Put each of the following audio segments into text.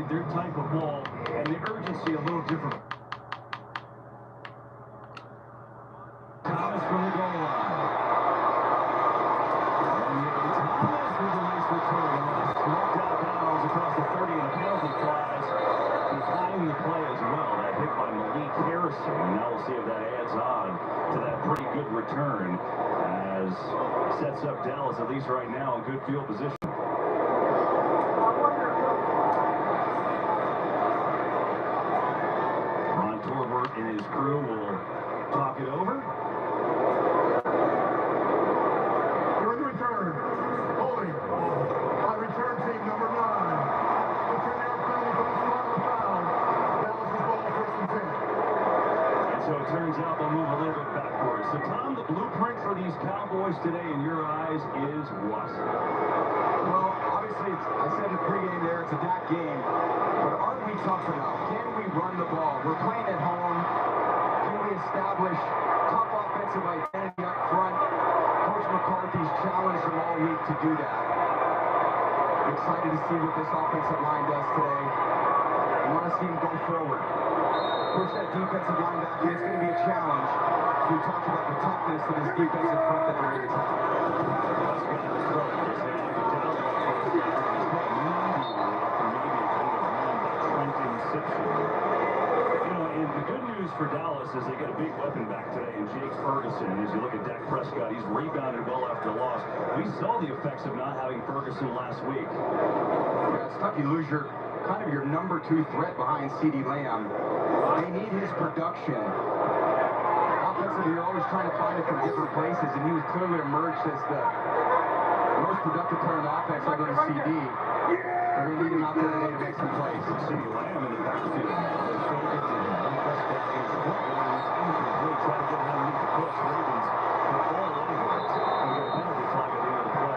played their type of ball, and the urgency a little different. Thomas from the goal line. And Thomas with a nice return. Smoked out Downs across the 30, and a penalty flies behind the play as well. That hit by Malik Harrison. Now we'll see if that adds on to that pretty good return, as sets up Dallas, at least right now, in good field position. Ron Torbert and his crew will talk it over. You're in return. Holding. By return team number 9. The 10-yard penalty for the final foul. Dallas's ball, first and 10. And so it turns out they'll move a little bit backwards. So, Tom, the blueprint for these Cowboys today, in your eyes, is what? Well, obviously, I said in pregame there, it's a Dak game. But are we tough enough? Can we run the ball? We're playing at home. Can we establish tough offensive identity up front? Coach McCarthy's challenged them all week to do that. I'm excited to see what this offensive line does today. I want to see him go forward. Push that defensive line back, and it's going to be a challenge. We talked about the toughness of this defensive front that there is. And the good news for Dallas is they get a big weapon back today in Jake Ferguson. As you look at Dak Prescott, he's rebounded well after loss. We saw the effects of not having Ferguson last week. Yeah, it's tough. You lose your kind of your number 2 threat behind CeeDee Lamb. They need his production. Offensively, you're always trying to find it from different places, and he was clearly emerged as the most productive player in the offense other than CD. They're going to need him out there today to make some plays. CeeDee Lamb in the backfield. Try to get him underneath the push. Ravens are all over it. And we got a penalty flag at the end of the play.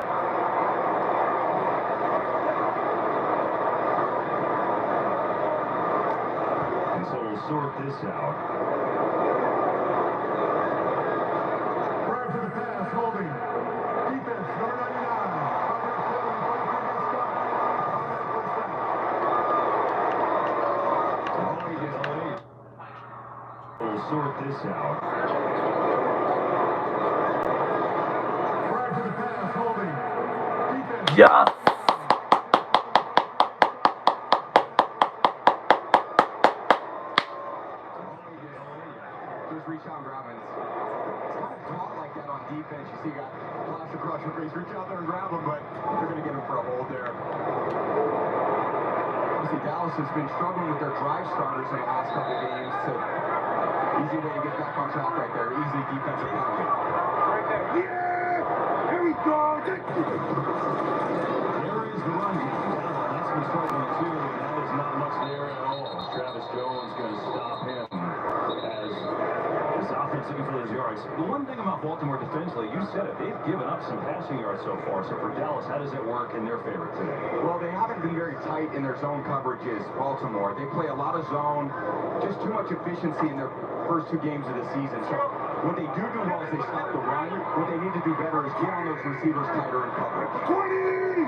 And so we'll sort this out. Prior to the pass, holding. Defense, number 99. We'll sort this out. Prior to the pass, holding. Defense. Yes! Here's Rashawn Robbins. It's kind of taught like that on defense. You see, you got flash across your face, reach out there and grab him, but they're going to get him for a hold there. Obviously, Dallas has been struggling with their drive starters in the last couple games. Easy way to get back on track right there. Easy defensive penalty. Right there. Yeah! Here we go! There is the run game. That's been struggling too, and that is not much there at all. Travis Jones going to stop him as this offense looking for those yards. The one thing about Baltimore defensively, you said it, they've given up some passing yards so far. So for Dallas, how does it work in their favor today? Well, they haven't been very tight in their zone coverages, Baltimore. They play a lot of zone, just too much efficiency in their first 2 games of the season. So what they do well is they stop the run. What they need to do better is get on those receivers tighter in coverage. 20!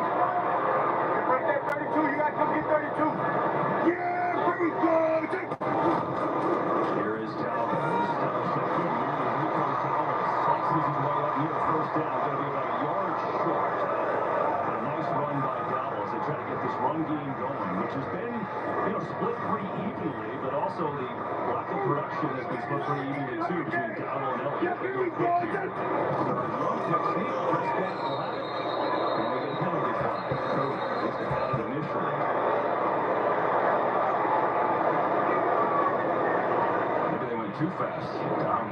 Right there, 32. You got to come get 32. Yeah! Here we go! Here is Dalvin. This is Dalvin. Slices his way up near first down. Going to be about a yard short. But a nice run by Dallas. They try to get this run game going, which has been, split pretty evenly, but also the lack of production has been split pretty evenly too between Dowdle and Elliott. They go quick here. So the long technique, Prescott will have it. And we get a penalty flag. Cody, at least they had it initially. Maybe they went too fast. Tom.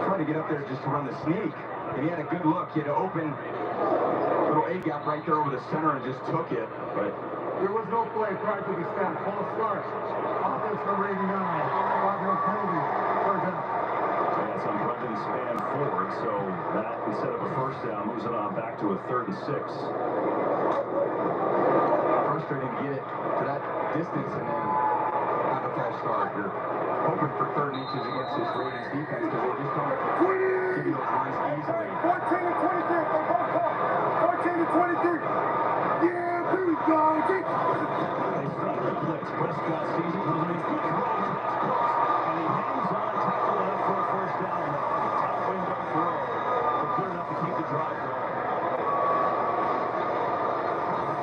Trying to get up there just to run the sneak. And he had a good look. He had an open little A-gap right there over the center and just took it. But There was no play prior to the snap. False start. Offense number 89. 5-yard penalty. Third down. That's on Brendan Span forward, so that, instead of a first down, moves it on back to a 3rd and 6. frustrating to get it to that distance and then have a false start. You're hoping for 3rd and inches against this Ravens defense because they just don't give you those runs easily. 14 to 23. They both caught. 14 to 23. Yeah, here we go. They Prescott sees it, goes in, good throw, that's Cooks, and he hangs on, tackle it up for a first down. Top window throw, but good enough to keep the drive going.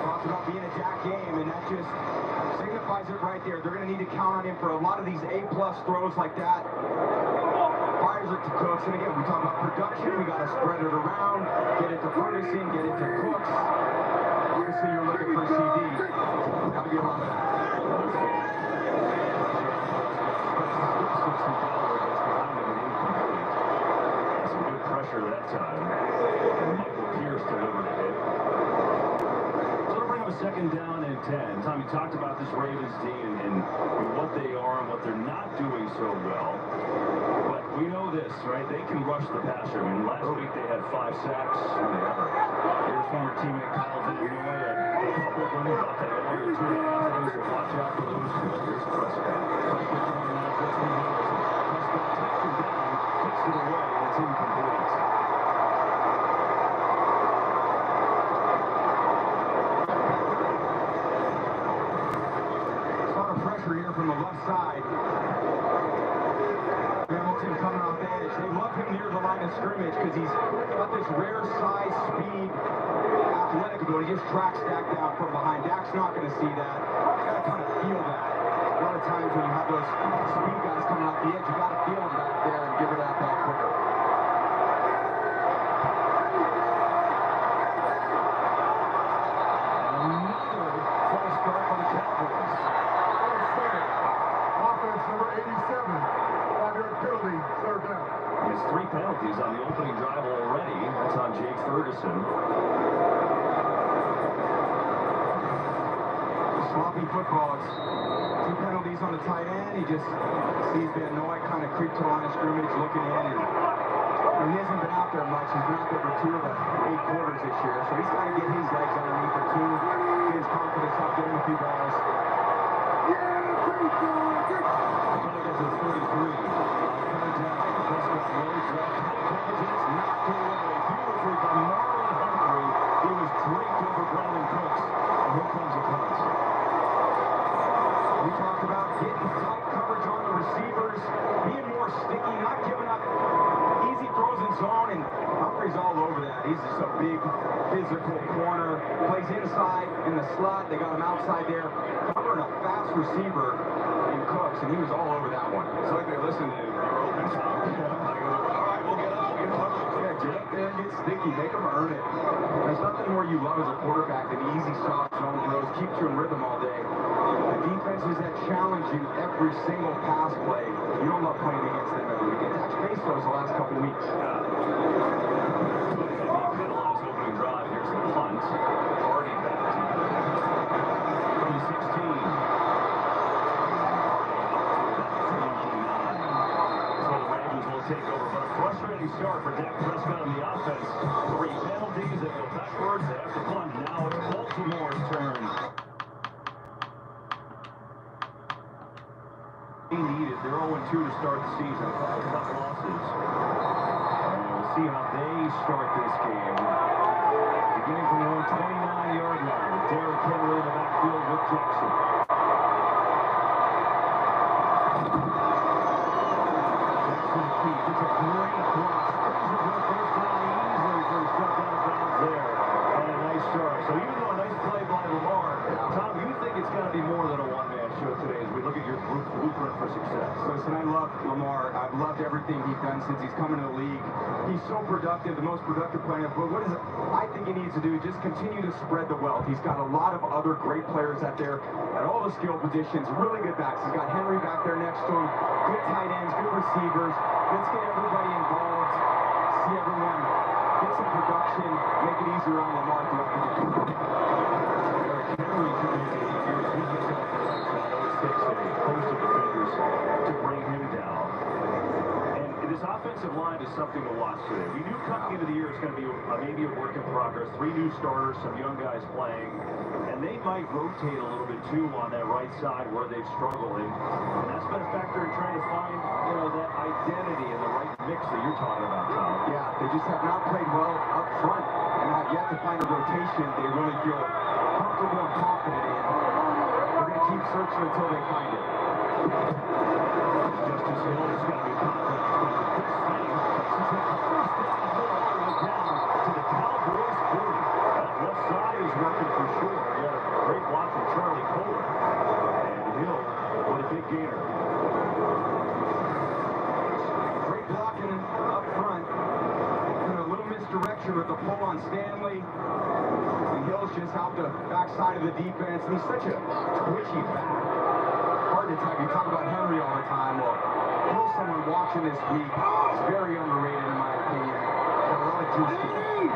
Talked about being a Dak game, and that just signifies it right there. They're going to need to count on him for a lot of these A-plus throws like that. Fires it to Cooks, and again, we talk about production. We got to spread it around, get it to Ferguson, get it to Cooks. Obviously, you're looking for CD. Got to be a lot of that. Some good pressure that time. And Michael Pierce delivered a hit. So they'll bring up a second down and 10. Tom, you talked about this Ravens team and what they are and what they're not doing so well. But we know this, right? They can rush the passer. I mean, last week they had 5 sacks. Your former teammate Kyle Villeneuve had a couple of them about that earlier 2.5 innings. So watch out for those two. Here's Prescott. Prescott coming out. Prescott takes him down, kicks it away, and it's incomplete. A lot of pressure here from the left side. Hamilton coming off the edge. They love him near the line of scrimmage because he's got this rare size, speed, athletic ability. He just track stack down from behind. Dak's not going to see that. You got to kind of feel that. A lot of times when you have those speed guys coming off the edge, you got to feel them back there and give it out that quicker. Another false start for the Cowboys. Offense number 87. 5-yard penalty, third down. He has 3 penalties on the opening drive already. That's on Jake Ferguson. Sloppy football. It's 2 penalties on the tight end. He just sees Van Noy kind of creep to the line of scrimmage, looking in, and he hasn't been out there much. He's been out there for 2 of the 8 quarters this year, so he's got to get his legs underneath it too, get his confidence up, get him a few balls. Running at the 33. Third down. Prescott loads up. Coverage is knocked away. Beautifully by Marlon Humphrey. He was draped over Brandon Cooks. And here comes a punt. We talked about getting tight coverage on the receivers, being more sticky, not giving up easy throws in zone, and Humphrey's all over that. He's just a big, physical corner. Plays inside in the slot. They got him outside there, covering a fast receiver in Cooks, and he was all over that one. It's like they listened to your open time. All right, we'll get up. Yeah, get up there and get sticky. Make them earn it. There's nothing more you love as a quarterback than easy soft zone throws. Keeps you in rhythm all day. The defenses that challenge you every single pass play, you don't love playing against them every week. That's faced those the last couple weeks. Penalized opening drive. Here's the punt. Hardy back to 16. So the Ravens will take over, but a frustrating start for Dak Prescott on the offense. 3 penalties. They go backwards. They have to punt. Now it's Baltimore's turn. Needed. They're 0-2 to start the season. A couple of tough losses. And we'll see how they start this game. Beginning from their own 29-yard line. Derrick Henry in the backfield with Jackson. Jackson Keith. It's a great cross. Brings it to the first down easily for a step out of bounds there. And a nice start. So even though a nice play by Lamar, Tom, you think it's got to be more than a one-man show today as we look at your blueprint for success? Listen, I love Lamar. I've loved everything he's done since he's come into the league. He's so productive, the most productive player. But what is it I think he needs to do is just continue to spread the wealth. He's got a lot of other great players out there at all the skill positions, really good backs. He's got Henry back there next to him, good tight ends, good receivers. Let's get everybody involved, see everyone get some production, make it easier on Lamar throughout the game. Henry could make it easier if he gets off the right side. Always takes a host of defenders to bring him down. And this offensive line is something to watch today. We knew coming into the year it's going to be maybe a work in progress. 3 new starters, some young guys playing. And they might rotate a little bit too on that right side where they've struggled. And that's been a factor in trying to find, that identity and the right mix that you're talking about, Tom. Yeah, they just have not played well up front and have yet to find a rotation they really feel comfortable and confident in. They're going to keep searching until they find it. Justice Hill has got to be contacted by the big swing. She's hit the first down the middle all the way down to the Cowboys 40. That left side is working for sure. You had a great block from Charlie Kohler. And Hill, what a big gainer. Great blocking up front. And a little misdirection with the pull on Stanley. And Hill's just out the backside of the defense. And he's such a twitchy back. Hard to tell. You talk about Henry all the time. Well, Hill's someone watching this week. It's very underrated in my opinion. Got a lot of juice to it.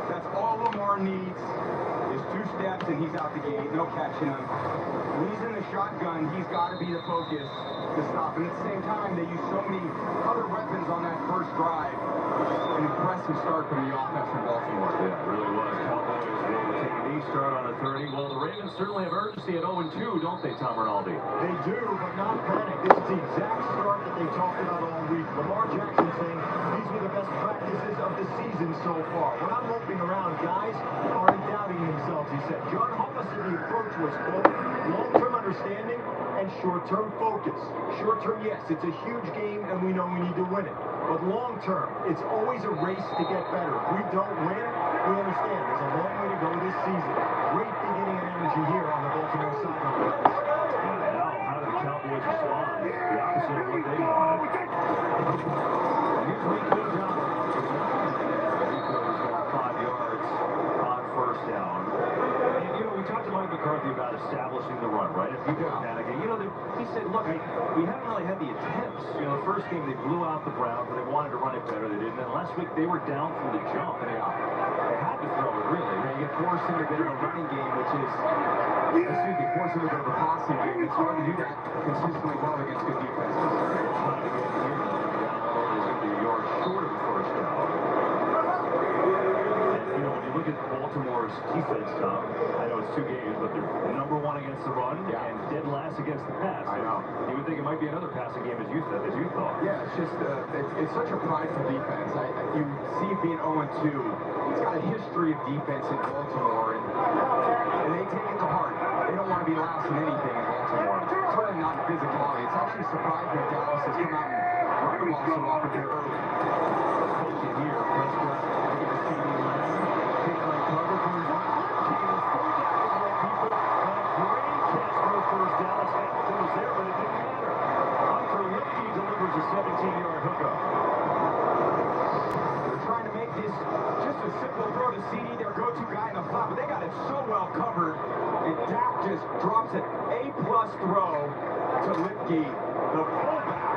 That's all Lamar needs is 2 steps and he's out the gate. No catching him. When he's in the shotgun, he's got to be the focus to stop. And at the same time, they use so many other weapons on that first drive. An impressive start from the offense from Baltimore. Yeah, it really was. Cowboys able to take a knee start on the 30. Well, the Ravens certainly have urgency at 0-2, don't they, Tom Rinaldi? They do, but not panic. This is the exact start that they talked about all week. Lamar Jackson saying these were the best practices of the season so far. We're not moping around. Guys aren't doubting themselves, he said. John Hopper said the approach was, quote, long-term understanding and short-term focus. Short-term, yes, it's a huge game and we know we need to win it. But long-term, it's always a race to get better. If we don't win, we understand there's a long way to go this season. Great beginning and energy here on the Baltimore sideline. Now, how do the Cowboys respond? The opposite of what they wanted. And here's Rico Dowdle. Rico's got 5 yards on first down. And, you know, we talked to Mike McCarthy about establishing the run, right? If you go panicking, you know, he said, look, we haven't really had the attempts. You know, the first game they blew out the Browns, but they wanted to run it better. They didn't. And last week they were down from the jump. And they had to throw it, really. They get forced into a bit of a running game, which is, forced into a bit of a passing game. It's hard to do that consistently well against good defenses. Yards short of the first down. And, you know, when you look at Baltimore's defense, Tom, I know it's 2 games, but they're number 1 against the run and dead last against the pass. I know. You would think it might be another passing game as you thought. Yeah, it's just it's such a prideful defense. You see it being 0-2. It's got a history of defense in Baltimore, and they take it to heart. They don't want to be last in anything in Baltimore. It's really not physicality. It's actually surprising that Dallas has come out and run the ball so often here early. Coaching here, Prescott, looking to see the line. Kick like cover for his line. He was full down as well, people. Great catch for the first down. Hamilton was there, but it didn't matter. Hunter Lipke delivers a 17-yard hookup. They're trying to make this just a simple throw to CD, their go-to guy in the flat, but they got it so well covered, and Dak just drops an A-plus throw to Lipke, the fullback.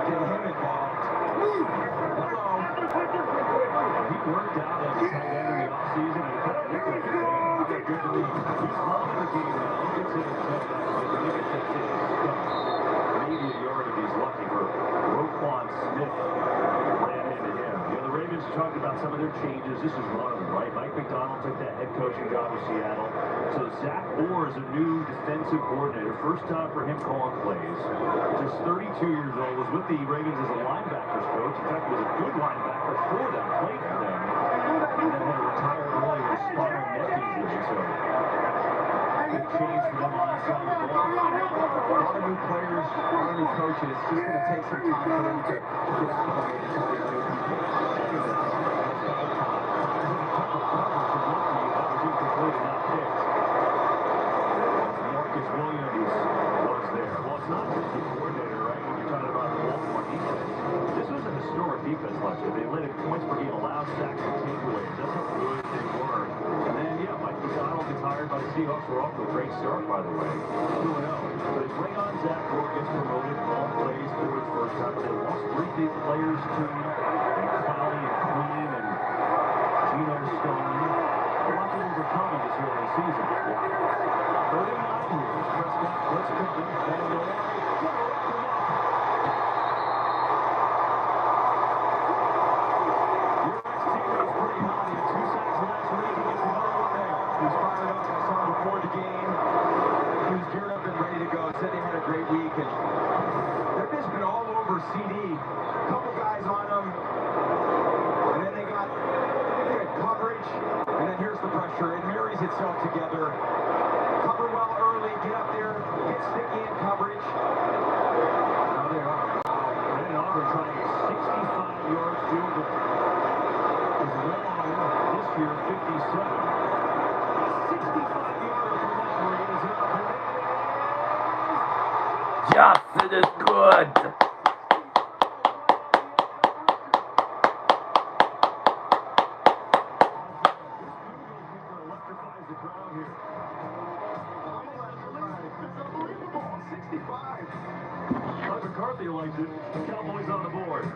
Get him involved. Hello. He worked out as a tight end in the offseason, and it kind of looked like a good to me. He's loving the game now. He gets in and maybe a yard if he's lucky for Roquan Smith ran into him. You know, the Ravens talked about some of their changes. This is one of them, right? Mike McDonald took that head coaching job with Seattle. So Zach Orr is a new defensive coordinator. First time for him calling plays. Just 32 years old. Was with the Ravens as a linebackers coach. In fact, was a good linebacker for them. Played for them. And then had to retire early with a spinal neck injury. So big change for them on that side of the ball. A lot of new players, a lot of new coaches. It's just going to take some time for them to get acclimated to these new people. Marcus Williams was there. Well, it's not just the coordinator, right? When you're talking about the Baltimore defense. This was a historic defense last year. They led in points per game, allowed sacks and takeaways. That's how good they were. And then, yeah, Mike McDonald gets hired by the Seahawks. We're off to a great start, by the way. 2-0. So they bring on Zach Orr, gets promoted, all plays for his first time. But they lost 3 big players to Clowney and Queen and Geno Stone. A lot to overcome in this early season. 39 years. Prescott, let's pick them. Van Noy. Your ex-teammate's pretty hot. He had 2 sacks last week. He gets another one there. He's fired up. I saw him before the game. He was geared up and ready to go. Said they had a great week. And they've just been all over CD. A couple guys on them. And then they got good coverage. And then here's the pressure. It marries itself together. Cover well early. Get up there. Get sticky in coverage. Now they are. Brandon Aubrey trying a 65-yard field goal. His long this year, 57. 65-yarder from Aubrey is up. Yes, it is good. Electrifies the crowd here. It's unbelievable. 65. Mike McCarthy liked it. Cowboys on the board.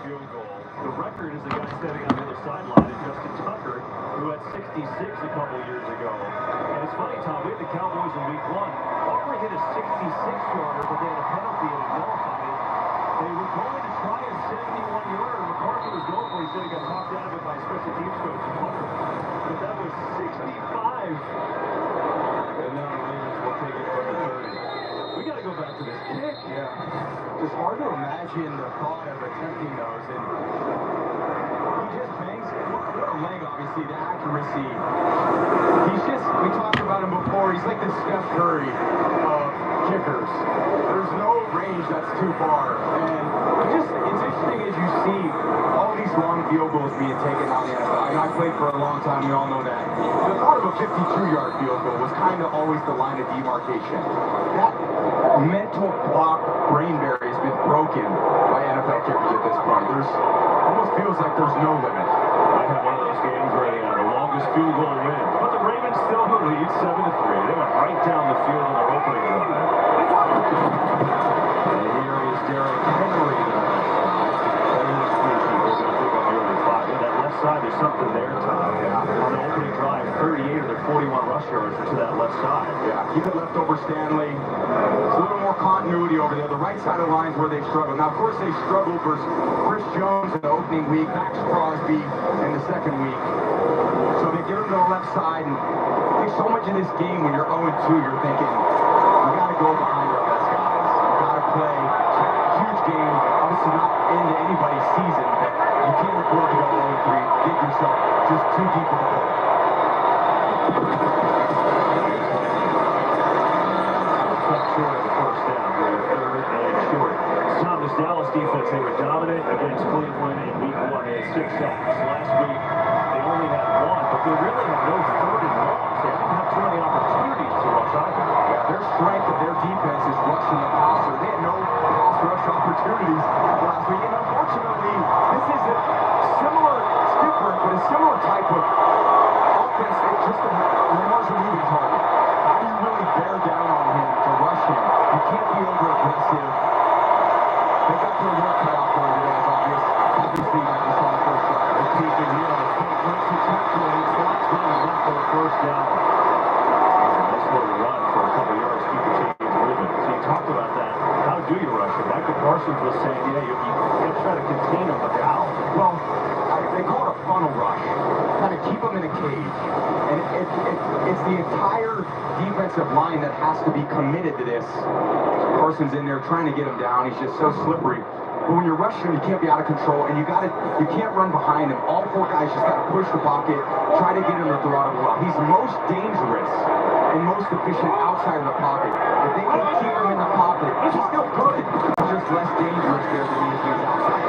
Field goal. The record is the guy standing on the other sideline is Justin Tucker, who had 66 a couple years ago. And it's funny, Tom, we had the Cowboys in week 1. Aubrey hit a 66-yarder, but they had a penalty and it nullified it. They were going to try a 71-yarder. McCarthy was going for it. He said he got talked out of it by special teams coach. But that was 65. And now the Ravens will take it from the 30. We got to go back to this kick. Yeah. It's hard to imagine the thought of attempting those. And he just bangs it. What a leg, obviously, the accuracy. He's just, we talked about him before, he's like the Steph Curry of kickers. There's no range that's too far. And it's interesting as you see all these long field goals being taken out in the NFL. I played for a long time, we all know that. The thought of a 52-yard field goal was kind of always the line of demarcation. That mental block brain barrier has been broken by NFL kickers at this point. There's almost feels like there's no limit. I have one of those games where they have the longest field goal win. But the Ravens still lead 7-3. They went right down the field in their opening drive. And here is Derrick Henry. That left side, there's something there, Tom. Yeah. On the opening drive, 38 of their 41 rush yards to that left side. Yeah, keep it left over Stanley. It's a little more continuity over there. The right side of the lines where they struggled. Now, of course, they struggled versus Chris Jones in the opening week, Max Crosby in the second week. So they get him to the left side, and I think so much of this game, when you're 0-2, you're thinking, you got to go behind our best guys. You got to play. Huge game, obviously not into anybody's season, but you can't afford to go 0-3, get yourself just too deep in the hole. Short of the first down. Third and short. Tom, this Dallas defense, they were dominant against Cleveland in week 1. They had 6 sacks. Last week, they only had 1, but they really had no third and longs. They didn't have too many opportunities to rush either. Yeah, their strength of their defense is rushing the passer. They had no pass rush opportunities last week. And unfortunately, this is a similar, it's different, but a similar type of offense. It's just Lamar's a moving target. How do you really bear down on him to rush him? You can't be over-aggressive. They got their work cut out for it, as obvious. Obviously, like we saw in the first drive. The peak in here on the front first tackle, and it's not going left for a first down. Nice little run for a couple yards, keep the chains moving. So you talked about that. How do you rush him? Michael Parsons was saying, yeah, you got to try to contain him, but how? Well, they call it a funnel rush. Kind of keep them in a cage. And it's the entire defensive line that has to be committed to this. Parsons in there trying to get him down. He's just so slippery. But when you're rushing him, you can't be out of control, and you can't run behind him. All 4 guys just got to push the pocket, try to get him to throw out of the well. He's most dangerous and most efficient outside of the pocket. If they can keep him in the pocket, he's still good. He's just less dangerous there than he is when he's outside.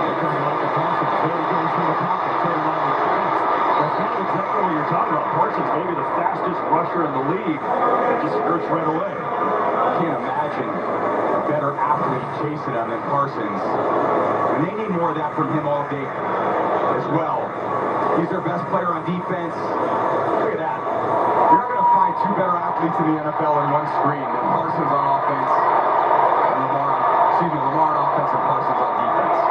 That's not exactly what you're talking about. Parsons may be the fastest rusher in the league that just skirts right away. I can't imagine a better athlete chasing him than Parsons. And they need more of that from him all day as well. He's their best player on defense. Look at that. You're not going to find 2 better athletes in the NFL in one screen than Parsons on offense and Lamar on offense and Parsons on defense.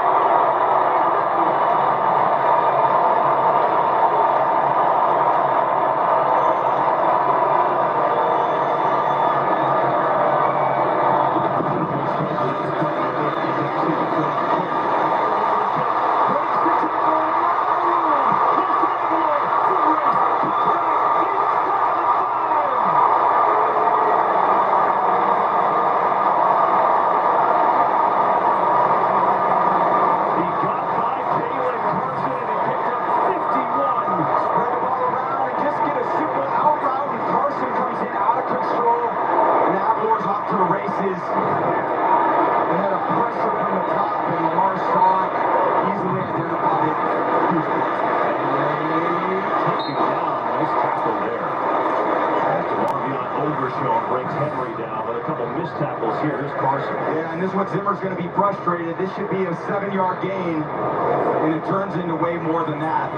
Zimmer's going to be frustrated. This should be a 7-yard gain, and it turns into way more than that.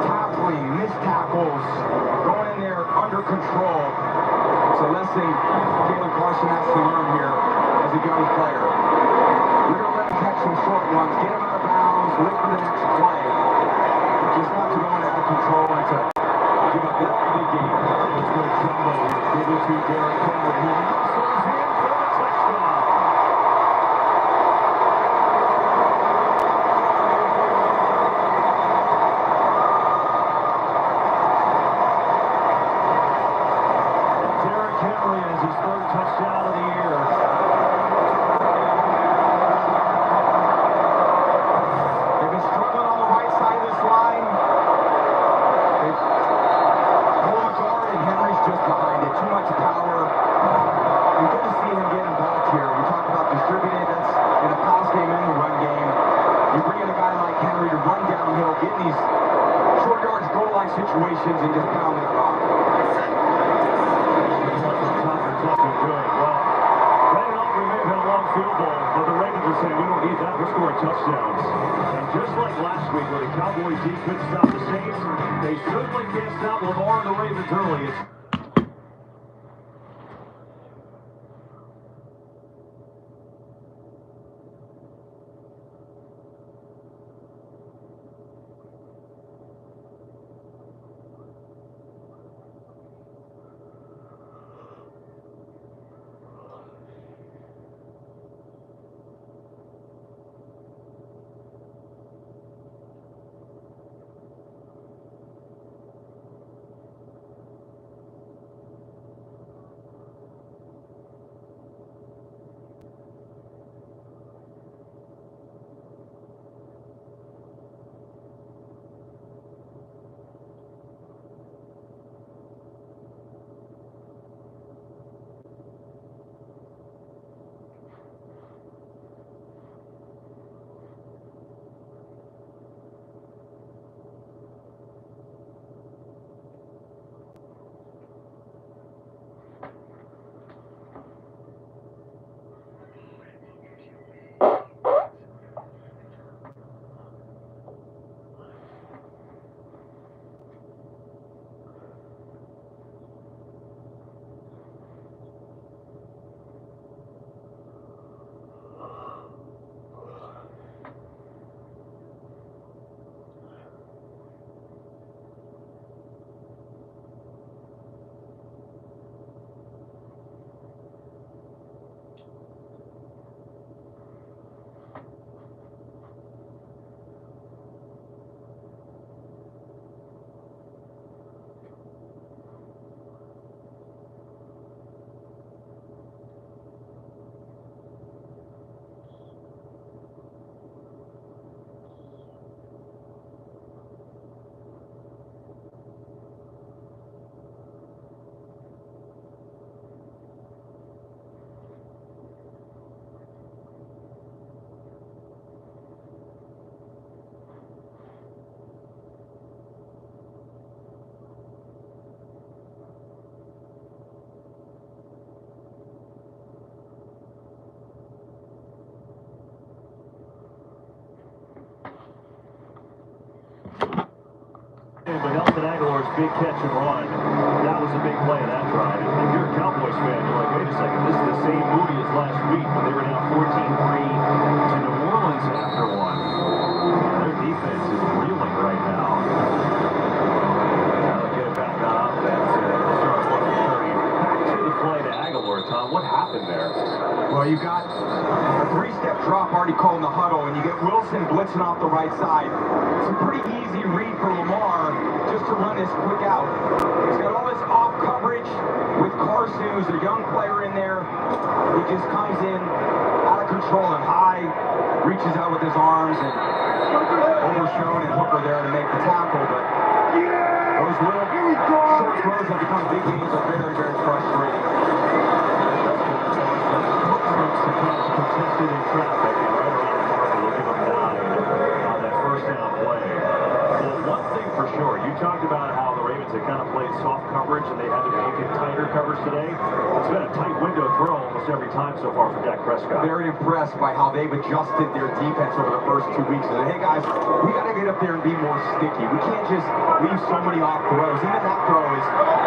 Tackling, missed tackles, going in there under control. It's a lesson Jalen Carson has to learn here as a young player. You're going to let him catch some short ones, get him out of bounds, look for the next play. Just not to go in out of control and to give up that big game. It's good jumbo. Give it to Derrick Henry. his third touchdown of the year. They've been struggling on the right side of this line. They've pulled a guard, and Henry's just behind it. Too much power. You're good to see him get involved here. We talked about distributed. That's in the pass game and the run game. You bring in a guy like Henry to run downhill, get in these short yards, goal line situations, and just pound that rock. Talking good. Well, Brandon Aubrey may have had a long field goal, but the Ravens are saying we don't need that. We're scoring touchdowns. And just like last week where the Cowboys couldn't stop the Saints, they certainly can't stop Lamar and the Ravens early. But Nelson Aguilar's big catch and run, that was a big play of that drive. And if you're a Cowboys fan, you're like, wait a second, this is the same movie as last week when they were down 14-3 to New Orleans after one. Their defense is reeling right now. Now they'll get it back on offense and start looking dirty. Back to the play to Aguilar, Tom. What happened there? Well, you got a three-step drop already called in the huddle, and you get Wilson blitzing off the right side. It's a pretty easy read for Lamar just to run this quick out. He's got all this off coverage with Carson, who's a young player in there. He just comes in out of control and high, reaches out with his arms, and Overshown and Hooker there to make the tackle. But those little short throws that become big gains are very, very frustrating. Contested in traffic and right around the marker. We'll give him 9 on that first down play. Well, one thing for sure, you talked about how the Ravens had kind of played soft coverage and they had to make it tighter coverage today. It's been a tight window throw almost every time so far for Dak Prescott. Very impressed by how they've adjusted their defense over the first 2 weeks. And hey guys, we got to get up there and be more sticky. We can't just leave so many off throws. Even that throw is,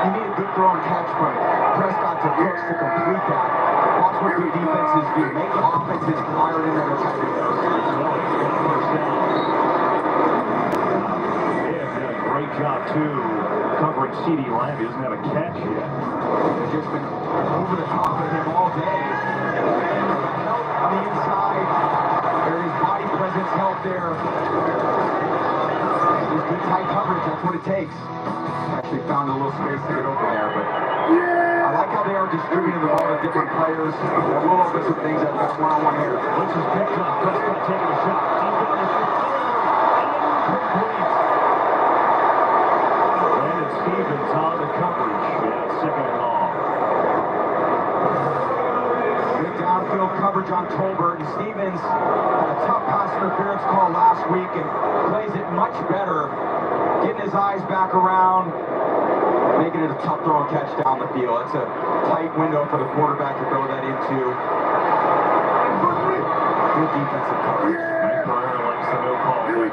you need a good throw and catch from Prescott to Cooks to complete that. Watch what your defenses do. Make the offenses fired in their attack. Great job, too, covering CeeDee Lamb. He doesn't have a catch yet. They've just been over the top of him all day. Help on the inside. There is body presence help there. There's good tight coverage. That's what it takes. Actually found a little space to get open there, but I like how they are start distributing the ball to different players, we'll open some things up at one-on-one here. This is picked up. Prescott taking a shot. Deep down the field. Incomplete. Landon Stevens on the coverage. Yeah, second and long. Good downfield coverage on Tolbert, and Stevens had a tough pass interference call last week and plays it much better, getting his eyes back around, making it a tough throw and catch down the field. It's a tight window for the quarterback to throw that into. Good defensive coverage. Mike Pereira likes the no call. Zeke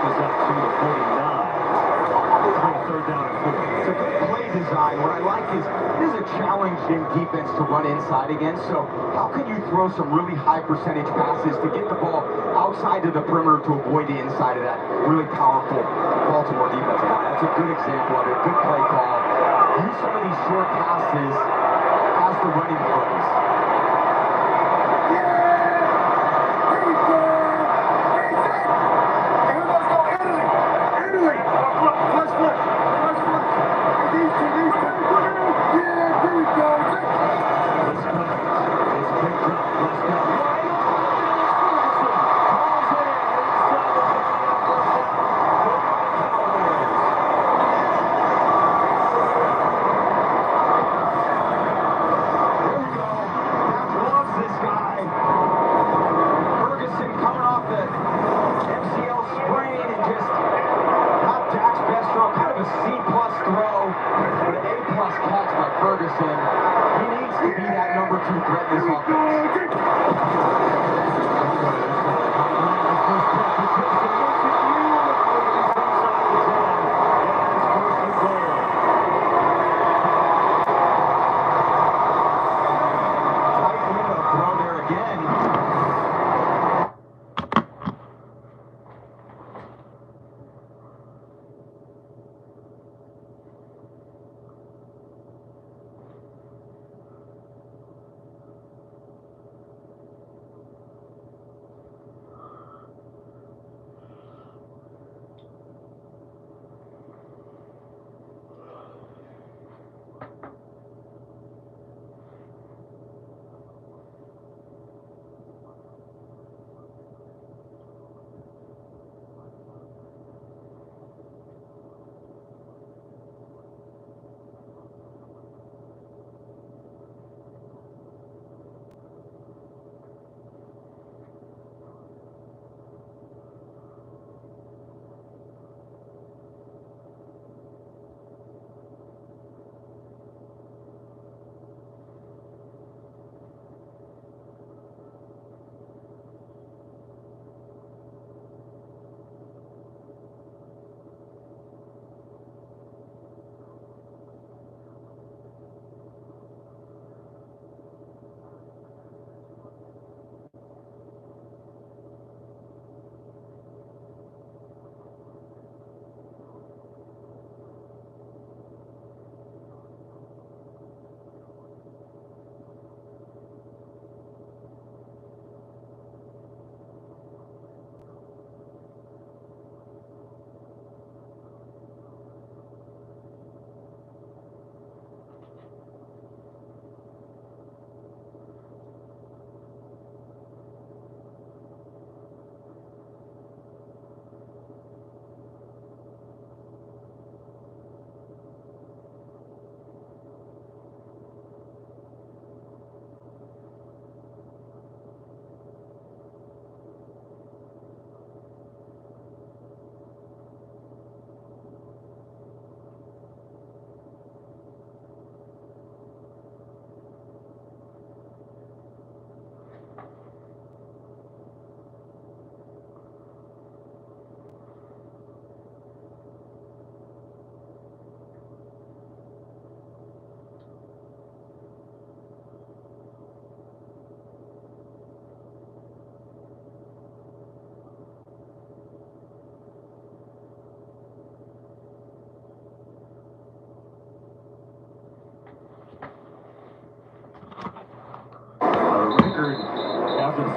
is up to the 49. Third down and 4. It's a good play design. What I like is this is a challenging defense to run inside against, so how can you throw some really high percentage passes to get the ball outside of the perimeter to avoid the inside of that really powerful Baltimore defensive line? That's a good example of it. Good play call. Use some of these short passes as the running plays.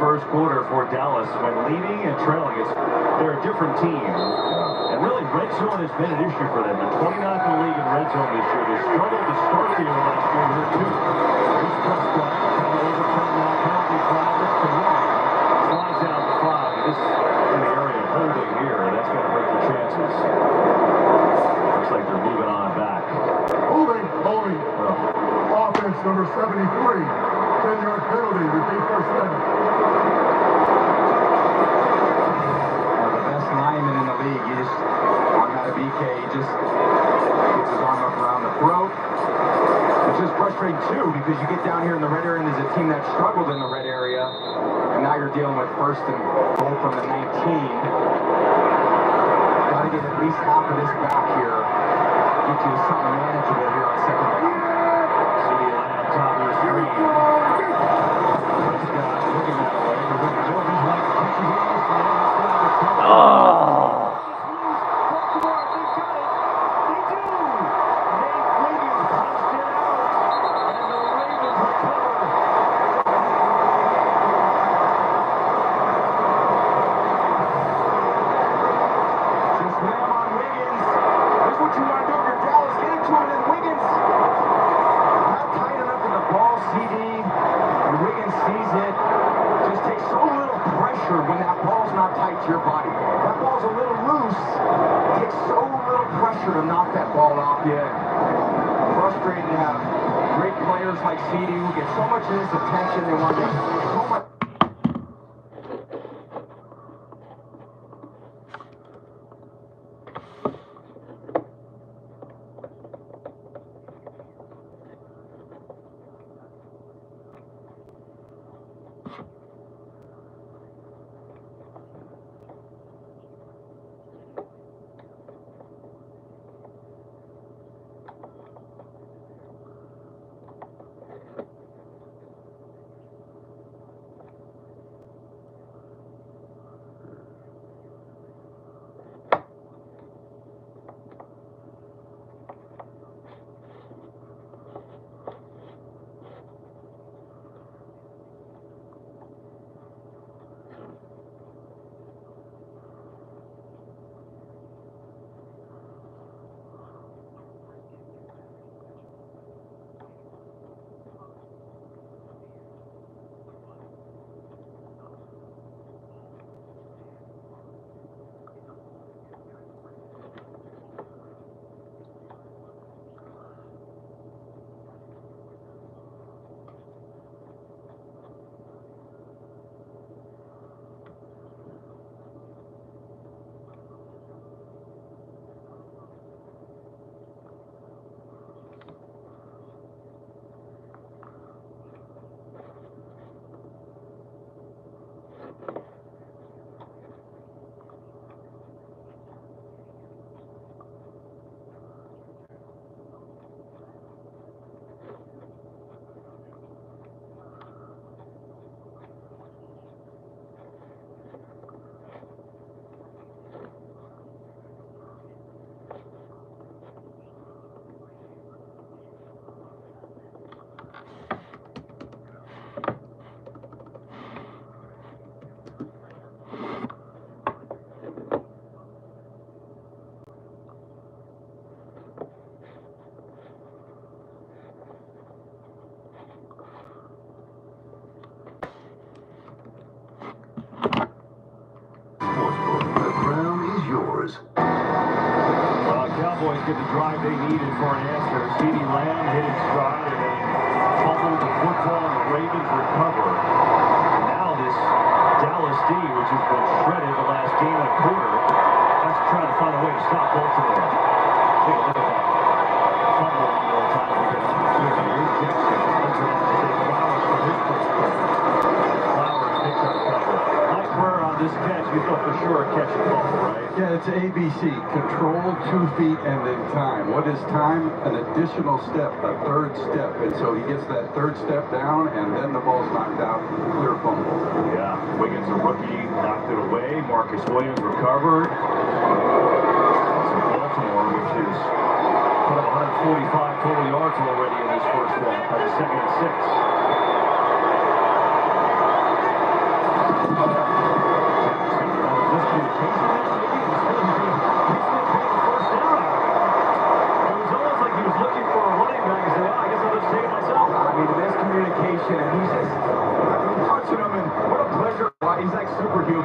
first quarter for Dallas when leading and trailing. They're a different team. And really, red zone has been an issue for them. They're 29th in the league in red zone this year. They struggled to start the year last year here, too. Here's Prescott trying to overcome that penalty flag. That's the one. Slides out the 5. This in the area of holding here. That's going to hurt their chances. Looks like they're moving on back. Holding. Offense number 73. 10-yard penalty. Repeat first down. The best lineman in the league. He just, on that BK, he just gets his arm up around the throat. Which is frustrating, too, because you get down here in the red area and there's a team that struggled in the red area. And now you're dealing with first and goal from the 19. Got to get at least half of this back here. Get you something manageable here on second down. CD line on top of the screen. Prescott looking that way. Jordan's right, catches it on the side. Oh. When that ball's not tight to your body. That ball's a little loose. It takes so little pressure to knock that ball off you. Frustrating to have great players like CD who get so much of his attention. They want to make so much. Cowboys get the drive they needed for an answer. CeeDee Lamb hit his stride and then fumbled the football and the Ravens recover. And now this Dallas D, which has been shredded the last game and a quarter, has to try to find a way to stop Baltimore. Take a look at that. Fumble one more time because here's Jackson. Looks like to take Flowers for his first play. Flowers picks up a couple. Mike Burr on this catch, you thought for sure a catch and fumble, right? Yeah, it's ABC. Control, 2 feet, and then time. What is time? An additional step, a third step. And so he gets that third step down, and then the ball's knocked out. Clear fumble. Yeah, Wiggins, a rookie, knocked it away. Marcus Williams recovered. So Baltimore, which is put up 145 total yards already in this first half, has a 2nd and 6.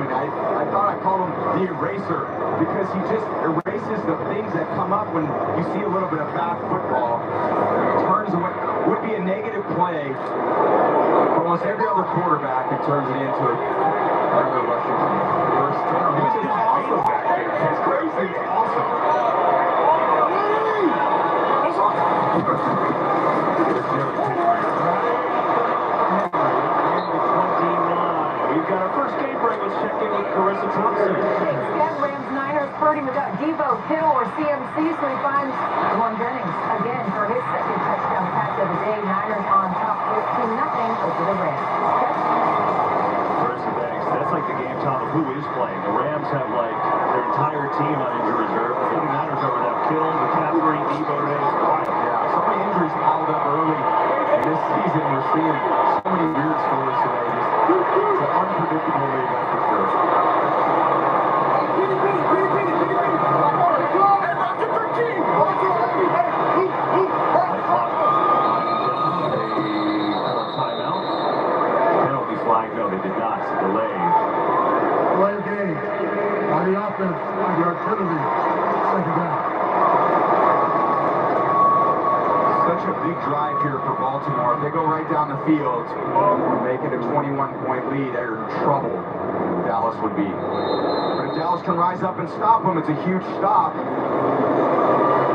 Freeman. I thought I called him the eraser because he just erases the things that come up when you see a little bit of bad football. Turns what would be a negative play for almost every other quarterback and turns it into another rushing first down. Which is awesome back there. It's crazy. It's awesome. We've got our first game break. Let's check in with Carissa Thompson. Instead, Rams-Niners flirting without Devo, Kittle, or CMC, so he finds Juan Jennings again for his second touchdown pass of the day. Niners on top 15-0 over the Rams. Carissa, thanks. That's like the game, Tom, of who is playing. The Rams have like their entire team on injury reserve. The 49ers over that Kittle, McCaffrey, Devo today is quiet. Yeah, so many injuries piled up early in this season. We're seeing so many weird stories today. It's an unpredictable league, that's for sure. Timeout. Penalty flag. No, they did not. It's a delay. Play of game. By the offense, under artillery. Second down. Such a big drive here for Baltimore. If they go right down the field, make it a 21-point lead, they're in trouble. Dallas would be. But if Dallas can rise up and stop them, it's a huge stop. You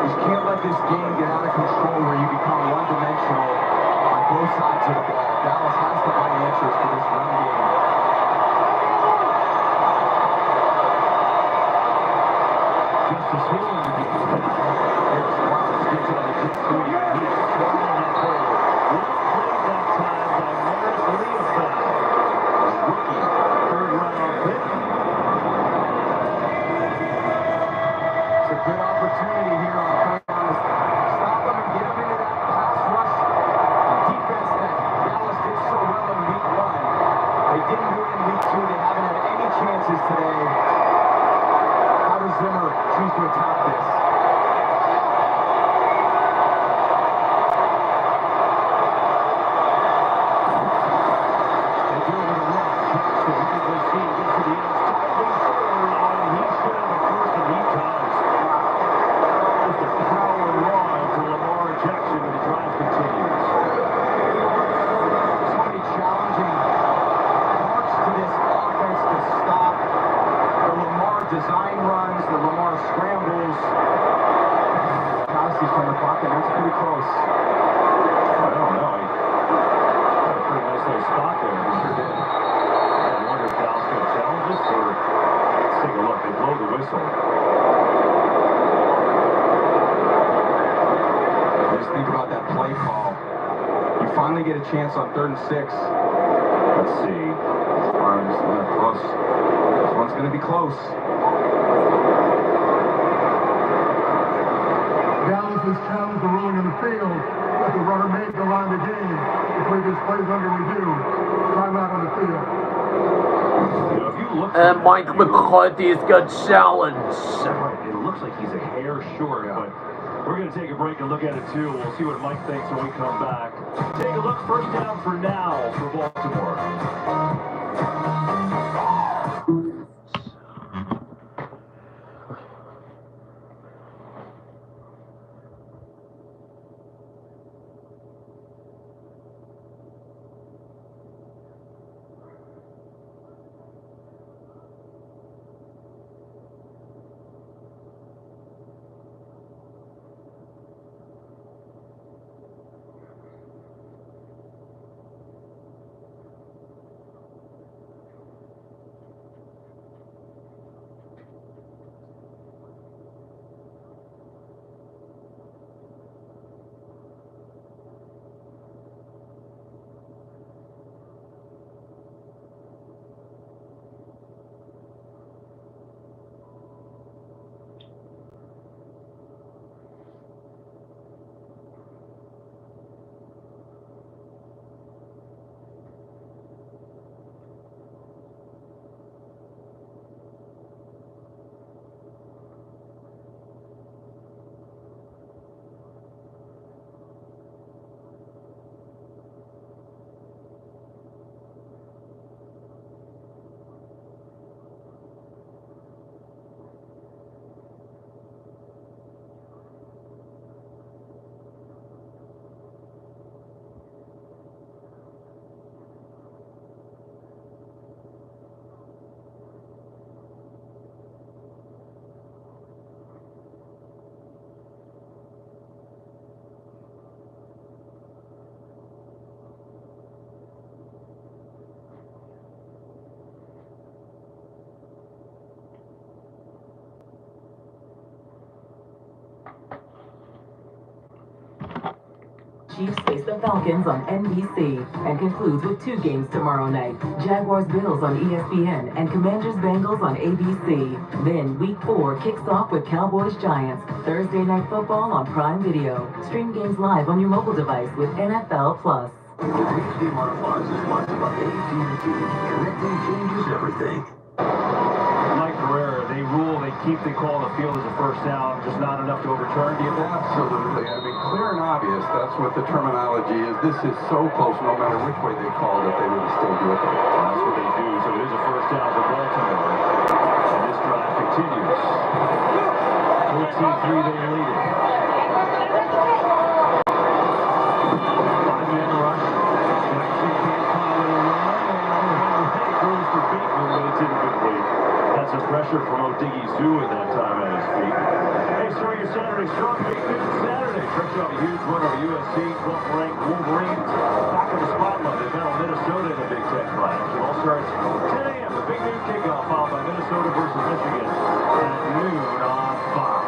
just can't let this game get out of control where you become one-dimensional on both sides of the ball. Dallas has to find answers for this run game. Justice Hill in the game. Here's Roberts gets it on the jet sweep. He's swung on that hole. Well played that time by Maris Leofeld. Rookie, third-round pick. It's a good opportunity here on third down to stop them and get them into that pass rush defense that Dallas did so well in week 1. They didn't do it in week 2. They haven't had any chances today. How does Zimmer choose to attack this? They do it with a run. Jackson, you can just see, gets to the inside. And he should have a first, and he does. Just a power run to Lamar Jackson, and the drive continues. So many challenging parts to this offense to stop. The Lamar design runs, the Lamar scrambles. Kelsey from the pocket, that's pretty close. I don't know. He got a pretty nice little spot there. He sure did. I wonder if Dallas going to challenge this, or let's take a look. They blow the whistle. Just think about that play call. You finally get a chance on 3rd and 6. Let's see. Arms close. This one's going to be close. Dallas has challenged the ruling in the field that the runner made the line of the game. The previous plays under review. Timeout on the field. You know, if you look And Mike McCarthy's got challenged. right, it looks like he's a hair short, but we're going to take a break and look at it too. We'll see what Mike thinks when we come back. Take a look. First down for now for Baltimore. Chiefs face the Falcons on NBC and concludes with 2 games tomorrow night. Jaguars-Bills on ESPN and Commanders-Bengals on ABC. Then Week 4 kicks off with Cowboys-Giants. Thursday Night Football on Prime Video. Stream games live on your mobile device with NFL Plus. HD Modifieds is sponsored by AT&T. Connecting changes everything. Mike Pereira, they rule, they call the field as a first down, just not enough to overturn. Do you think? Absolutely. I mean, clear and obvious. That's what the terminology is. This is so close, no matter which way they call it, they would still do it. That's what they do. So it is a first down for Baltimore. And this drive continues. 14-3, they lead it. 5-man rush. Jackson can't find a run. And it goes for Bateman, but it's incomplete. That's some pressure from Odiggy Zoo at that time at his feet. Hey, starting your Saturday strong, big finish Saturday. Fresh off a huge win over USC, 12th ranked Wolverines. Back in the spotlight. They battle Minnesota in the Big Ten Clash. It all starts 10 a.m. The big noon kickoff, followed by Minnesota versus Michigan at noon on Fox.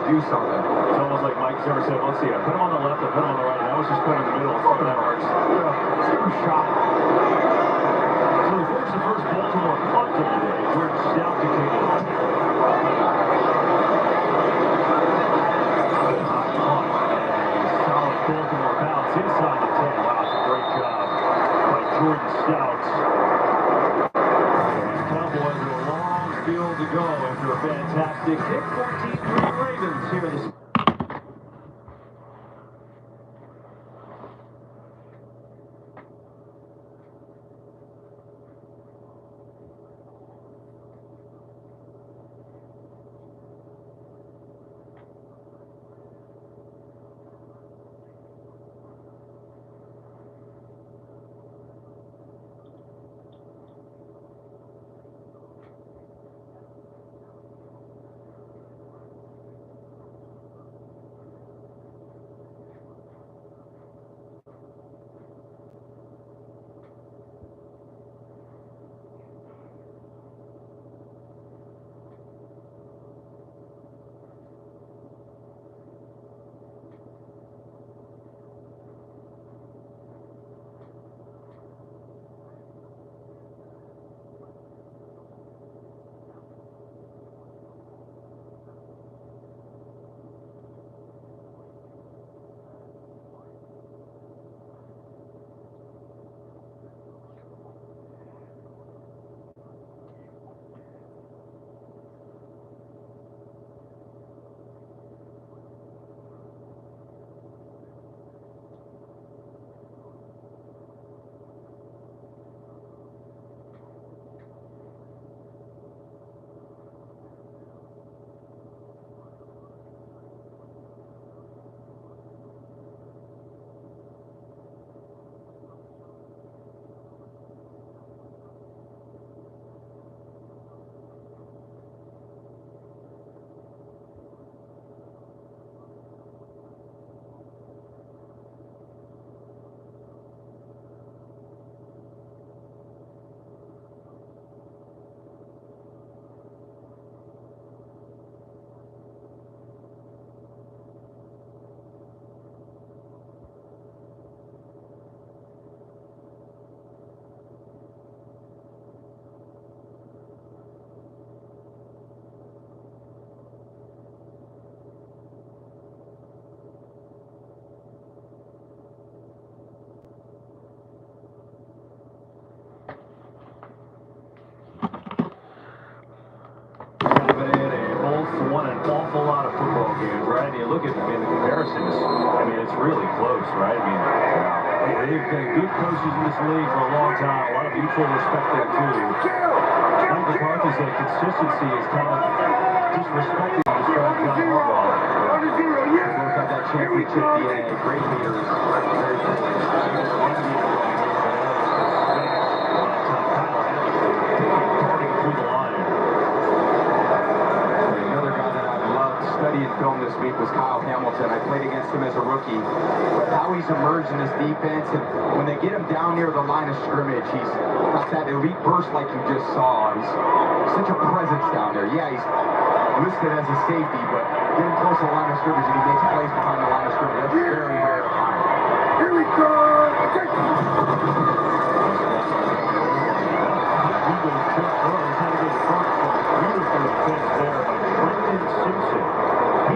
Do something. It's almost like Mike Zimmer said, let's see, I put him on the left, I put him on the right, and I was just put him in the middle. Let's see if that works. Super shot. So we forced the first Baltimore punt of the day. Jordan Stout to kick it. Solid Baltimore bounce inside the 10. Wow, it's a great job by Jordan Stout. Cowboys with a long field to go after a fantastic kick. 14-3 Ravens here in the you look at the comparisons, I mean, it's really close, right? I mean, they've got good coaches in this league for a long time. A lot of mutual respect there, too. Mike McCarthy's consistency is kind of disrespecting to describe John Harbaugh. Both have that championship DNA, great leaders. Very Another guy that I loved studying film this week was Kyle Hamilton. I played against him as a rookie. But how he's emerged in this defense, and when they get him down near the line of scrimmage, he's got that elite burst like you just saw. He's such a presence down there. Yeah, he's listed as a safety, but get him close to the line of scrimmage and he makes plays behind the line of scrimmage. That's very rare to find. Here we go!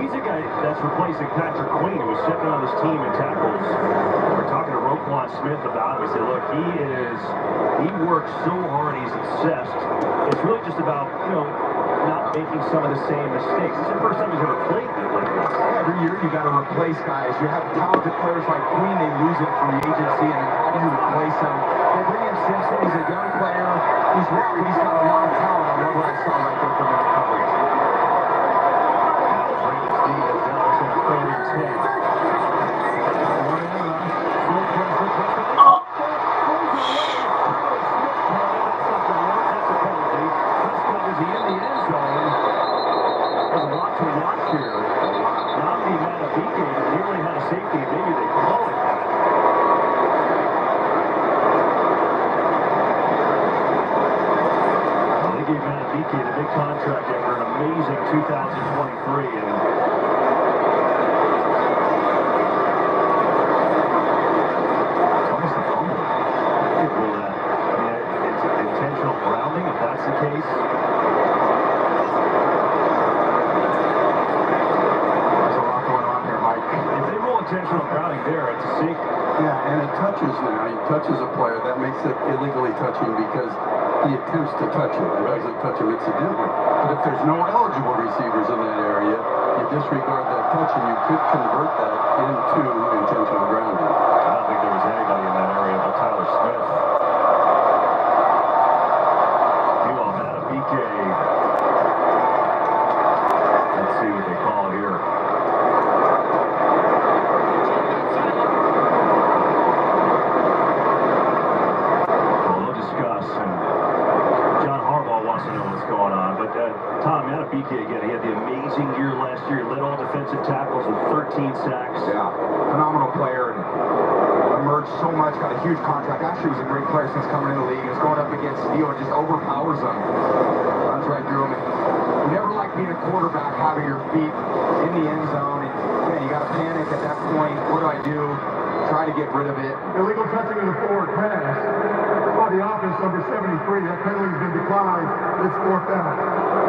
He's a guy that's replacing Patrick Queen, who was second on his team in tackles. We're talking to Roquan Smith about him. He said, look, he works so hard, he's obsessed. It's really just about, not making some of the same mistakes. It's the first time he's ever played like this. Every year you got to replace guys. You have talented players like Queen, they lose in free agency, and then how do you replace them? They bring in Simpson, he's a young player. He's raw, but he's got a lot of talent. I love what I saw right there from him in coverage. Contract after an amazing 2023, and it's almost a fumble. It's intentional grounding, if that's the case. There's a lot going on here, Mike. If they rule intentional grounding there, it's a safety. Yeah, and it touches now. He touches a player. That makes it illegally touching because he attempts to touch him. He doesn't touch him incidentally. But if there's no eligible receivers in that area, you disregard that touch and you could convert that into intentional grounding. I don't think there was anybody in that area but Tyler Smith. Meanwhile, Matabike. Let's see what they call it here. Tom Matabike again, he had the amazing year last year, led all defensive tackles with 13 sacks. Yeah, phenomenal player and emerged so much, got a huge contract. Actually was a great player since coming in the league. He was going up against Steele and just overpowers him. Runs right through him. And you never like being a quarterback, having your feet in the end zone. And man, you got to panic at that point. What do I do? Try to get rid of it. Illegal touching of the forward pass by the offense, number 73. That penalty's been declined. It's fourth down.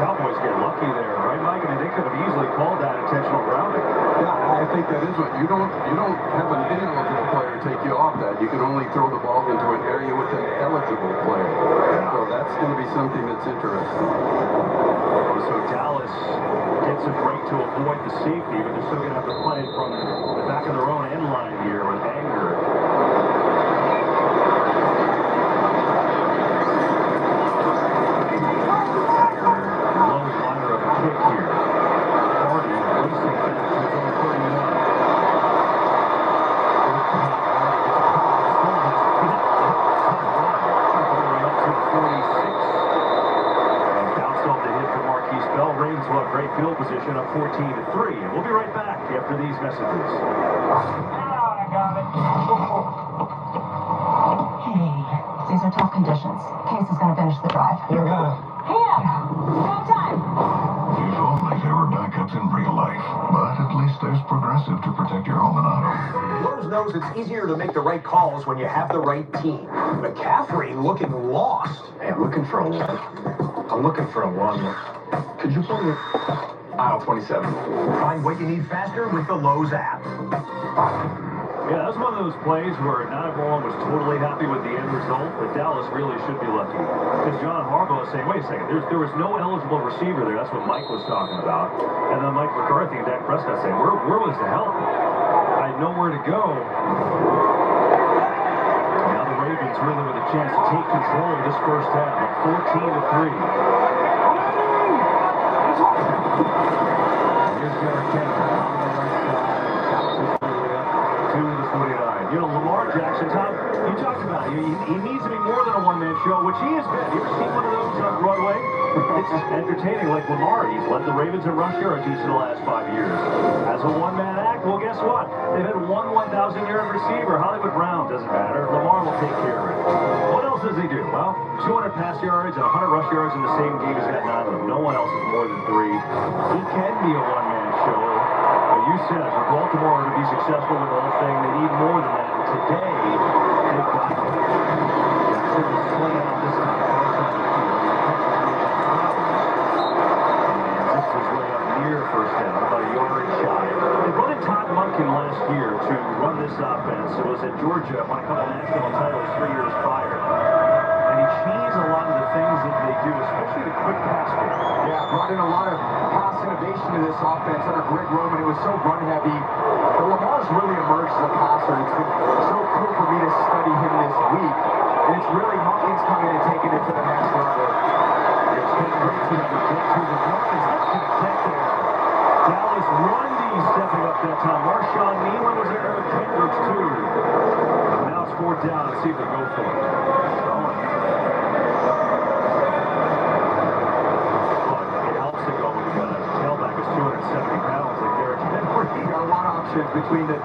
Cowboys get lucky there, right, Mike? I mean, they could have easily called that intentional grounding. Yeah, I think that is what you don't have an ineligible player take you off that. You can only throw the ball into an area with an eligible player. So that's going to be something that's interesting. So Dallas gets a break to avoid the safety, but they're still going to have to play it from the back of their own end line here with Anger. Field position up 14-3, and we'll be right back after these messages. Hey, these are tough conditions. Case is going to finish the drive. You got it. Hey, no time. If only there were backups in real life, but at least there's Progressive to protect your home and auto. Lowe's knows it's easier to make the right calls when you have the right team. McCaffrey looking lost. Hey, I'm looking for a lawnmower. Could you pull me aisle 27? Find what you need faster with the Lowe's app. Yeah, that was one of those plays where not everyone was totally happy with the end result, but Dallas really should be lucky. Because John Harbaugh was saying, wait a second, there was no eligible receiver there. That's what Mike was talking about. And then Mike McCarthy and Dak Prescott saying, where was the help? I had nowhere to go. Now the Ravens really with a chance to take control of this first half, like 14-3. Here's Derrick Henry on the right side. Bounces all the way up to the 49. You know, Lamar Jackson, Tom, you talked about it. He needs to be more than a one-man show, which he has been. You ever seen one of those on Broadway? It's entertaining, like Lamar. He's led the Ravens in rush yards each of the last 5 years. As a one-man act, well, guess what? They've had one 1,000-yard receiver. Hollywood Brown, doesn't matter. Lamar will take care of it. What else does he do? Well, 200 pass yards and 100 rush yards in the same game. He's got 9 of them. No one else is more than 3. He can be a one-man show. But you said for Baltimore to be successful with the whole thing, they need more than that. And today, they've got it. Jackson is slaying out this time. And this is way up near first down, about a yard shy. They brought in Todd Monken last year to run this offense. It was at Georgia, won a couple national titles 3 years prior. And he changed a lot of the things that they do, especially the quick pass game. Yeah, brought in a lot of pass innovation to this offense under Greg Roman. It was so run-heavy. But Lamar's really emerged as a passer. It's been so cool for me to study him this week. And it's really Monken's coming and taking it to the next level. It's been great for them to get to the run. He's not going to get there. Dallas run D stepping up that time. Marshawn Nealon was there. Eric Kendricks, too. Now it's 4th down. Let's see if they go for it. Between the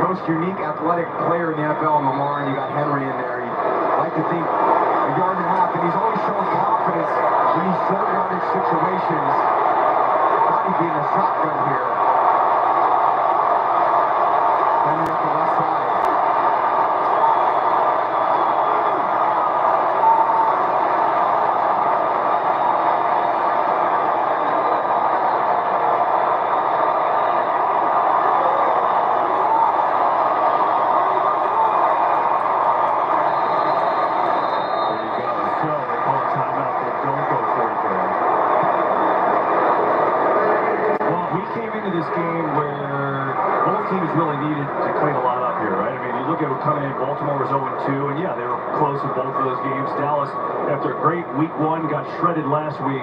most unique athletic player in the NFL and Lamar, and you got Henry in there. You like to think a yard and a half, and he's always shown confidence in these short yardage situations. Probably being a shotgun here. Henry up the left side. Baltimore was 0-2, and yeah, they were close in both of those games. Dallas, after a great week 1, got shredded last week.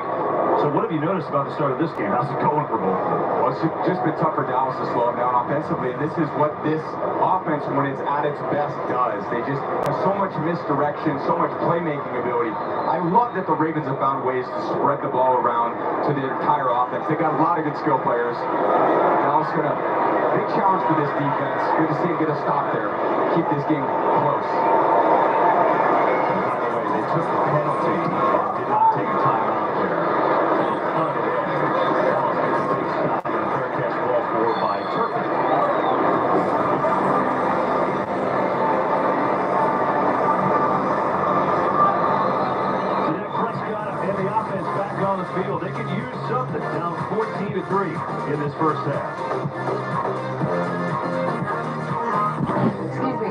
So what have you noticed about the start of this game? How's it going for both of them? Well, it's just been tough for Dallas to slow them down offensively, and this is what this offense, when it's at its best, does. They just have so much misdirection, so much playmaking ability. I love that the Ravens have found ways to spread the ball around to the entire offense. They've got a lot of good skill players. Dallas gonna big challenge for this defense. Good to see him get a stop there. Keep this game close. And by the way, they took the penalty and did not take a timeout there. Dallas gets a big stop and a fair catch ball forward by Turpin. So Dak Prescott and the offense back on the field. They could use something. Down 14-3 in this first half. Excuse me.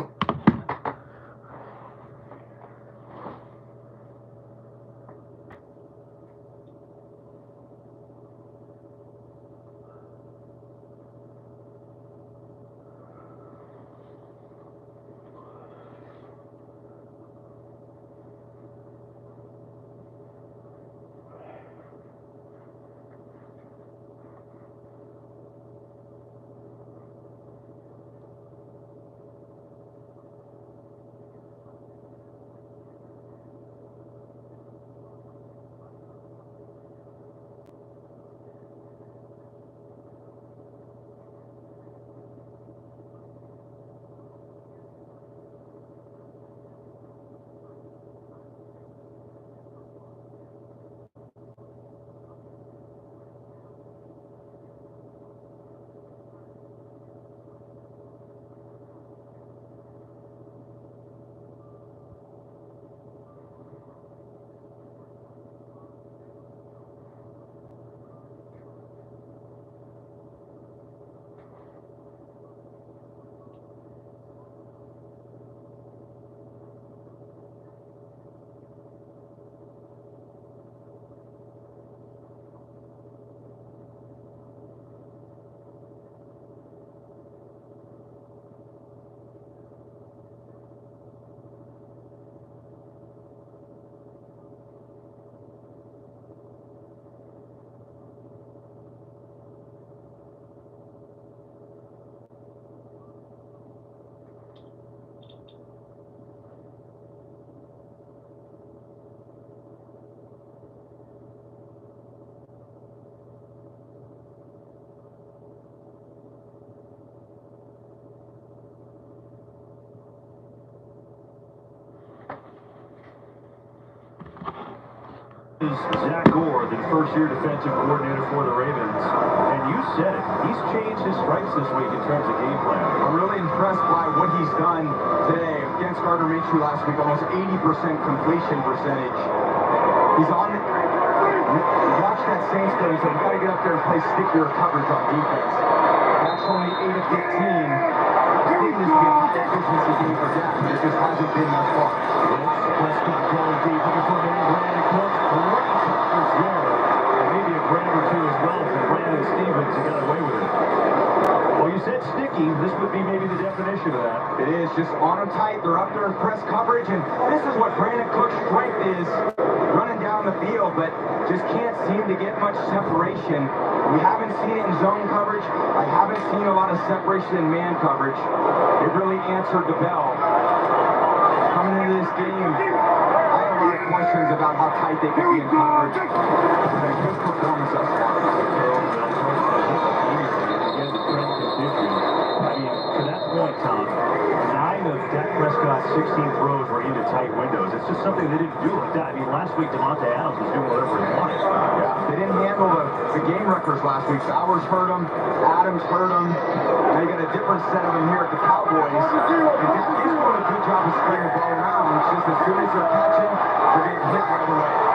is Zach Gore, the first-year defensive coordinator for the Ravens. And you said it. He's changed his stripes this week in terms of game plan. I'm really impressed by what he's done today against Gardner Minshew last week. Almost 80% completion percentage. He's on. Watch that Saints game. So we got to get up there and play stickier coverage on defense. That's only 8 of 15. This game is a high efficiency game for Dak. It just hasn't been thus far. Prescott going deep, looking for Brandon Cooks. Great coverage there. And maybe a grab or two as well for Brandon Stevens. He got away with it. Well, you said sticky. This would be maybe the definition of that. It is just on them tight. They're up there in press coverage, and this is what Brandon Cook's strength is, running down the field, but just can't seem to get much separation. We haven't seen it in zone coverage. I haven't seen a lot of separation in man coverage. It really answered the bell. Coming into this game, I had a lot of questions about how tight they could be in coverage. And a good performance thus far. I mean, to that point, Tom, 9 of Dak Prescott's 16 throws were into tight windows. It's just something they didn't do like that. I mean, last week, Devontae Adams was doing whatever he wanted. Yeah, they didn't handle the game wreckers last week. Bowers hurt him. Adams hurt him. Now you got a different set of them here at the Cowboys. And Dak is doing a good job of spreading the ball around. It's just as soon as they're catching, they're getting hit right away.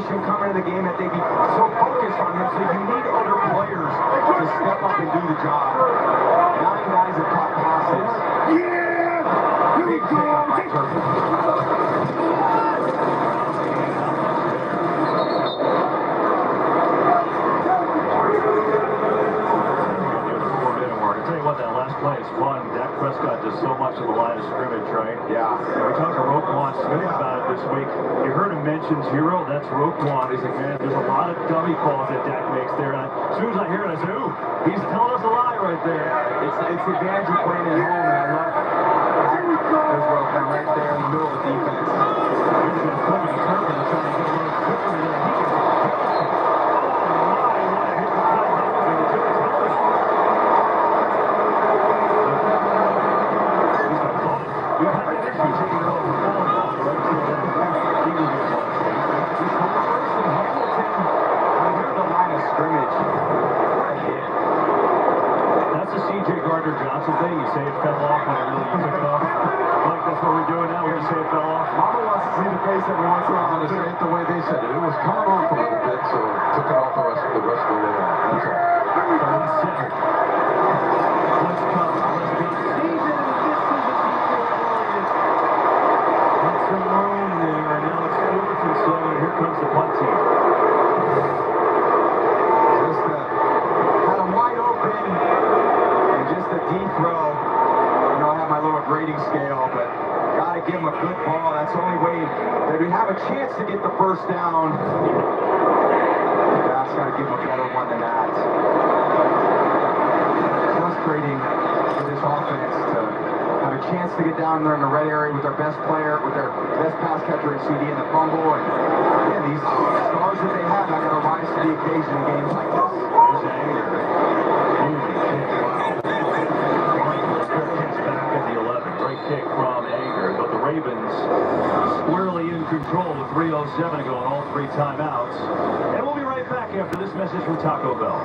Coming to the game that they be so focused on him, so you need other players to step up and do the job. 9 guys have caught passes. Yeah! Here we go! That last play is fun. Dak Prescott does so much of the line of scrimmage, right? Yeah. And we talked to Roquan Smith about it this week. You heard him mention zero. That's Roquan. He's like, man, there's a lot of dummy calls that Dak makes there. And as soon as I hear it, I say, ooh, he's telling us a lie right there. It's the advantage of playing at home, and I love that. There's Roquan right there in the middle of the defense. He's going to come and turn and try to get a little quicker than he can. Johnson thing, you say it fell off when it really took it off. Like that's what we're doing now, we're going to say it fell off. Mama wants to see the face every once in a while. I'm going to say it the way they said it. It was coming off a little bit, so took it off the rest of the way off. That's all. Center. Let's come. Let's be season, and this is a Elliott. Got some room there, and now it's 4th and 7. Here comes the punt team. Just had him wide open. Just a deep throw. You know, I have my little grading scale, but gotta give him a good ball. That's the only way that we have a chance to get the first down. That's gotta give him a better one than that. Frustrating for this offense to have a chance to get down there in the red area with their best player, with their best pass catcher in CD and the fumble. And yeah, these stars that they have, I gotta rise to the occasion in games like this. There's Anger. Back at the 11. Great kick from Anger, but the Ravens squarely in control with 3:07 to go on all 3 timeouts. And we'll be right back after this message from Taco Bell.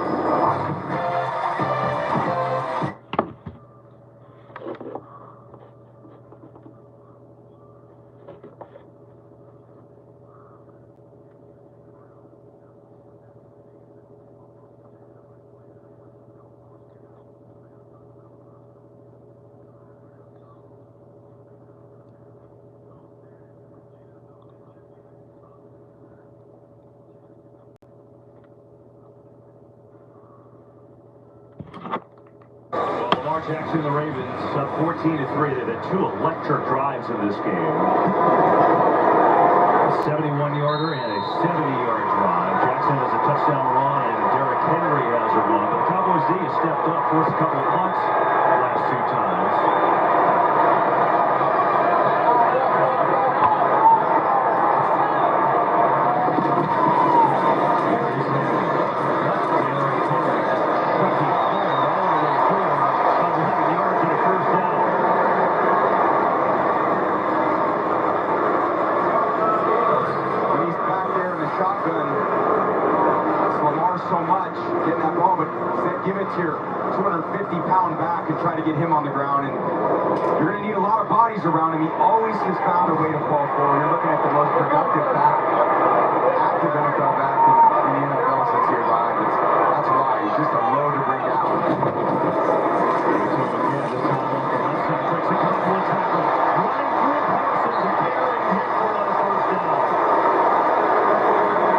Jackson and the Ravens up 14-3. They've had 2 electric drives in this game. A 71-yarder and a 70-yard drive. Jackson has a touchdown run, and Derrick Henry has a run. But the Cowboys D has stepped up, forced a couple of punts the last 2 times. Give it to your 250-pound back and try to get him on the ground, and you're going to need a lot of bodies around him. He always has found a way to fall forward. You're looking at the most productive back, active NFL back in the NFL since he arrived. That's why he's just a load to bring down.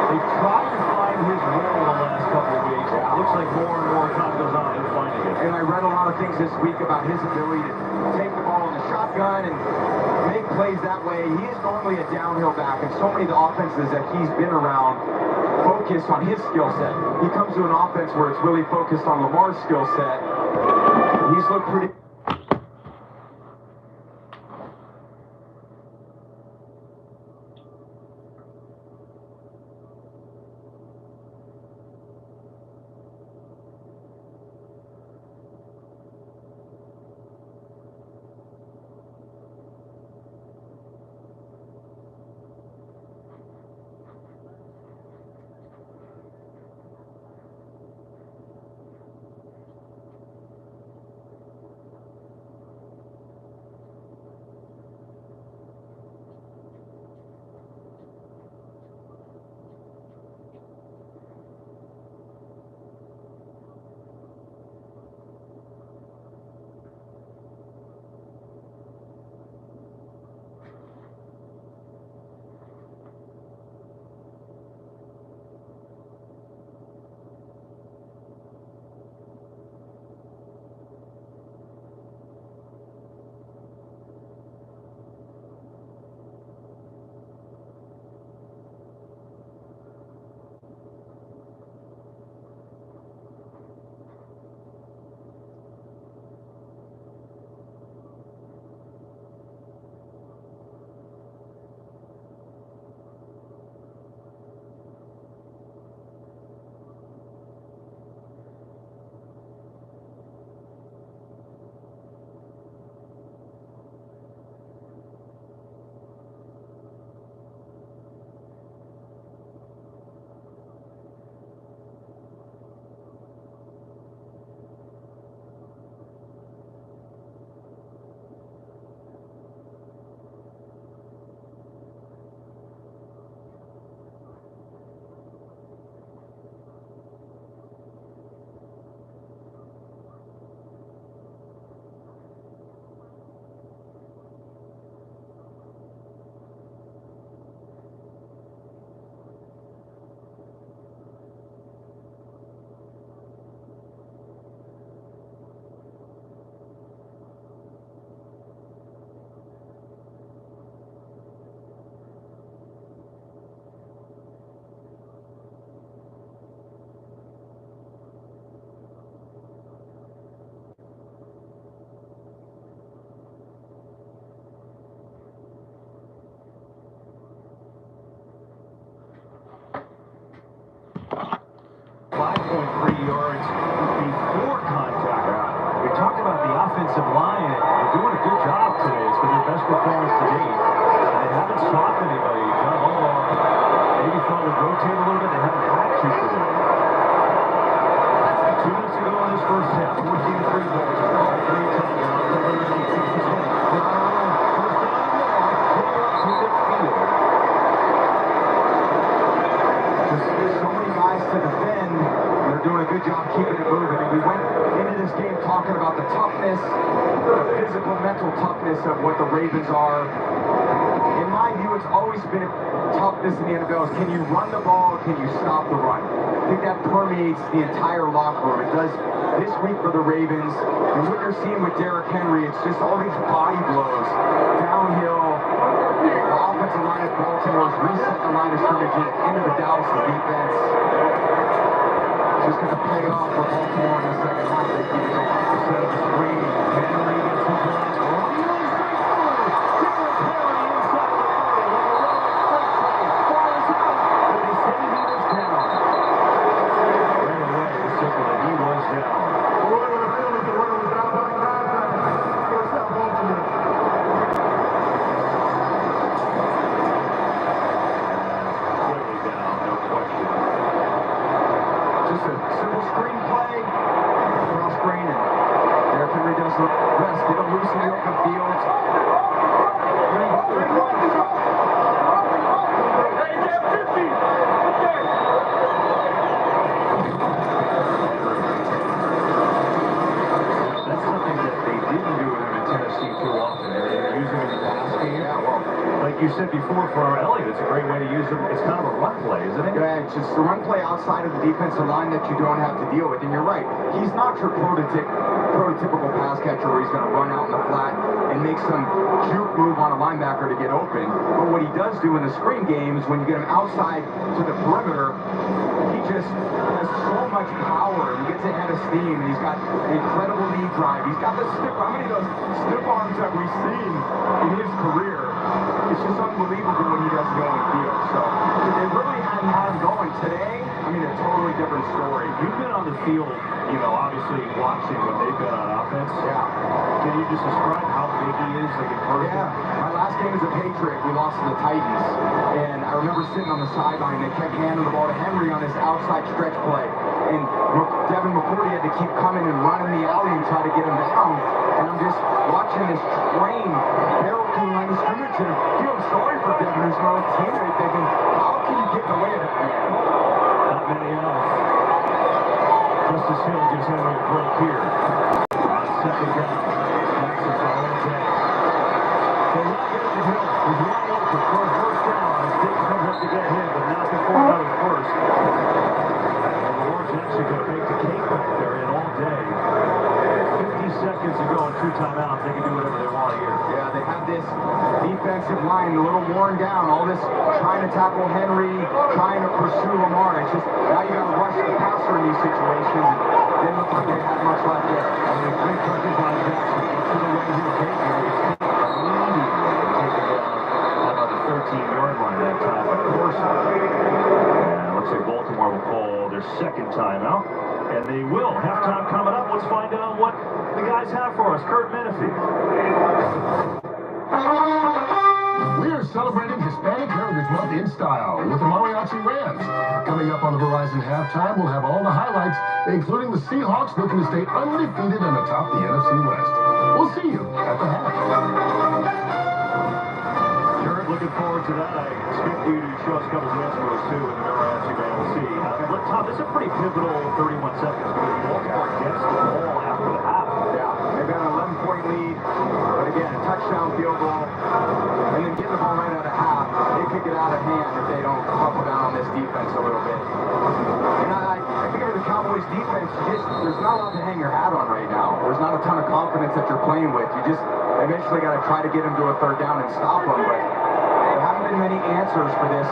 They've tried to find his role the last couple of weeks. It looks like more and more time goes on, he'll find it. And I read a lot of things this week about his ability to take the ball in the shotgun and make plays that way. He is normally a downhill back, and so many of the offenses that he's been around focus on his skill set. He comes to an offense where it's really focused on Lamar's skill set. He's looked pretty... yards before contact. We talked about the offensive line. They're doing a good job today. It's been their best performance to date. They haven't stopped anybody. John Harbaugh maybe thought would rotate a little bit. They haven't had to today. 2 minutes ago in this first half, 14-3 balls. All 3 touchdowns. There's so many guys to defend. They're doing a good job keeping it moving. And we went into this game talking about the toughness, the physical, mental toughness of what the Ravens are. In my view, it's always been a toughness in the NFL is can you run the ball, can you stop the run? I think that permeates the entire locker room. It does this week for the Ravens. And what you're seeing with Derrick Henry, it's just all these body blows downhill. The offensive line of Baltimore is resetting the line of scrimmage into the Dallas defense. Just going to pay off for Baltimore in the second half. They keep it going. Set up the screen. Henry gets his line. You said before for Elliott, it's a great way to use him. It's kind of a run play, isn't it? Yeah, it's just a run play outside of the defensive line that you don't have to deal with. And you're right, he's not your prototypical pass catcher where he's going to run out in the flat and make some juke move on a linebacker to get open. But what he does do in the screen games, when you get him outside to the perimeter, he just has so much power. He gets ahead of steam, and he's got an incredible knee drive. He's got the stiff. How many of those stiff arms have we seen in his career? It's just unbelievable when he doesn't go in the field. So if they really hadn't had him going today, I mean, a totally different story. You've been on the field, you know, obviously watching when they've been on offense. Yeah. Can you just describe how big he is, like in person? Yeah. My last game as a Patriot, we lost to the Titans. And I remember sitting on the sideline, they kept handing the ball to Henry on this outside stretch play. And Devin McCourty had to keep coming and running the alley and try to get him down. And I'm just watching this train barrel through line of scrimmage and feeling sorry for Devin, who's my own teammate, thinking, how can you get in the way of that man? Not many else. Justice Hill gives Henry a break here. Second down. Jackson's all day. So now here's the Hill. He's wide open for a first down. As Diggs comes up to get him, but not before another first. And Lamar Jackson going to make the cake back there in all day. 50 seconds to go and 2 timeouts. They can do whatever they want here. Yeah, they have this defensive line a little worn down. All this trying to tackle Henry, trying to pursue Lamar. It's just now you got to rush the passer in these situations. It didn't look like they had much left there. I mean, 3 touches on Jackson. Gets to the way here. About the 13-yard line that time. Of course. And looks like Baltimore will call their second timeout. And they will. Halftime coming up. Let's find out what the guys have for us. Kurt Menefee. We are celebrating Hispanic Heritage Month in style with the Mariachi Rams. Coming up on the Verizon Halftime, we'll have all the highlights, including the Seahawks looking to stay undefeated and atop the NFC West. We'll see you at the half. Kurt, looking forward to that. I expect you to show us a couple of answers, too, in the Mariachi Rams. See. But, Tom, this is a pretty pivotal 31 seconds because Baltimore gets the ball after the half. Yeah, they've got an 11-point lead. But again, a touchdown field goal. And then getting the ball right out of half, they could get out of hand if they don't buckle down on this defense a little bit. And I think of the Cowboys defense, there's not a lot to hang your hat on right now. There's not a ton of confidence that you're playing with. You just eventually got to try to get them to a third down and stop them. But there haven't been many answers for this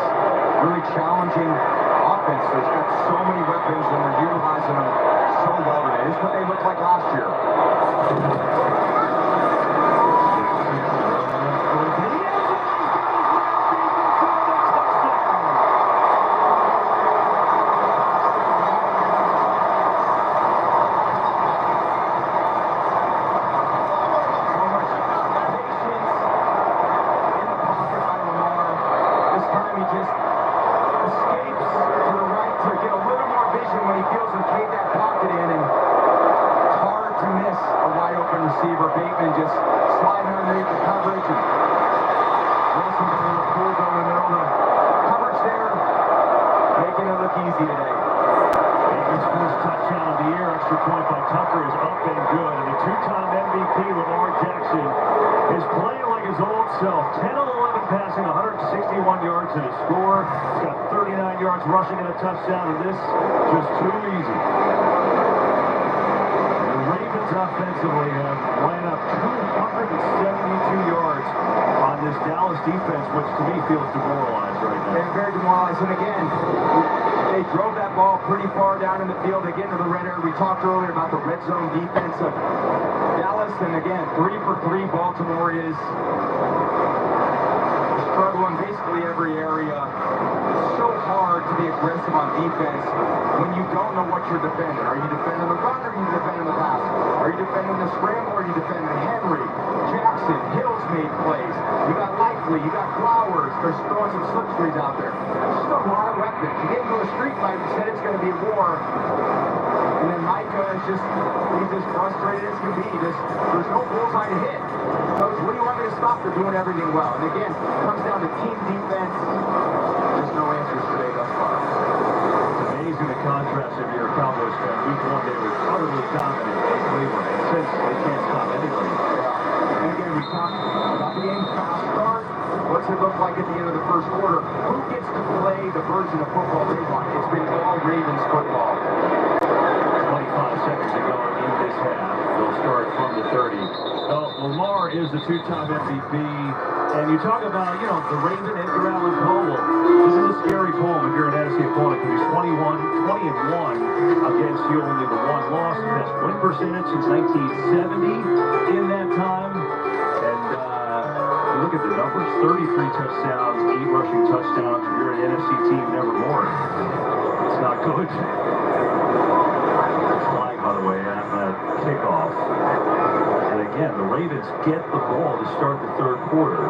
really challenging offense. They've got so many weapons and they're utilizing them so well today. This is what they looked like last year. passing, 161 yards and a score. He's got 39 yards rushing and a touchdown, and this just too easy. The Ravens offensively have ran up 272 yards on this Dallas defense, which to me feels demoralized right now. They're very demoralized, and again, they drove that ball pretty far down in the field. They get into the red area. We talked earlier about the red zone defense of Dallas, and again, 3 for 3. Baltimore is struggling basically every area. It's so hard to be aggressive on defense when you don't know what you're defending. Are you defending the run, or are you defending the pass? Are you defending the scramble, or are you defending Henry, Jackson, Hills made plays? You got Likely, you got Flowers. They're throwing some slip screens out there. Just a lot of weapons. You get into a street fight and said it's going to be war. And then Micah is he's as frustrated as can be. There's no bullseye to hit. Coach, what do you want me to stop? They're doing everything well. And again, it comes down to team defense. There's no answers today thus far. It's amazing the contrast of your Cowboys fan. Week 1, they were utterly dominant in Cleveland. And since they can't stop anybody. And again, we talked about the game fast start. What's it look like at the end of the first quarter? Who gets to play the version of football they want? It's been all Ravens football. 25 seconds to go in this half. They'll start from the 30. Well, Lamar is the 2-time MVP. And you talk about, the Raven Edgar Allan Poe. This is a scary poem if you're an NFC opponent. He's 20-1 against you, only the one loss. Best win percentage since 1970 in that time. And look at the numbers. 33 touchdowns, 8 rushing touchdowns. If you're an NFC team, never more. It's not good. Flag, by the way, on that kickoff. And again, the Ravens get the ball to start the third quarter.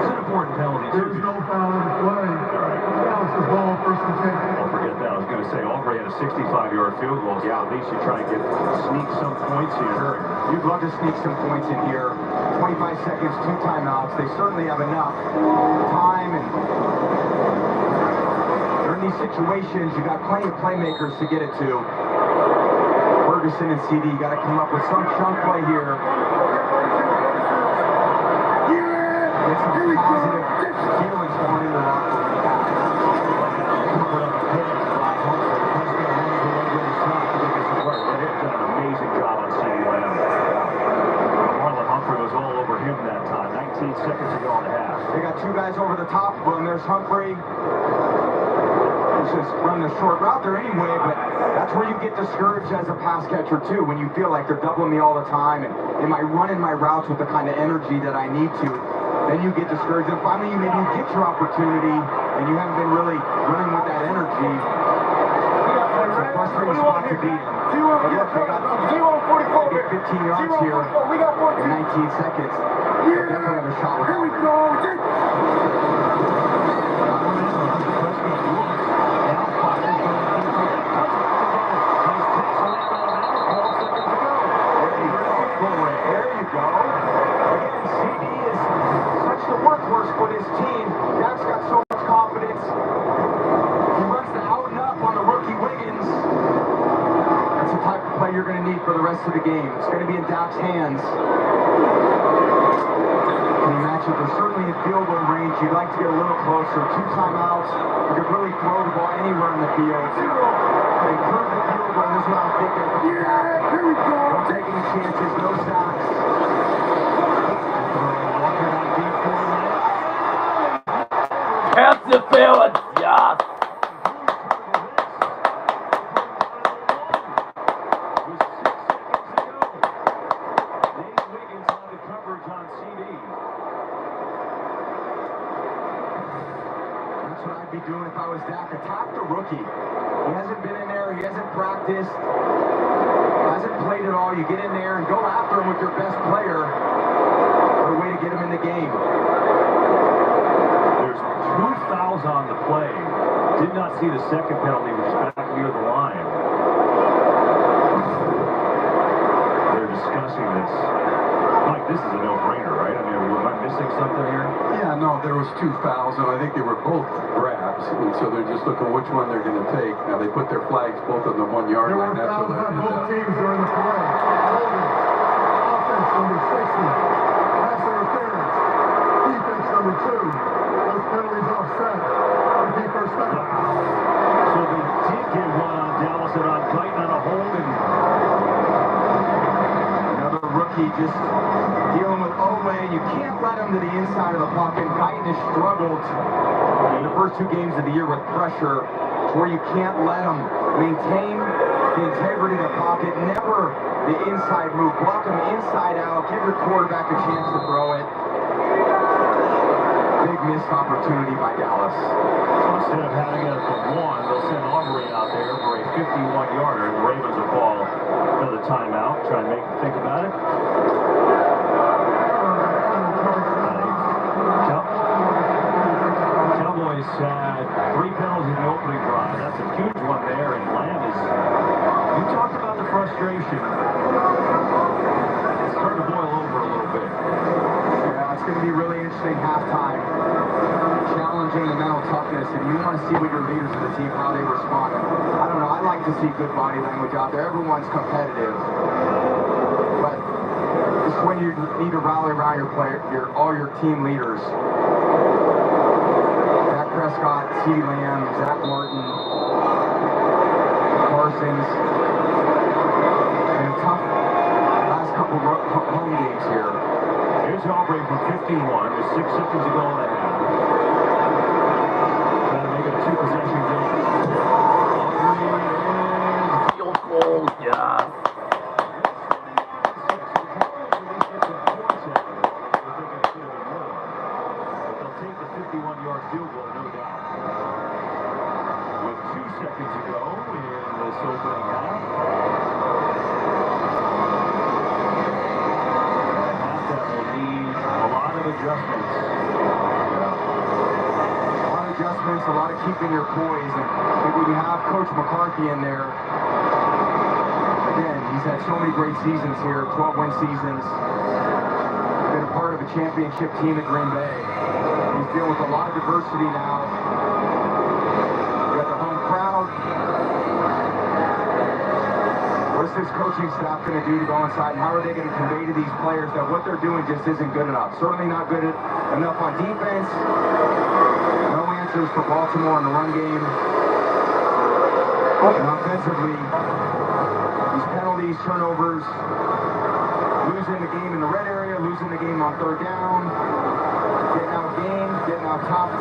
It's an important penalty, too. There's no foul in play. Dallas' ball, first and 10. Don't forget that. I was going to say, Aubrey had a 65-yard field goal, so at least you try and sneak some points here. You'd love to sneak some points in here. 25 seconds, 2 timeouts. They certainly have enough time, and they're in these situations. You got plenty of playmakers to get it to. Ferguson and CD got to come up with some chunk play here. Get some positive feelings going into the locker room. Done an amazing job on CD Lamb. Marlon Humphrey was all over him that time. 19 seconds to go in the half. They got 2 guys over the top of them. There's Humphrey. Just run the short route there anyway, but that's where you get discouraged as a pass catcher too, when you feel like they're doubling me all the time, and am I running my routes with the kind of energy that I need to? Then you get discouraged, and finally maybe you get your opportunity, and you haven't been really running with that energy. It's a frustrating spot to be in. But look, they got 15 yards here in 19 seconds. They definitely have a shot with Aubrey. Workhorse for this team. Dak's got so much confidence. He runs the out and up on the rookie Wiggins. That's the type of play you're going to need for the rest of the game. It's going to be in Dak's hands. Can you match it? They're certainly in field goal range. You'd like to get a little closer. 2 timeouts. You could really throw the ball anywhere in the field. Improve the field goal. This is what I'm thinking. Here we go. Don't take any chances. No sacks. Catch the feelings, yes. Be doing if I was Dak. Attack the rookie. He hasn't been in there. He hasn't practiced. Hasn't played at all. You get in there and go after him with your best player. What a way to get him in the game. There's 2 fouls on the play. Did not see the second penalty, which is back near the line. They're discussing this. Mike, this is a no-brainer, right? I mean, am I missing something here? Yeah, no, there was 2 fouls, and I think they were both grabs, and so they're just looking which one they're going to take. Now, they put their flags both on the 1-yard line. That's what both teams during the play. Offense number 60. number 2. Those penalties offset. Repeat first down. So they did get one on Dallas and on Guyton on a holding. Another rookie just dealing with Owe. You can't let him to the inside of the pocket. Guyton has struggled in the first 2 games of the year with pressure, where you can't let him maintain the integrity of the pocket. Never the inside move. Block him inside out. Give your quarterback a chance to throw it. Big missed opportunity by Dallas. So instead of having it at the 1, they'll send Aubrey out there for a 51-yarder, and the Ravens will call another timeout. Try and make them think about it. Cowboys had 3 penalties in the opening drive. That's a huge one there, and Lamb is... You talked about the frustration. It's starting to boil over a little bit. Yeah, it's going to be really interesting halftime. Challenging the mental toughness, and you want to see what your leaders of the team, how they respond. I don't know, I like to see good body language out there. Everyone's competitive. But it's when you need to rally around all your team leaders. Prescott, CeeDee Lamb, Zach Martin, Parsons. And a tough last couple home games here. Here's Aubrey from 51 with 6 seconds to go in the half. Trying to make it a 2-possession game. Aubrey Field goal, yeah. Take the 51-yard field goal, no doubt. With 2 seconds to go in this opening half. A half that will need a lot of adjustments. A lot of adjustments, a lot of keeping your poise. And when you have Coach McCarthy in there, again, he's had so many great seasons here, 12-win seasons. Been a part of a championship team at Green Bay. He's dealing with a lot of diversity now. You got the home crowd. What is this coaching staff going to do to go inside, and how are they going to convey to these players that what they're doing just isn't good enough? Certainly not good enough on defense. No answers for Baltimore in the run game. And offensively, these penalties, turnovers, losing the game in the red area, losing the game on 3rd down. Getting out-gamed, getting out-topped.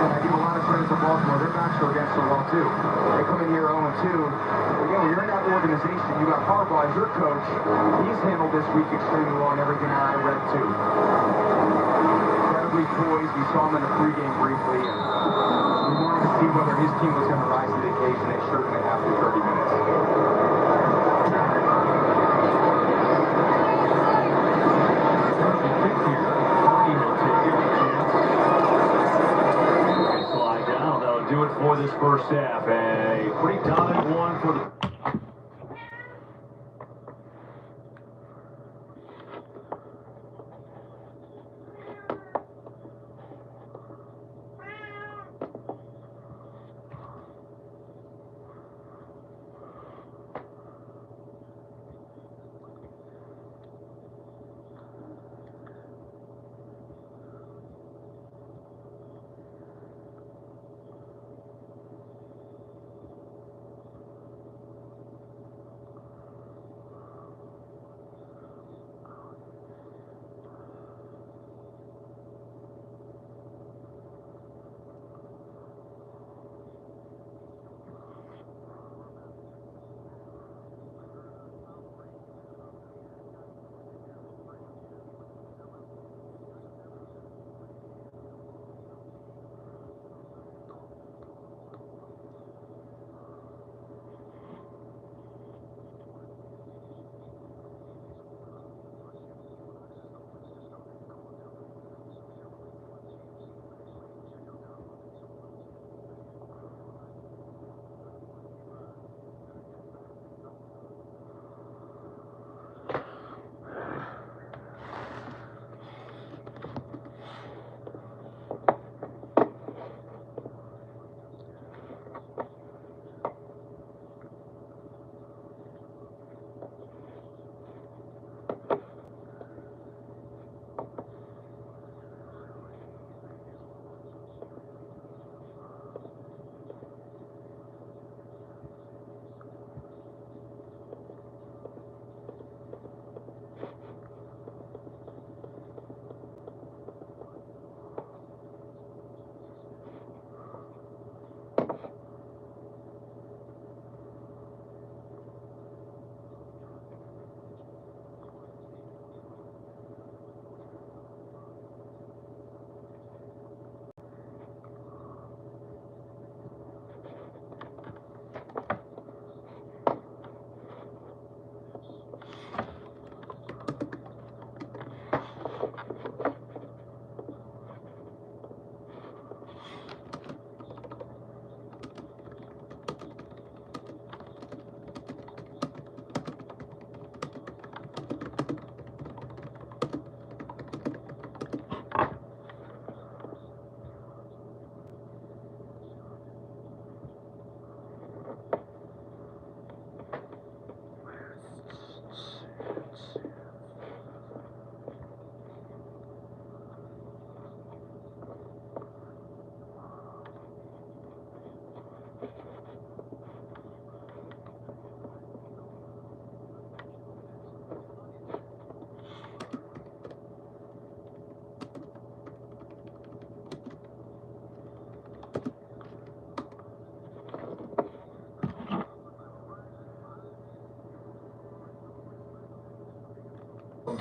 And I give a lot of credit to Baltimore. Their backs are against the wall, too. They come in here 0-2. Again, when you're in that organization, you got Harbaugh as your coach. He's handled this week extremely well and everything that I read, too. Incredibly poised. We saw him in the pregame briefly. And we wanted to see whether his team was going to rise to the occasion. They certainly have for 30 minutes. Do it for this first half. A pretty dominant one for the...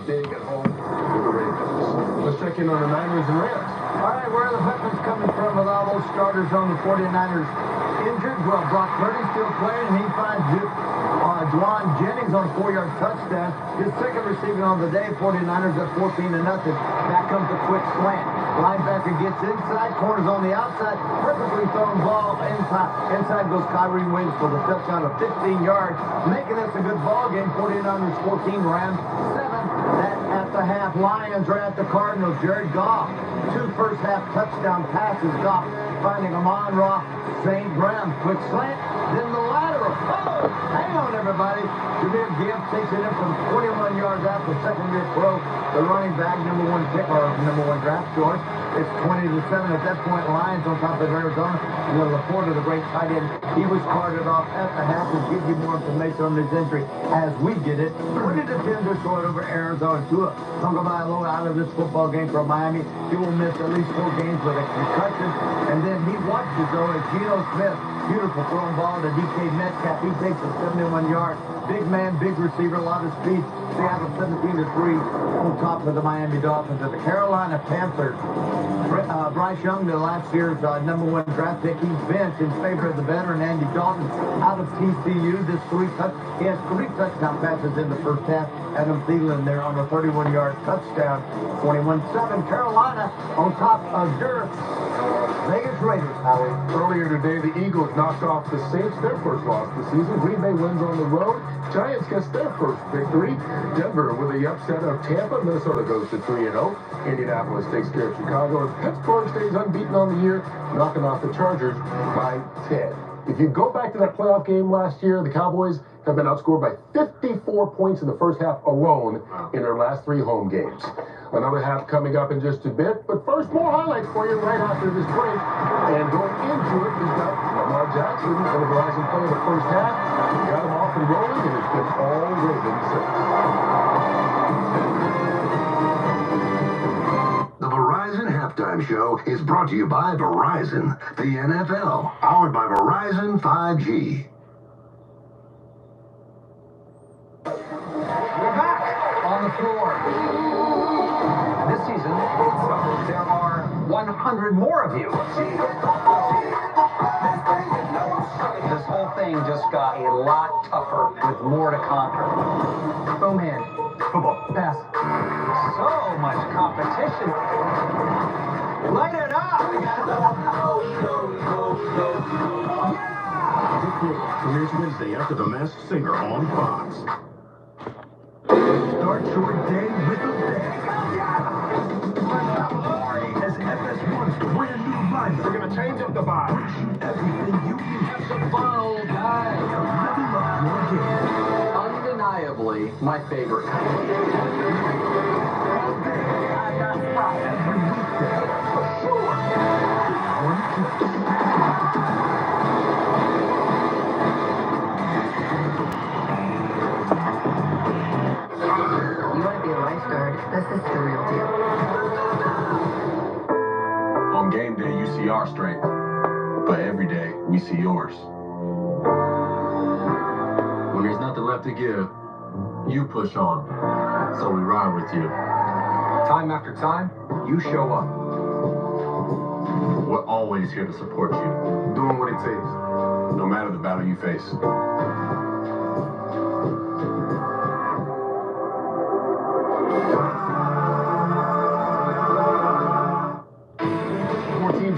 big at home with the Ravens. Let's check in on the Niners and Rams. All right, where are the weapons coming from with all those starters on the 49ers injured? Well, Brock Purdy's still playing. He finds Dwan Jennings on a 4-yard touchdown. His second receiving on the day. 49ers at 14-0. Back comes the quick slant. Linebacker gets inside. Corners on the outside. Perfectly thrown ball inside. Inside goes Kyrie Williams for the touchdown of 15 yards, making this a good ball game. 49ers 14, Rams 7. That at the half. Lions are at the Cardinals. Jared Goff. 2 first-half touchdown passes. Goff finding Amon-Ra St. Brown. Quick slant. Then the lateral. Oh! Hang on, everybody. Jameer Gibbs takes it in from 21 yards out. The second-year pro. The running back, number 1 pick, or number 1 draft choice. It's 20-7 at that point. Lions on top of Arizona. Will report of the great tight end. He was carted off at the half. We'll give you more information on his injury as we get it. 20-10 Detroit over Arizona. Tua Tagovailoa out of this football game for Miami. He will miss at least 4 games with a concussion. And then he watches, though, as Geno Smith, beautiful thrown ball to DK Metcalf. He takes it 71 yards. Big man, big receiver, a lot of speed. Seattle 17-3 on top of the Miami Dolphins. At the Carolina Panthers, Bryce Young, the last year's number 1 draft pick, he's benched in favor of the veteran Andy Dalton out of TCU. He has 3 touchdown passes in the first half. Adam Thielen there on a 31-yard touchdown. 21-7 Carolina on top of their Vegas Raiders. Earlier today, the Eagles knocked off the Saints, their first loss of the season. Green Bay wins on the road. Giants gets their first victory. Denver with the upset of Tampa. Minnesota goes to 3-0. Indianapolis takes care of Chicago. And Pittsburgh stays unbeaten on the year, knocking off the Chargers by 10. If you go back to that playoff game last year, the Cowboys have been outscored by 54 points in the first half alone in their last 3 home games. Another half coming up in just a bit, but first, more highlights for you right after this break. And going into it, we've got Lamar Jackson, one of the Verizon play in the first half. We got him off and rolling, and it's been all Ravens since. The Verizon Halftime Show is brought to you by Verizon, the NFL, powered by Verizon 5G. We're back on the floor. This season, there are 100 more of you. This whole thing just got a lot tougher with more to conquer. Boom hand. Football. Pass. So much competition. Light it up! Premieres Wednesday after The Masked Singer on Fox. Start your day with a bang. As FS1's brand new lineup. We're going to change up the vibe. Everything you need. Have some fun, old guy. Level up your game. Undeniably, my favorite. Every weekday, for sure. You want to be a lifeguard? This is the real deal. On game day, you see our strength, but every day, we see yours. When there's nothing left to give, you push on, so we ride with you. Time after time, you show up. We're always here to support you, doing what it takes, no matter the battle you face.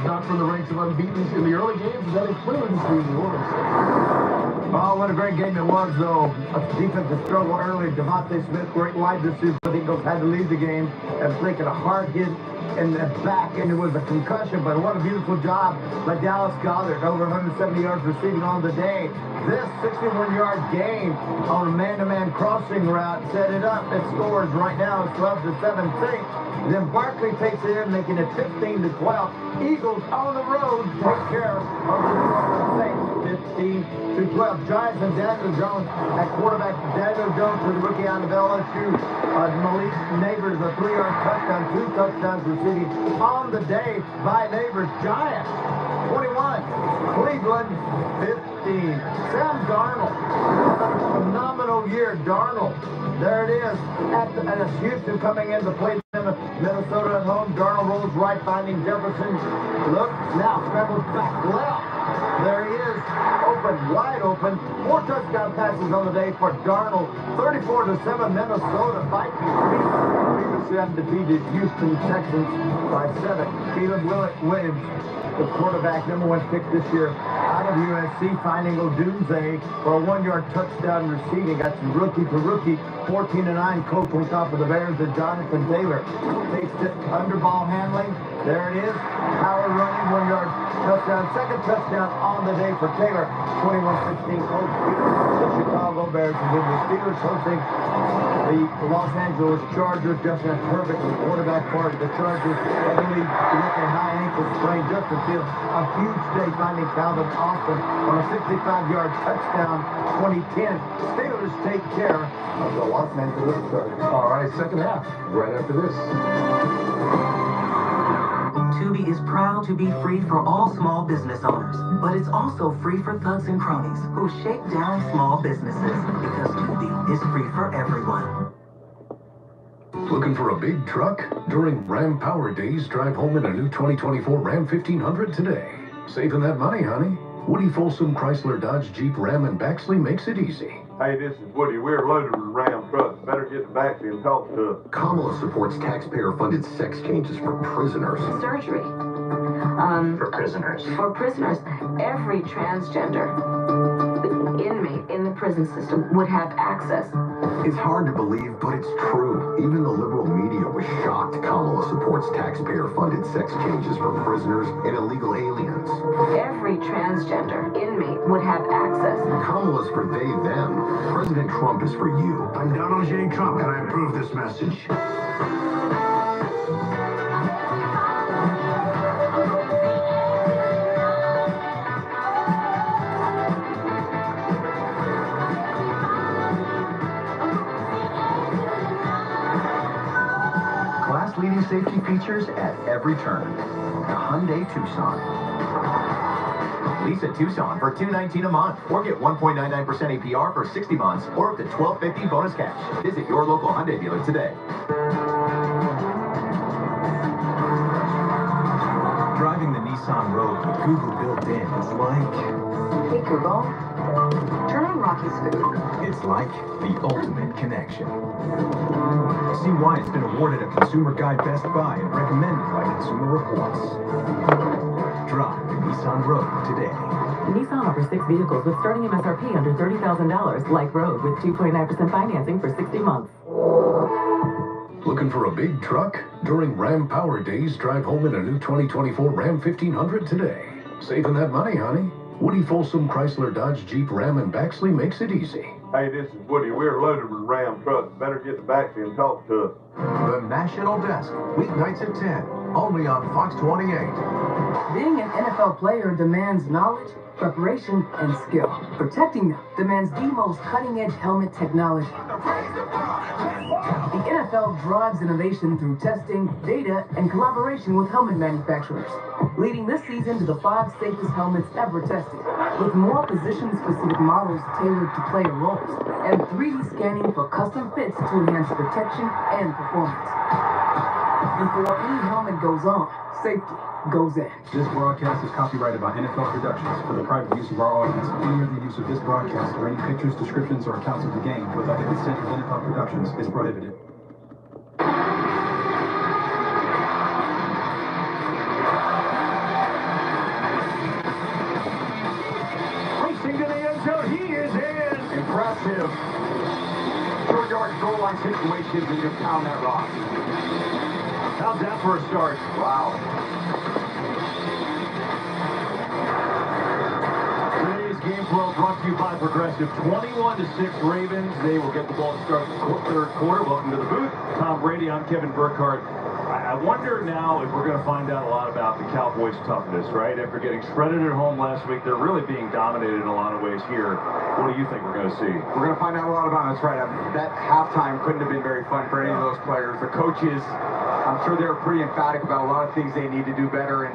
Not from the ranks of unbeaten in the early games, and then Cleveland between New Orleans. Oh, what a great game it was, though. A defensive struggle early. Devontae Smith, great wide receiver, but Eagles had to leave the game and taking a hard hit in the back, and it was a concussion, but what a beautiful job by Dallas Goedert, over 170 yards receiving on the day. This 61-yard game on a man-to-man crossing route set it up. It scores right now. It's 12-17. Then Barkley takes it in, making it 15-12. Eagles on the road take care of the New Orleans Saints, 15-12. Giants and Daniel Jones at quarterback. Daniel Jones, the rookie out of LSU. Malik Neighbors, a 3-yard touchdown, 2 touchdowns receiving on the day by neighbors. Giants 21, Cleveland 15. Sam Darnold, phenomenal year. Darnold, there it is. And it's Houston coming in to play Minnesota at home. Darnold rolls right, finding Jefferson. Look, now scrambles back left. There he is, open, wide open. 4 touchdown passes on the day for Darnold. 34-7, Minnesota Vikings previously undefeated Houston Texans by 7. Caleb Williams, the quarterback, #1 pick this year out of USC, finding Odunze for a 1-yard touchdown receiving. Got some rookie to rookie. 14-9 coach on top of the Bears, and Jonathan Taylor takes it under ball handling. There it is. Power running, 1-yard touchdown. Second touchdown on the day for Taylor. 21-16 coach the Chicago Bears, and with the Steelers hosting the Los Angeles Chargers. Justin Herbert, the quarterback part of the Chargers, heavily with a high ankle sprain. Justin Fields, a huge day finding Calvin Austin on a 65-yard touchdown. 2010. Steelers take care of the Los Angeles Chargers. All right, second half, right after this. Tubi is proud to be free for all small business owners, but it's also free for thugs and cronies who shake down small businesses, because Tubi is free for everyone. Looking for a big truck? During Ram Power Days, drive home in a new 2024 Ram 1500 today. Saving that money, honey. Woody Folsom Chrysler Dodge Jeep Ram and Baxley makes it easy. Hey, this is Woody. We're loaded with Ram trucks. Better get back and talk to us. Kamala supports taxpayer-funded sex changes for prisoners. Surgery. For prisoners. For prisoners. Every transgender inmate in the prison system would have access. It's hard to believe, but it's true. Even the liberal media was shocked Kamala supports taxpayer-funded sex changes for prisoners and illegal aliens. Every transgender inmate would have access. Kamala's for they, them. President Trump is for you. I'm Donald J. Trump. Can I approve this message? Class-leading safety features at every turn. The Hyundai Tucson. Lease a Tucson for $219 a month, or get 1.99% APR for 60 months, or up to $1,250 bonus cash. Visit your local Hyundai dealer today. Driving the Nissan Rogue with Google built in is like... Take your bone. Turn on Rocky's food. It's like the ultimate connection. See why it's been awarded a Consumer Guide Best Buy and recommended by Consumer Reports. Drive the Nissan Rogue today. Nissan offers 6 vehicles with starting MSRP under $30,000, like Rogue, with 2.9% financing for 60 months. Looking for a big truck? During Ram Power Days, drive home in a new 2024 Ram 1500 today. Saving that money, honey. Woody Folsom Chrysler Dodge Jeep Ram and Baxley makes it easy. Hey, this is Woody. We're loaded with Ram trucks. Better get back and talk to us. The National Desk, weeknights at 10, only on Fox 28. Being an NFL player demands knowledge, preparation, and skill. Protecting them demands the most cutting-edge helmet technology. The NFL drives innovation through testing, data, and collaboration with helmet manufacturers, leading this season to the 5 safest helmets ever tested, with more position-specific models tailored to player roles, and 3D scanning for custom fits to enhance protection and performance. Before any helmet goes on, safety goes in. This broadcast is copyrighted by NFL Productions for the private use of our audience. Any of the use of this broadcast or any pictures, descriptions, or accounts of the game without the consent of NFL Productions is prohibited. Racing to the end zone, he is in! Impressive. 4-yard goal line situations and just pound that rock. How's that for a start? Wow. Today's game flow brought to you by Progressive. 21-6 Ravens. They will get the ball to start the third quarter. Welcome to the booth. Tom Brady, I'm Kevin Burkhardt. I wonder now if we're going to find out a lot about the Cowboys' toughness, right? After getting shredded at home last week, they're really being dominated in a lot of ways here. What do you think we're going to see? We're going to find out a lot about it. That's right. That halftime couldn't have been very fun for any of those players. The coaches I'm sure they were pretty emphatic about a lot of things they need to do better. And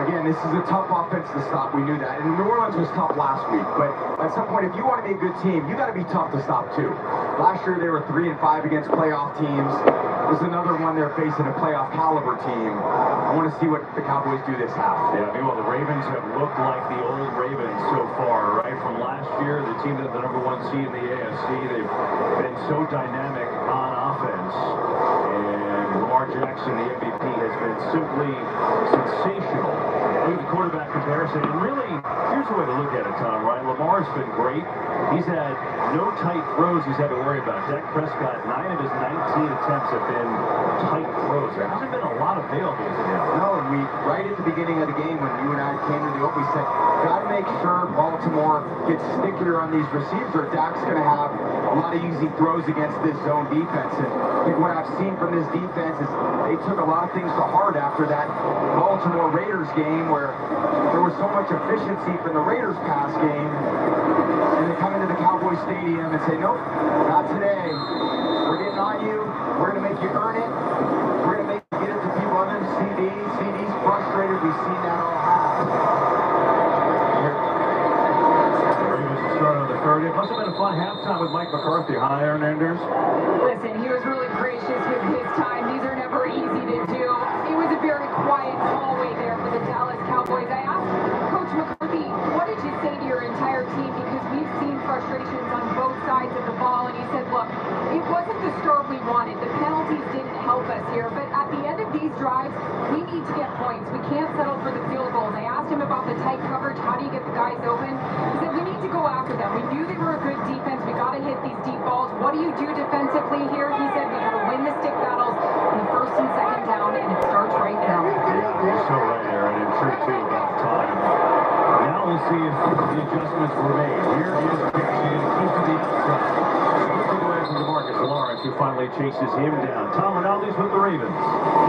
again, this is a tough offense to stop. We knew that. And New Orleans was tough last week. But at some point, if you want to be a good team, you got to be tough to stop too. Last year, they were 3-5 against playoff teams. There's another one they're facing, a playoff caliber team. I want to see what the Cowboys do this half. Yeah, meanwhile, the Ravens have looked like the old Ravens so far, right? From last year, the team that the #1 seed in the AFC, they've been so dynamic on offense. And Lamar Jackson, the MVP, has been simply sensational. Look at the quarterback comparison. And really, here's the way to look at it, Tom, right? Lamar's been great. He's had no tight throws he's had to worry about. Dak Prescott, 9 of his 19 attempts have been tight throws. There hasn't been a lot available to him. No, and we, right at the beginning of the game, when you and I came to the open, we said, got to make sure Baltimore gets stickier on these receivers, or Dak's going to have a lot of easy throws against this zone defense. And I think what I've seen from this defense is they took a lot of things to heart after that Baltimore Raiders game, where there was so much efficiency from the Raiders pass game. And they come into the Cowboy Stadium and say, nope, not today. We're getting on you. We're going to make you earn it. We're going to make you get it to people other than CD. CD's frustrated. We've seen that all happen. The Ravens will start on the third. It must have been a fun halftime with Mike McCarthy. Hi, Hernandez. Listen, he was really gracious with his time. These are never easy to do. It was a very quiet hallway there for the Dallas Cowboys. I asked Coach McCarthy, what did you say to your entire team? Because we've seen frustrations on both sides of the ball. And he said, look, it wasn't the start we wanted. The penalties didn't help us here. But at the end of these drives, we need to get points. We can't settle for the field goals. I asked him about the tight coverage. How do you get the guys open? He said, we need to go after them. We knew they were a good defense. We got to hit these deep balls. What do you do defensively here? He said, we got to win the stick battles in the first and second down, and it starts right now. You're so right, Aaron. And true, too, about time. Now we'll see if the adjustments were made. Here is Jackson. Keeps to the outside. Looking away from DeMarcus Lawrence, who finally chases him down. Tom Rinaldi's with the Ravens.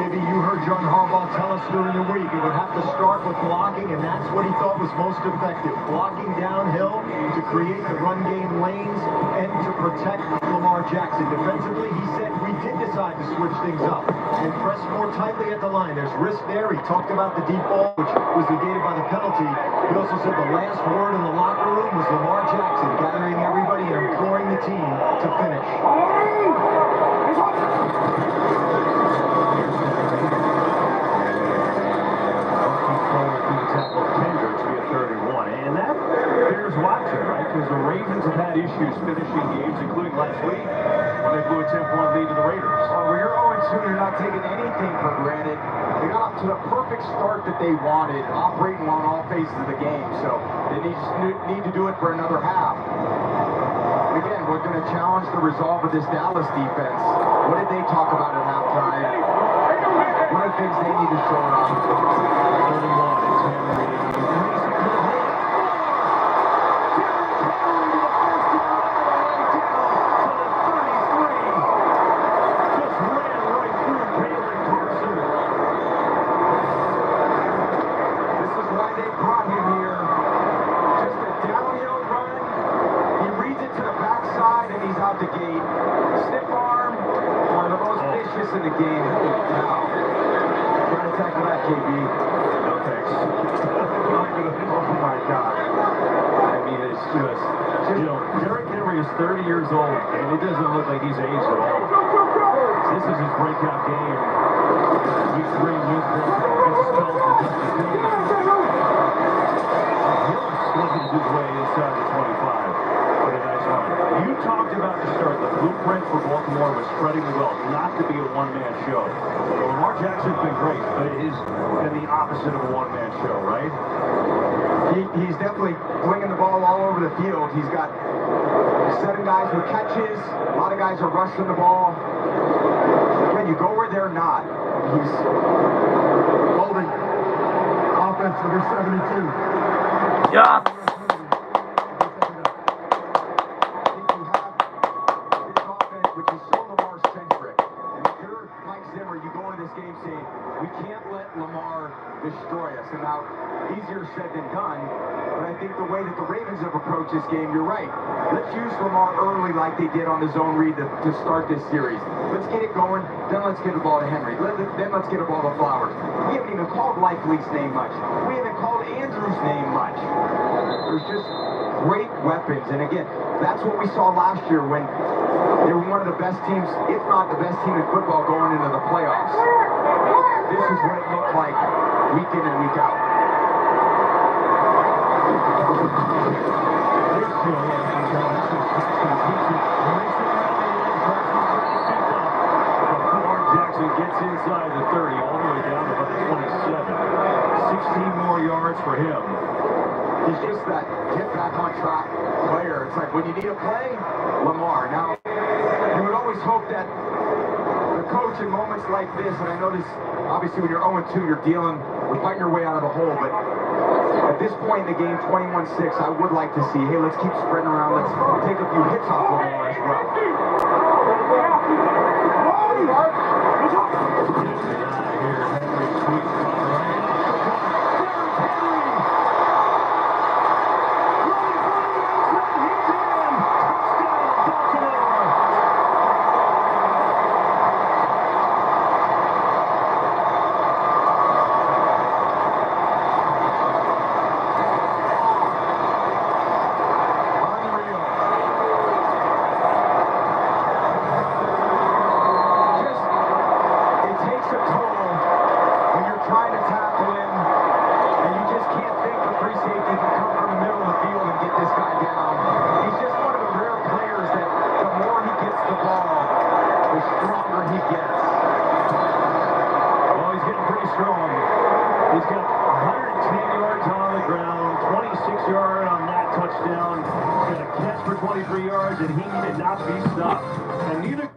Maybe you heard John Harbaugh tell us during the week it would have to start with blocking, and that's what he thought was most effective. Blocking downhill to create the run game lanes and to protect Lamar Jackson. Defensively, he said we did decide to switch things up and press more tightly at the line. There's risk there. He talked about the deep ball, which was negated by the penalty. He also said the last word in the locker room was Lamar Jackson gathering everybody and imploring the team to finish. And that bears watching, right? Because the Ravens have had issues finishing games, including last week when they blew a 10-point lead to the Raiders. When you're 0-2, you're not taking anything for granted. They got off to the perfect start that they wanted, operating on all phases of the game. So they need to do it for another half. And again, we're going to challenge the resolve of this Dallas defense. What did they talk about at halftime? What are things they need to show up? 31, it's Henry. The gate, stiff arm, one of the most vicious in the game. Holy cow! Try to tackle that, KB. No thanks. Oh my God! I mean, it's just, you know, Derrick Henry is 30 years old, and it doesn't look like he's aged at all. This is his breakout game. Week 3 wins against the Spells and Justice Hill. Hill slugging his way inside the 25. You talked about the start. The blueprint for Baltimore was spreading the wealth, not to be a one-man show. Well, Lamar Jackson's been great, but it has been the opposite of a one-man show, right? He's definitely flinging the ball all over the field. He's got 7 guys with catches. A lot of guys are rushing the ball. Again, you go where they're not. He's holding offense number 72. Yes. You go into this game saying, we can't let Lamar Lamar destroy us. And now, easier said than done, but I think the way that the Ravens have approached this game, you're right. Let's use Lamar early like they did on the zone read to start this series. Let's get it going, then let's get the ball to Henry. Then let's get the ball to Flowers. We haven't even called Likely's name much. We haven't called Andrews' name much. There's just great weapons. And again, that's what we saw last year when they were one of the best teams, if not the best team in football going into the playoffs. This is what it looked like week in and week out. Lamar Jackson gets inside the 30, all the way down to about the 27. 16 more yards for him. He's just that get back on track player. It's like when you need a play, Lamar. Now, you would always hope that the coach in moments like this, and I know this, obviously when you're 0-2, you're fighting your way out of the hole, but at this point in the game, 21-6, I would like to see, hey, let's keep spreading around, let's take a few hits off Lamar as well. He's got 110 yards on the ground, 26-yard on that touchdown. He's got a catch for 23 yards, and he did not be stopped. And neither...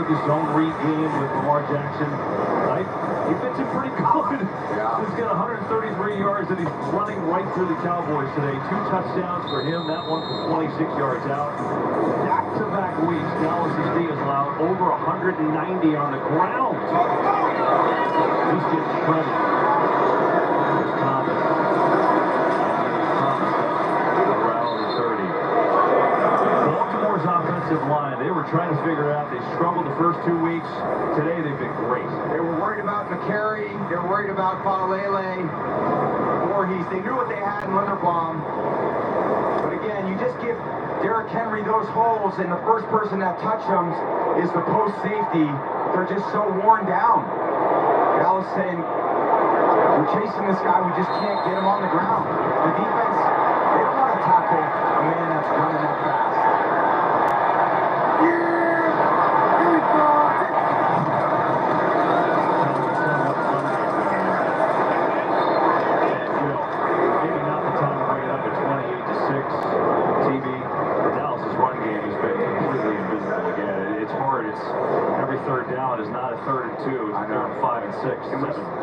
this zone read game with Lamar Jackson. He fits in pretty good. Yeah. He's got 133 yards, and he's running right through the Cowboys today. 2 touchdowns for him. That one from 26 yards out. Back-to-back weeks, Dallas' D has allowed over 190 on the ground. He's getting shredded. There's Thomas. Around the 30. Baltimore's offensive line, they were trying to figure it out. They struggled the first 2 weeks. Today, they've been great. They were worried about McCary. They were worried about Falalele. Voorhees. They knew what they had in Linderbaum. But again, you just give Derrick Henry those holes, and the first person that touch them is the post safety. They're just so worn down. Dallas saying, we're chasing this guy, we just can't get him on the ground. The defense, they don't want to tackle a man that's running that fast.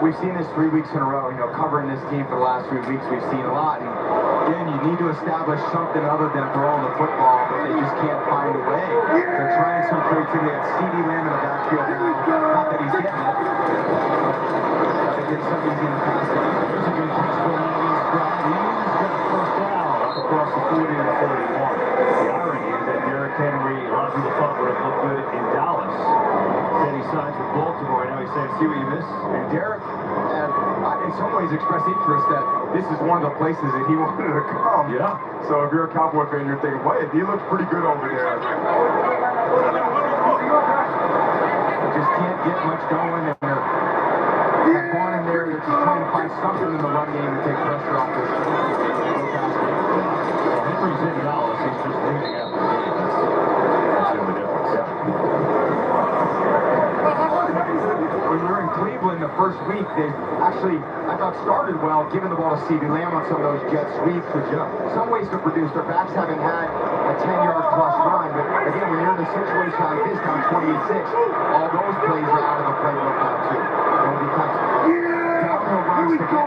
We've seen this 3 weeks in a row, covering this team for the last 3 weeks. We've seen a lot. And again, you need to establish something other than throwing the football, but they just can't find a way. They're trying some creativity. At CD Lamb in the backfield now. Not that he's getting it. Got to get something easy in the pass. There's a good catch for him. He's got a first down up across the 40 and 41. The irony is that Derrick Henry, a lot of people thought would have looked good in Dallas. Then he signs with Baltimore, and now he's saying, see what you missed? And Derrick, in some ways, expressed interest that this is one of the places that he wanted to come. Yeah. So if you're a Cowboy fan, you're thinking, wait, he looks pretty good over there. Just can't get much going, and they've gone in there, they're just trying to find something in the run game to take pressure off this. Well, Henry's in Dallas, he's just leaving after the game. That's the only difference. Yeah. When we were in Cleveland the first week, they actually, I thought, started well, giving the ball to CeeDee Lamb on some of those jet sweeps, which some ways to produce. Their backs haven't had a 10-yard plus run, but again, when you're in a situation like this, down 28-6, all those plays are out of the playbook now, too. And because downhill runs to get...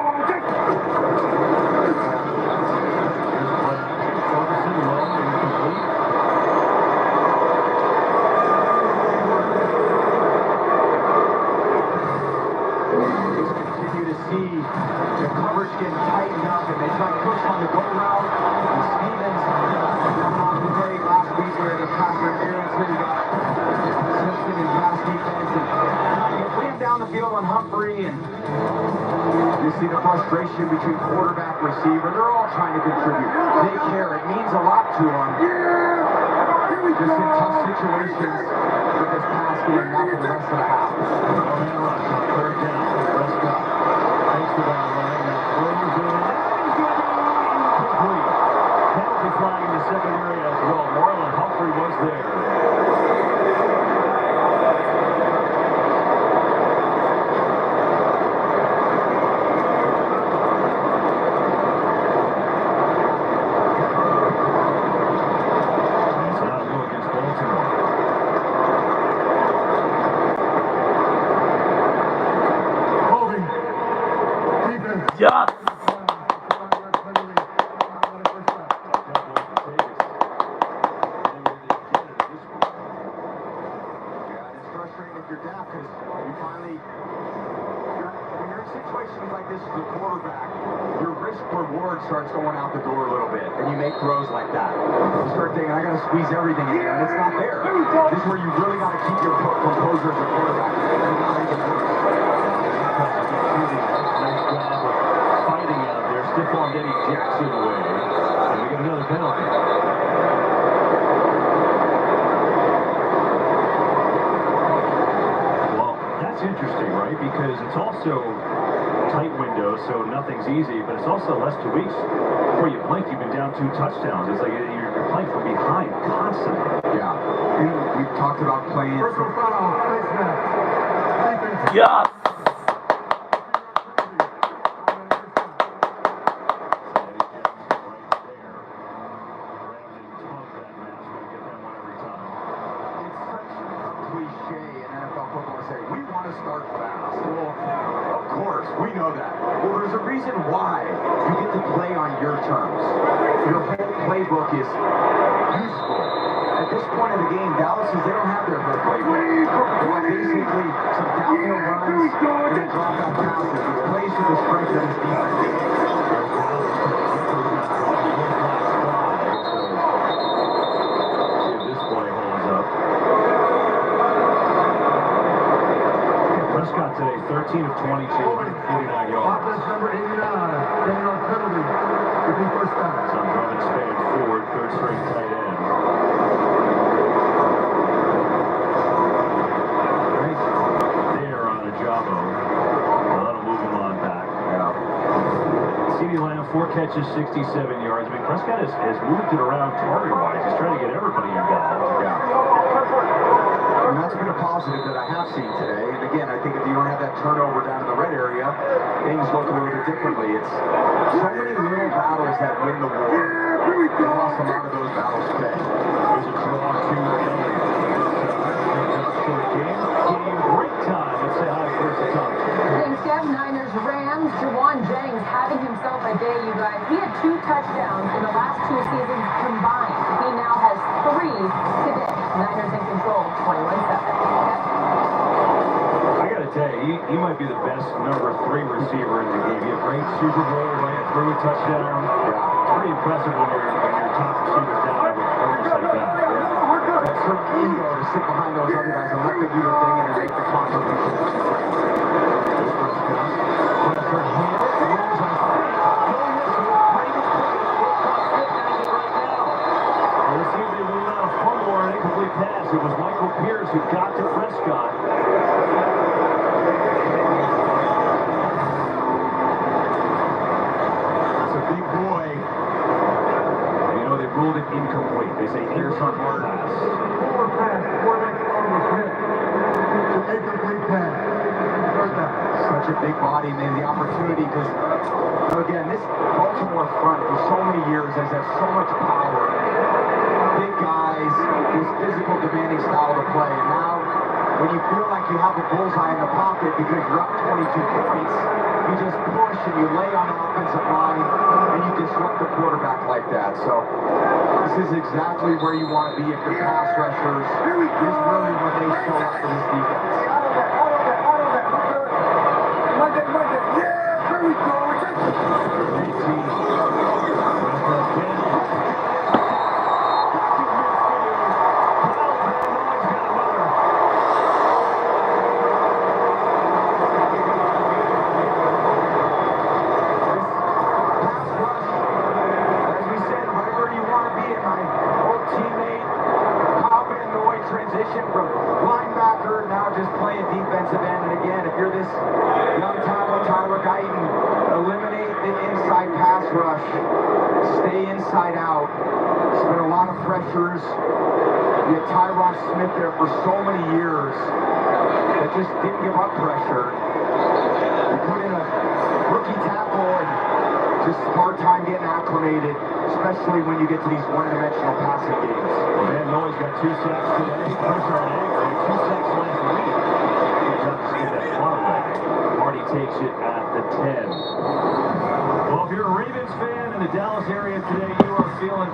The coverage getting tightened up, and they try to push on the go route. And Stevens coming off the break last week where the pass interference here. You got Simpson and pass defense, and you put him down the field on Humphrey, and you see the frustration between quarterback, receiver. They're all trying to contribute. They care. It means a lot to them. Just in tough situations with this pass game, not for the rest of the half. Third down. Prescott. Thanks for that line. Now throws it in. He's going to be incomplete. Penalty flag in the secondary as well. Marlon Humphrey was there. Yes! Starts going out the door a little bit, and you make throws like that. You start thinking, I got to squeeze everything in there, and it's not there. This is where you really got to keep your composure as a quarterback. Nice job of fighting out there. Stephon Eddie Jackson away, and we get another penalty. Well, that's interesting, right? Because it's also tight window, so nothing's easy, but it's also less 2 weeks before you blink, you've been down 2 touchdowns. It's like you're playing from behind constantly. Yeah. And we've talked about playing. Yes! Cliche about football and say, we want to start fast. Well, of course, we know that. Well, there's a reason why you get to play on your terms. Your whole playbook is useful. At this point in the game, Dallas says they don't have their whole playbook. Basically, some downhill runs and then drop-back passes, which plays to the strength of his defense. Prescott today, 13 of 22, 149 yards. Offense number 89, getting on penalty. Would be first down. So Drummond Spade Ford, third string tight end. Right there on Ajabo. That'll move him on back. Yeah. CeeDee Lamb, 4 catches, 67 yards. I mean, Prescott has moved it around target-wise. He's trying to get everybody involved. Yeah. And that's been a positive that I have seen today. And again, I think if you don't have that turnover down in the red area, things look a little bit differently. It's so many little battles that win the war. We lost a lot of those battles today. There's a draw to short game. Break time. Let's say hi first to Tom. Thanks, Jeff. Niners Rams. Juwan Jennings having himself a day, you guys. He had 2 touchdowns in the last 2 seasons combined. He now has 3 today. Niners in control, 21-7. I got to tell you, he might be the best number 3 receiver in the game. He had a great Super Bowl, ran through a touchdown. Yeah. Pretty impressive when your top receiver's down there with performance like that. Yeah. That's certain ego to sit behind those other guys and let them do their thing and make the contribution. Pass. It was Michael Pierce who got to Prescott. It's a big boy. You know, they ruled it incomplete. They say Pierce on hard pass. Forward pass, quarterback Arnold Smith. It's an incomplete pass. Third down. Such a big body, man, the opportunity, because, again, this Baltimore front for so many years has had so much power. Big guys, this physical, demanding style to play. And now, when you feel like you have a bullseye in the pocket because you're up 22 points, you just push and you lay on the offensive line and you disrupt the quarterback like that. So, this is exactly where you want to be if you're pass rushers. This is really when they show up for this defense. Yeah, here we go. From linebacker, now just playing defensive end. And again, if you're this young tackle, Tyler Guyton, eliminate the inside pass rush. Stay inside out. There's been a lot of pressures. You had Tyron Smith there for so many years that just didn't give up pressure. You put in a rookie tackle and just hard time getting acclimated, especially when you get to these one-dimensional passing games. Well, Van Noy's got 2 sacks today. Pressure on Anger, 2 sacks last week. Good job to get that far away. Marty takes it at the 10. Well, if you're a Ravens fan in the Dallas area today, you are feeling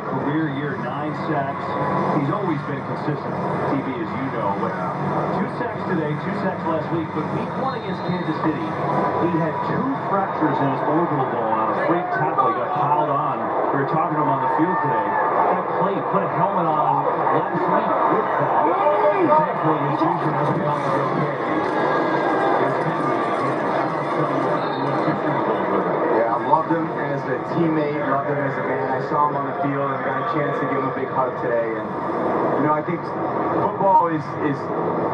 career year, 9 sacks. He's always been consistent, TB, as you know. But 2 sacks today, 2 sacks last week. But week 1 against Kansas City, he had 2 fractures in his orbital bone on a freight tackle. He got piled on. We were talking to him on the field today. That play put a helmet on last week with that. And thankfully, his future has been okay. Yeah, I loved him as a teammate, loved him as a man. I saw him on the field and got a chance to give him a big hug today. And, you know, I think football is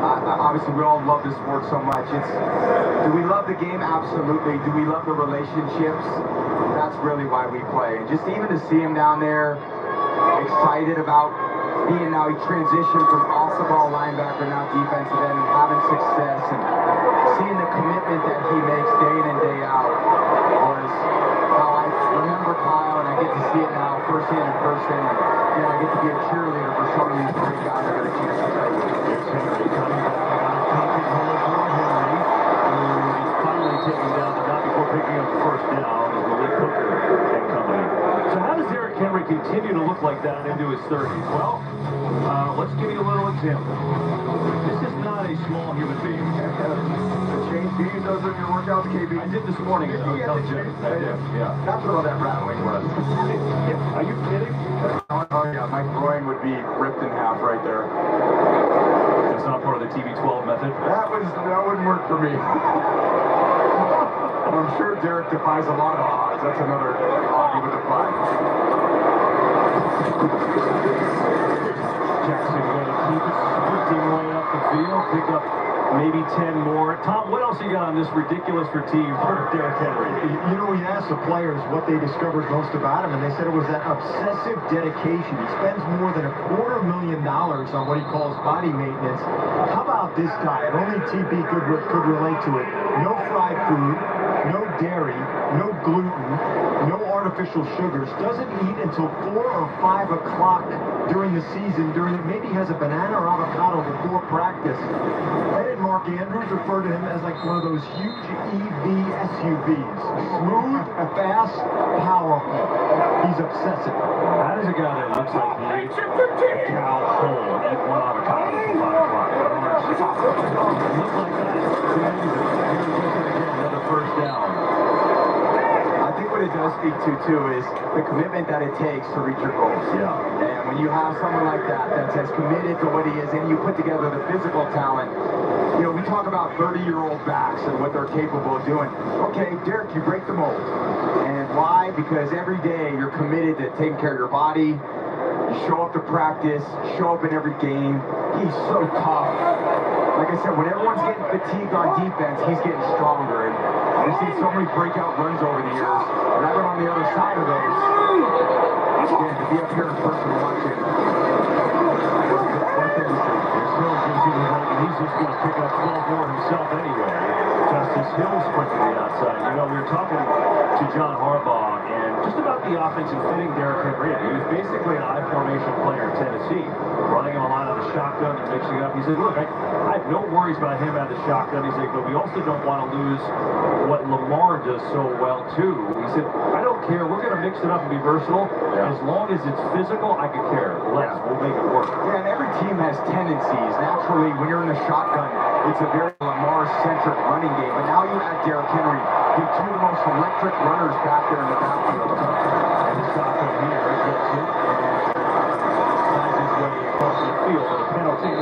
obviously we all love the sport so much. Do we love the game? Absolutely. Do we love the relationships? That's really why we play. And just even to see him down there, excited about being now, he transitioned from off-the-ball linebacker, now defensive end, and having success, and seeing the commitment that he makes day in and day out was how I remember Kyle, and I get to see it now firsthand in person, and again, I get to be a cheerleader for some of these great guys I got a chance to play with. Henry coming back on a pocket hole for Henry, who is finally taken down, but not before picking up the first down as Malik Hooker and company. So how does Derrick Henry continue to look like that into his 30s? Well, let's give you a little example. This is not a small human being. Change games, those are your workouts, KB. I did this morning at the hotel gym. I did, yeah. That's what all that rattling was. Are you kidding? Oh yeah, my groin would be ripped in half right there. That's not part of the TB12 method? That wouldn't work for me. I'm sure Derrick defies a lot of odds. That's another odd he would defy. Jackson going to keep it sprinting way up the field, pick up maybe 10 more. Tom, what else you got on this ridiculous routine for Derrick Henry? You know, we asked the players what they discovered most about him, and they said it was that obsessive dedication. He spends more than $250,000 on what he calls body maintenance. How about this diet? Only TB could relate to it. No fried food, no dairy, no gluten, no artificial sugars. Doesn't eat until 4 or 5 o'clock during the season. Maybe has a banana or avocado before practice. Mark Andrews referred to him as like one of those huge EV SUVs. Smooth, fast, powerful. He's obsessive. How does a guy that looks like he ate a cow whole eat 1 avocado at 5 o'clock? I don't understand. He looks like that. It's amazing. Here he goes again, another first down. I think what it does speak to, too, is the commitment that it takes to reach your goals. Yeah. And when you have someone like that that's as committed to what he is, and you put together the physical talent, you know, we talk about 30-year-old backs and what they're capable of doing. Okay, Derrick, you break the mold. And why? Because every day you're committed to taking care of your body. You show up to practice, show up in every game. He's so tough. Like I said, when everyone's getting fatigued on defense, he's getting stronger. And we've seen so many breakout runs over the years. And I've been on the other side of those. Again, to be up here in person watching. He's just going to pick up 12 more himself anyway. Justice Hill sprinting the outside. You know, we were talking to John Harbaugh and just about the offense and fitting Derrick Henry in. He was basically an I-formation player in Tennessee, running him a lot out of the shotgun and mixing up. He said, look, I have no worries about him out of the shotgun. He said, but we also don't want to lose what Lamar does so well, too. He said, I don't care. We're going to mix it up and be versatile. Yeah. As long as it's physical, I could care less. We'll make it work. Yeah, and every team has tendencies. Naturally, when you're in the shotgun, it's a very Lamar-centric running game. But now you add Derrick Henry, you're 2 of the most electric runners back there in the backfield. And the shotgun here gets it. Finds his way across the field with a penalty.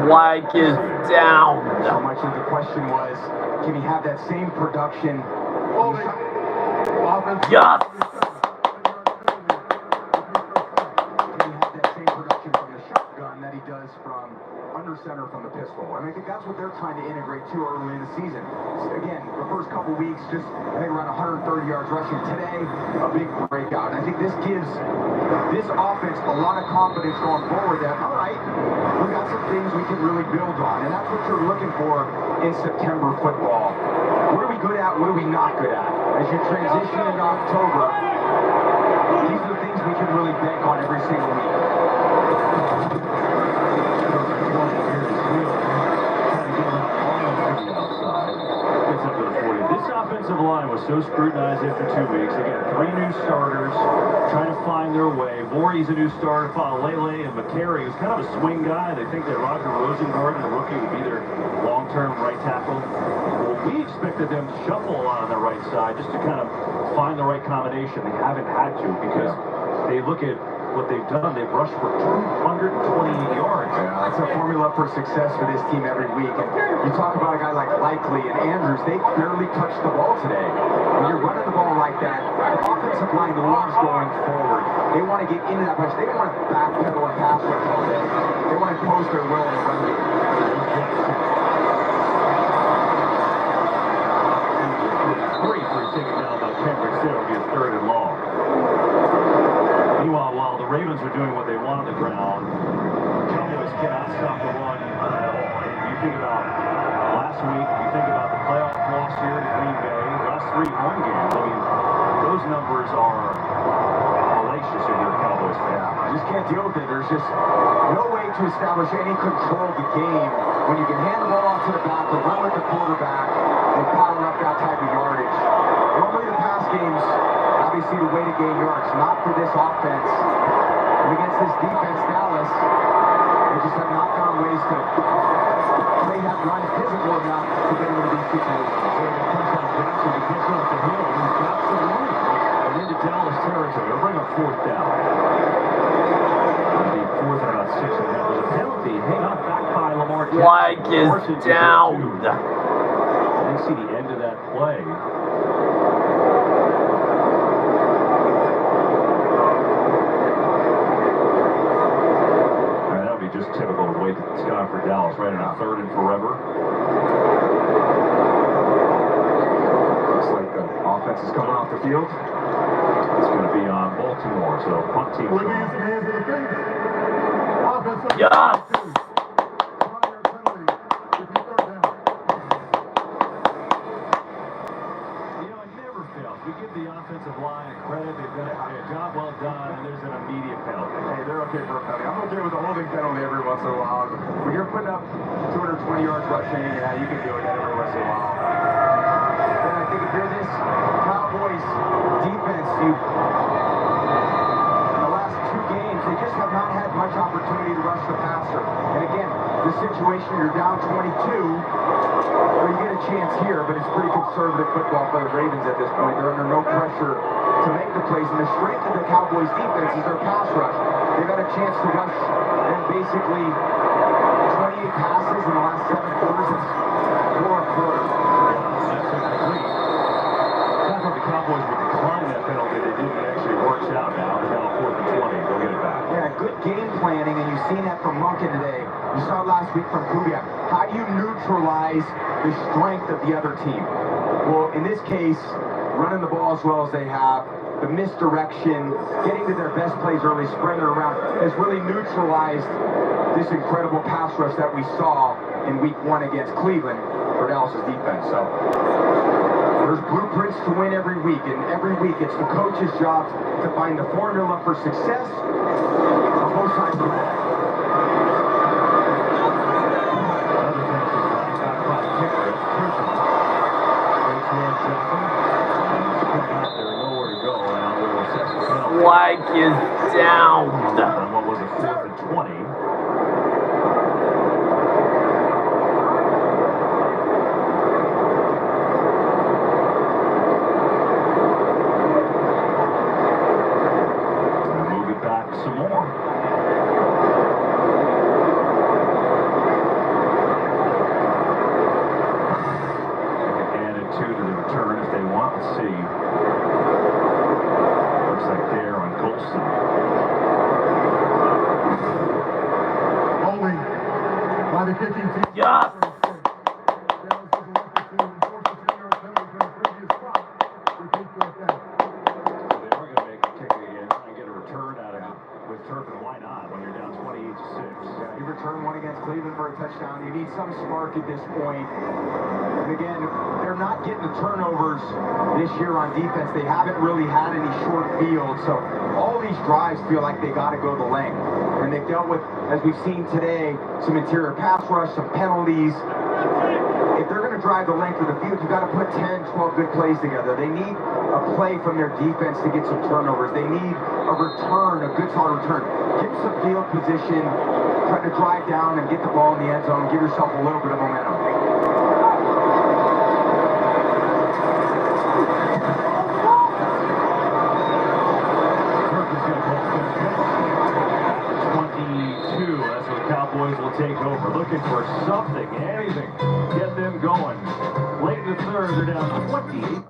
Flag is down. So much of the question was, can he have that same production? Yes. That he does from under center from the pistol. And I think that's what they're trying to integrate too early in the season. So again, the first couple weeks, just I think around 130 yards rushing. Today, a big breakout. And I think this gives this offense a lot of confidence going forward that, all right, we got some things we can really build on. And that's what you're looking for in September football. What are we good at? What are we not good at? As you transition into October, these are the things we can really bank on every single week. This offensive line was was so scrutinized after 2 weeks. Again, 3 new starters trying to find their way. Voorhees a new starter, Lele and McCary, who's kind of a swing guy. They think that Roger Rosengård, the rookie, would be their long-term right tackle. Well, we expected them to shuffle a lot on the right side just to kind of find the right combination. They haven't had to because they look at what they've done. They've rushed for 228 yards. Yeah, that's a formula for success for this team every week. And you talk about a guy like Likely and Andrews, they barely touched the ball today. When you're running the ball like that, the offensive line loves going forward. They want to get into that rush. They don't want to backpedal and pass rush all day. They want to impose their will in the run game. Great for taking down by Kendrick. It'll be a 3rd and long. Meanwhile, while the Ravens are doing what they want on the ground, Cowboys cannot stop the run at all. And you think about last week, you think about the playoff loss here to Green Bay, last 3 home games. I mean, those numbers are hellacious if you're a Cowboys fan. I just can't deal with it. There's just no way to establish any control of the game when you can hand the ball off to the back, or run with the quarterback, and pile up that type of yardage. Normally the pass games, obviously the way to gain yards, not for this offense. And against this defense, Dallas, they just have not found ways to play that run physical enough to get into these situations. So it comes down to Jackson to get off the hill, and he's got some room. And into Dallas territory. They'll bring up 4th down. It'll be 4th and about 6 and a half. There's a penalty. Hang on, back by Lamar Jackson. Flag is down. I didn't see the end of that play. Just typical of the way it's gone for Dallas, right in a 3rd and forever. Looks like the offense is coming off the field. It's going to be on Baltimore, so punt team. Yes! We give the offensive line credit. They've done a job well done, and there's an immediate penalty. Hey, they're okay for a penalty. I'm okay with a holding penalty every once in a while. When you're putting up 220 yards rushing, yeah, you can do it every once in a while. And I think if you're this Cowboys defense, in the last 2 games, they just have not had much opportunity to rush the passer. And again, the situation, you're down 22, well, you get a chance here, but it's pretty conservative football for the Ravens at this point. They're under no pressure to make the plays, and the strength of the Cowboys defense is their pass rush. They've had a chance to rush and basically 28 passes in the last 7 quarters. It's 4 a quarter. That's incomplete. I thought the Cowboys would decline that penalty. They didn't. It actually works out now. They're now 4th and 20. They'll get it back. Yeah, good game planning, and you've seen that from Monken today. You saw it last week from Kubiak. How do you neutralize the strength of the other team? Well, in this case, running the ball as well as they have, the misdirection, getting to their best plays early, spreading it around, has really neutralized this incredible pass rush that we saw in week 1 against Cleveland for Dallas's defense. So there's blueprints to win every week, and every week it's the coach's job to find the formula for success on both sides of the ball. Flag is down. And what was it, 4th and 20? Move it back some more. Added 2 to the return if they want. Let's see. Looks like they're on Golston. Holding by the kicking team. Yes! Touchdown. You need some spark at this point. And again, they're not getting the turnovers this year on defense. They haven't really had any short fields, so all these drives feel like they got to go the length. And they've dealt with, as we've seen today, some interior pass rush, some penalties. If they're going to drive the length of the field, you've got to put 10, 12 good plays together. They need a play from their defense to get some turnovers. They need a return, a good solid return. Get some field position, try to drive down and get the ball in the end zone, give yourself a little bit of momentum. That's what the Cowboys will take over. Looking for something, anything, get them going. Late in the third, they're down 28.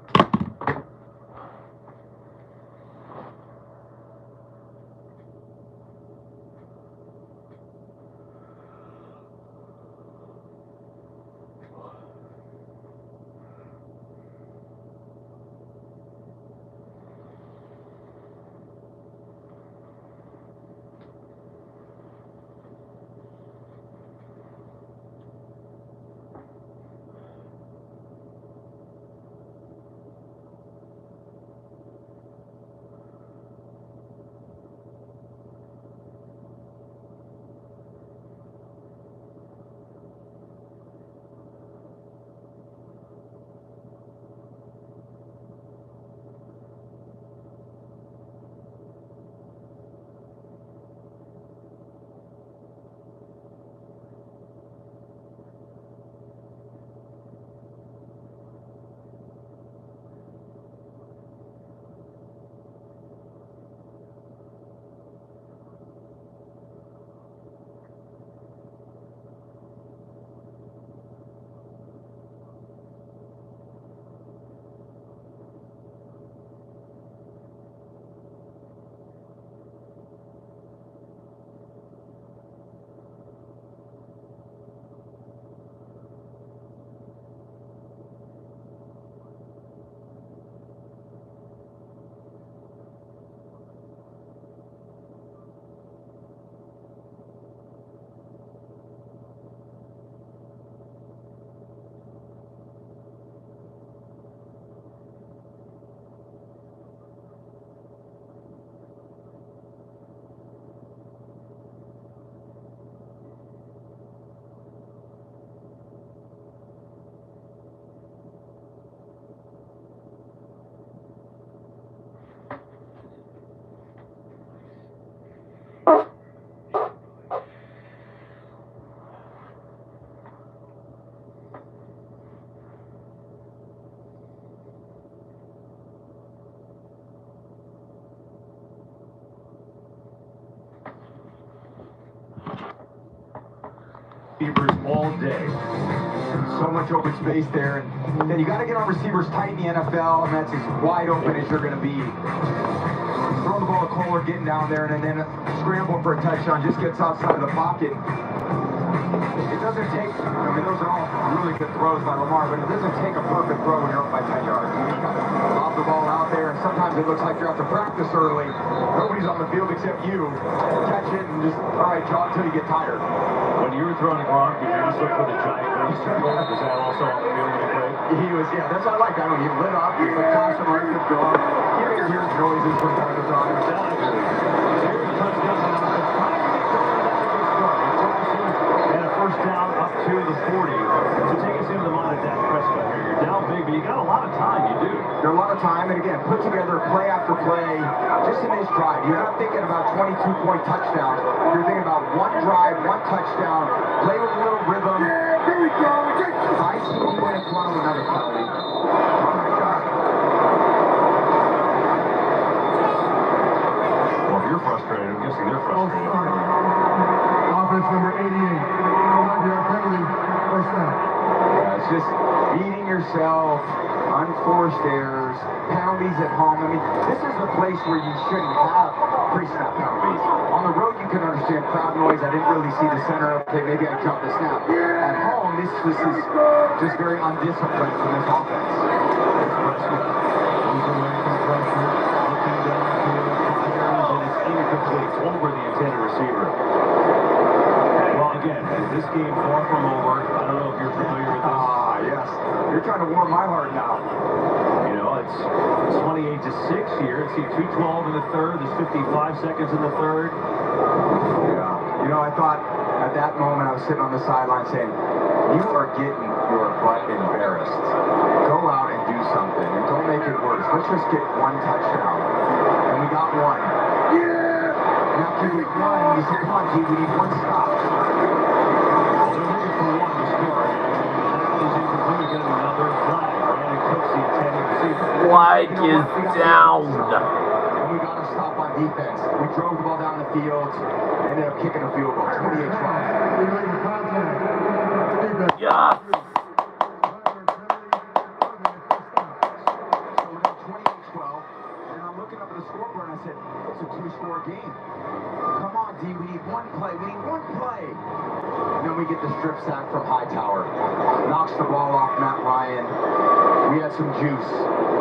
Receivers all day. So much open space there, and then you got to get on receivers tight in the NFL, and that's as wide open as you're going to be. Throwing the ball to Kohler, getting down there, and then scrambling for a touchdown, just gets outside of the pocket. It doesn't take, I mean, those are all really good throws by Lamar, but it doesn't take a perfect throw when you're up by 10 yards. You've got to lob the ball out there, and sometimes it looks like you have to practice early. Nobody's on the field except you. Catch it and just, all right, jog till you get tired. When you were throwing to Gronk, did you just look for the giant ring circle? Was that also on the field when you played? He was, yeah, that's what I like. I mean, he lit up, he's like caution lights have gone. You can hear noises from time to time. And a first down up to the 40. So take us into the mind of Dak Prescott here. You're down big, but you got a lot of time. You do. There's a lot of time, and again, put together play after play just in this drive. You're not thinking about 22-point touchdowns. You're thinking about one drive, one touchdown, play with a little rhythm. Here we go. 5 minutes, one with another penalty. Oh my God. Well, if you're frustrated, I'm guessing they're frustrated. Offense number 88. 5-yard penalty, first down. Yeah, it's just beating yourself, unforced errors, penalties at home. I mean, this is the place where you shouldn't have pre-snap penalties. On the road, you can understand crowd noise. I didn't really see the center. Okay, maybe I jumped the snap. At home, this is just very undisciplined from this offense. Looking downfield, fires, and it's incomplete over the intended receiver. Well, again, this game far from over. I don't know if you're familiar with this. Yes. You're trying to warm my heart now. You know, It's 28-6 here. It's 2:12 in the third. There's 55 seconds in the third. Yeah. You know, I thought at that moment I was sitting on the sideline saying, you are getting your butt embarrassed. Go out and do something, and don't make it worse. Let's just get one touchdown. And we got one. Yeah! And after we won, we said, come on, G, we need one stop. Well, they're looking for one to score. That is incomplete. Getting another flag. Brandon Cooks, the intended receiver. Flag is down. And we got a stop on defense. We drove the ball down the field, ended up kicking a field goal, 28-12. Yeah. Scoreboard, and I said, it's a two-score game. Come on, D, we need one play. We need one play. And then we get the strip sack from Hightower. Knocks the ball off Matt Ryan. We had some juice.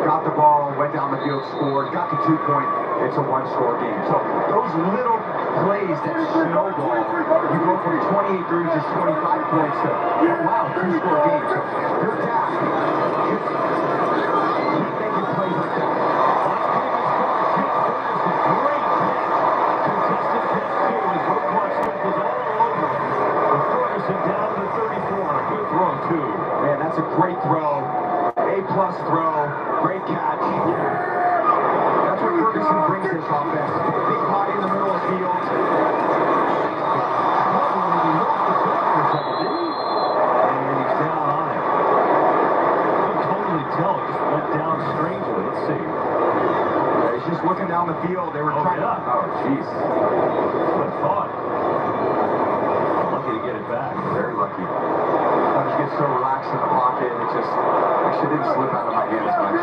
Got the ball, went down the field, scored, got the 2-point. It's a one-score game. So those little plays that snowball, you go from 28 through just 25 points to, wow, two-score game. So your task, just keep making plays like that. Man, that's a great throw. A-plus throw. Great catch. That's what Ferguson brings this offense. Big body in the middle of the field. And he's down on it. You can totally tell it just went down strangely. Let's see. Yeah, he's just looking down the field. They were trying to... Oh, jeez. Good thought. Lucky to get it back. Very lucky. I just get so relaxed in the pocket, it just actually didn't slip out of my hands much.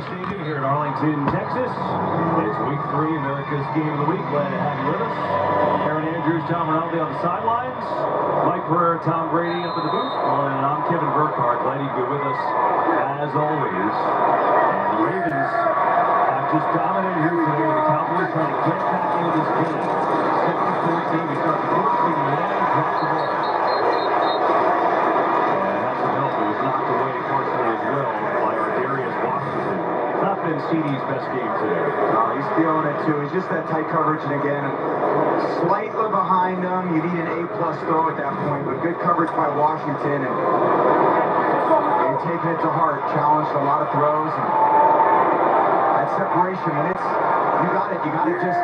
Stadium here in Arlington, Texas. It's week 3, America's Game of the Week. Glad to have you with us. Aaron Andrews, Tom Rinaldi on the sidelines. Mike Pereira, Tom Brady up in the booth. And I'm Kevin Burkhardt. Glad you could be with us as always. And the Ravens have just dominated here today. The Cowboys trying to get back into this game. 7-14. We start the first and drop the ball. And that's a help. It was knocked away partially as well by our Darius Washington. It's not been CeeDee's best game today. No, he's feeling it too. He's just that tight coverage, and again, slightly behind him. You need an A-plus throw at that point, but good coverage by Washington, and taking it to heart. Challenged a lot of throws, and that separation, when it's, you got it. You got to just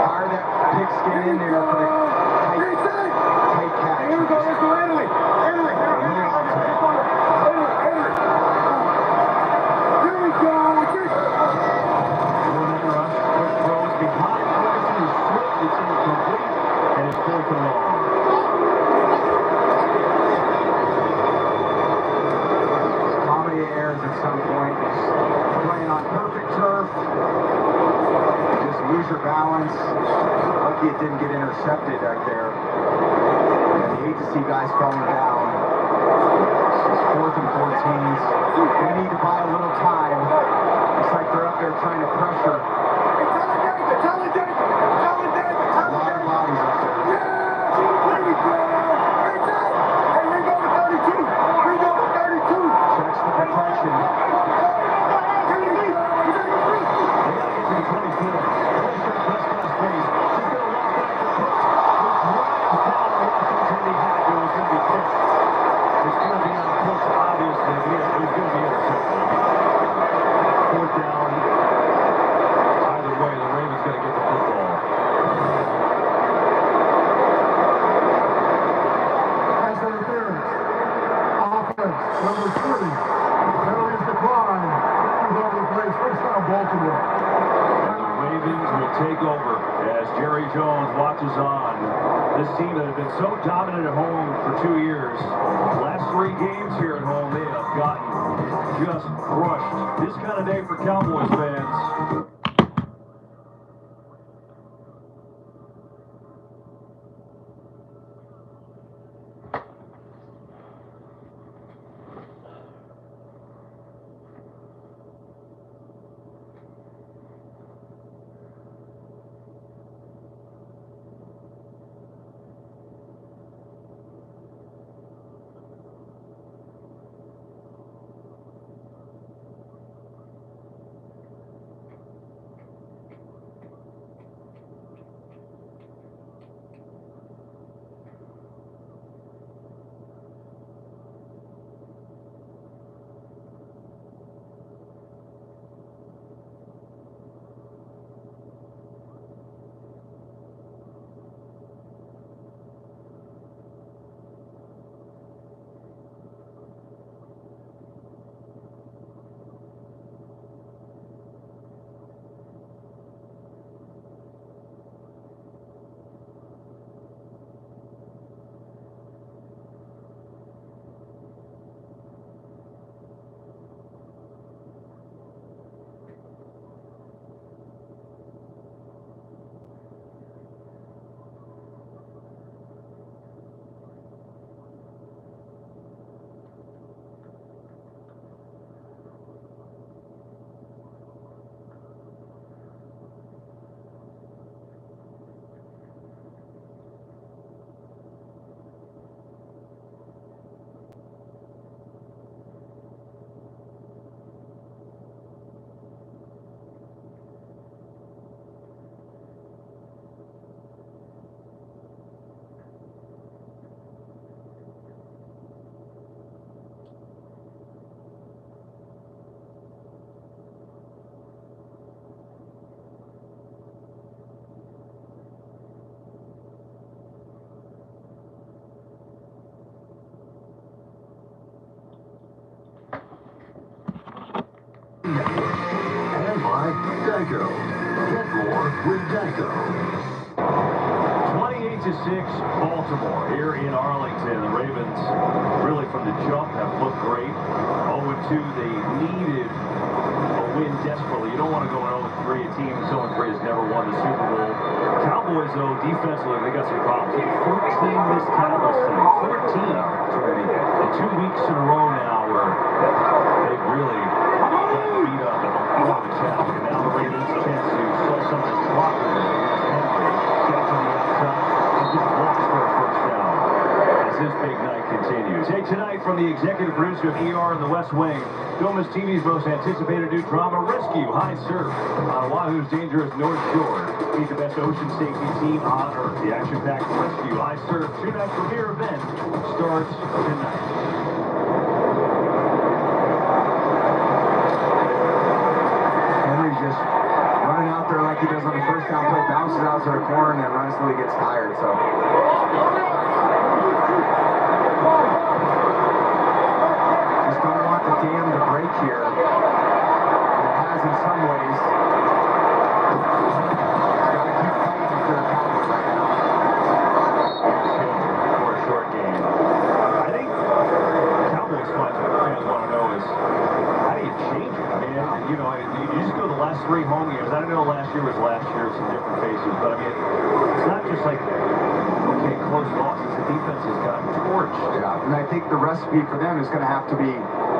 fire that pigskin in there for the tight catch. Here we go, let's go, Italy. Italy, here we go. Throws behind Ferguson, is slipped, it's incomplete, and it's 4th and long. Comedy errors at some point. Just playing on perfect turf. You just lose your balance. Lucky it didn't get intercepted right there. And you hate to see guys falling down. It's 4th and 14s. They need to buy a little time. It's like they're up there trying to pressure. Tell it, David! A lot of bodies up there. There we go! Hey, we go to 32! We go to 32! Checks the protection. They got to get to the 24. Prescott's face. She's going to walk back to Cooks. Cooks drives down Washington. He had to. It was going to be picked. It's going to be on Cooks, obviously. It was going to be intercepted. 4th down. Either way, the Ravens got to get the football. Pass interference. Offense, number 3. Penalties decline. He's over the place. First down, Baltimore. And the Ravens will take over as Jerry Jones watches on. This team that has been so dominant at home for 2 years. Last 3 games here at home, they have gotten just crushed. This kind of day for Cowboys fans. And by Geico. Get more with Geico. 28-6, Baltimore here in Arlington. The Ravens, really from the jump, have looked great. 0-2, they needed a win desperately. You don't want to go 0-3. A team 0-3 has never won the Super Bowl. Cowboys, though, defensively, they got some problems. 14 missed tackles today. 14 in 2 weeks in a row now where they've really gotten beat up at the point of attack. And now the Ravens a chance to slow some of this clock against Henry. Get it to the outside and just walks for a first down. As his big night continues. Hey, tonight from the executive producer of ER in the West Wing, Domus TV's most anticipated new drama, Rescue High Surf, on Oahu's dangerous North Shore. Meet the best ocean safety team on Earth. The action-packed Rescue High Surf two-night premiere event starts tonight. Henry's just running out there like he does on the first down play, bounces out to the corner, and then runs till he gets tired. So just don't want the dam to break here. And it has in some ways. Got to keep fighting for the Cowboys right now. For a short game. I think Cowboys fans want to know is how do you change it? I mean, you know, you just go the last 3 home games. I don't know last year was last year, some different faces, but I mean, it's not just like, okay, close losses. The defense has gotten torched. Yeah, and I think the recipe for them is going to have to be,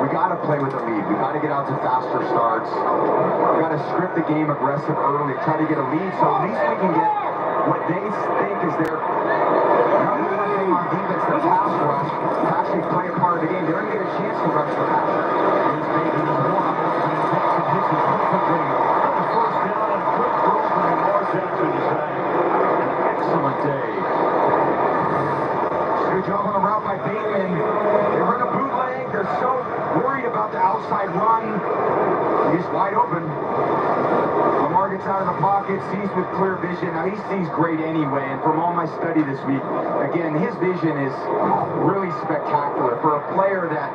we got to play with the lead. We got to get out to faster starts. We got to script the game aggressive early, try to get a lead, so at least we can get what they think is their number one thing on defense, their pass rush, to actually play a part of the game. They don't get a chance to rush the passer. Here's Baker, his one, and Jackson hits it perfectly. On the first down, and a quick throw from Lamar Jackson has had an excellent day. Good job on the route by Bateman. They run a bootleg. They're so worried about the outside run. He's wide open. Lamar gets out of the pocket, sees with clear vision. Now, he sees great anyway, and from all my study this week, again, his vision is really spectacular. For a player that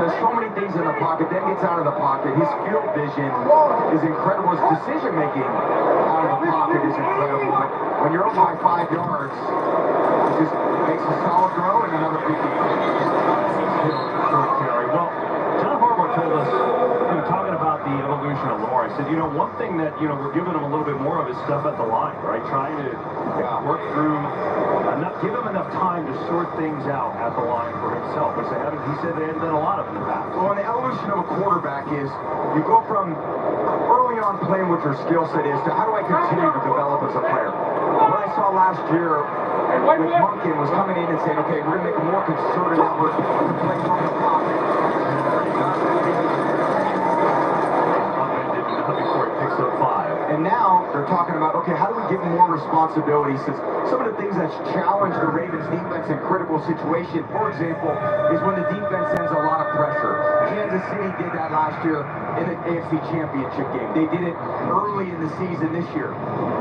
does so many things in the pocket, then gets out of the pocket, his field vision is incredible. His decision-making out of the pocket is incredible. But when you're up by 5 yards, it just makes a solid throw and another big game. Short carry. Well, John Harbaugh told us, you know, talking about the evolution of Lamar, I said, you know, one thing that, you know, we're giving him a little bit more of is stuff at the line, right? Trying to work through, give him enough time to sort things out at the line for himself, which they haven't, he said they hadn't done a lot of in the past. Well, and the evolution of a quarterback is you go from early on playing what your skill set is to how do I continue to develop as a player. What I saw last year with Monken was coming in and saying, okay, we're going to make a more concerted effort to play from the pocket. Before he picks up 5. And now they're talking about, okay, how do we give him more responsibility? Since some of the things that's challenged the Ravens defense in critical situations, for example, is when the defense sends a lot of pressure. Kansas City did that last year in the AFC Championship game. They did it early in the season this year.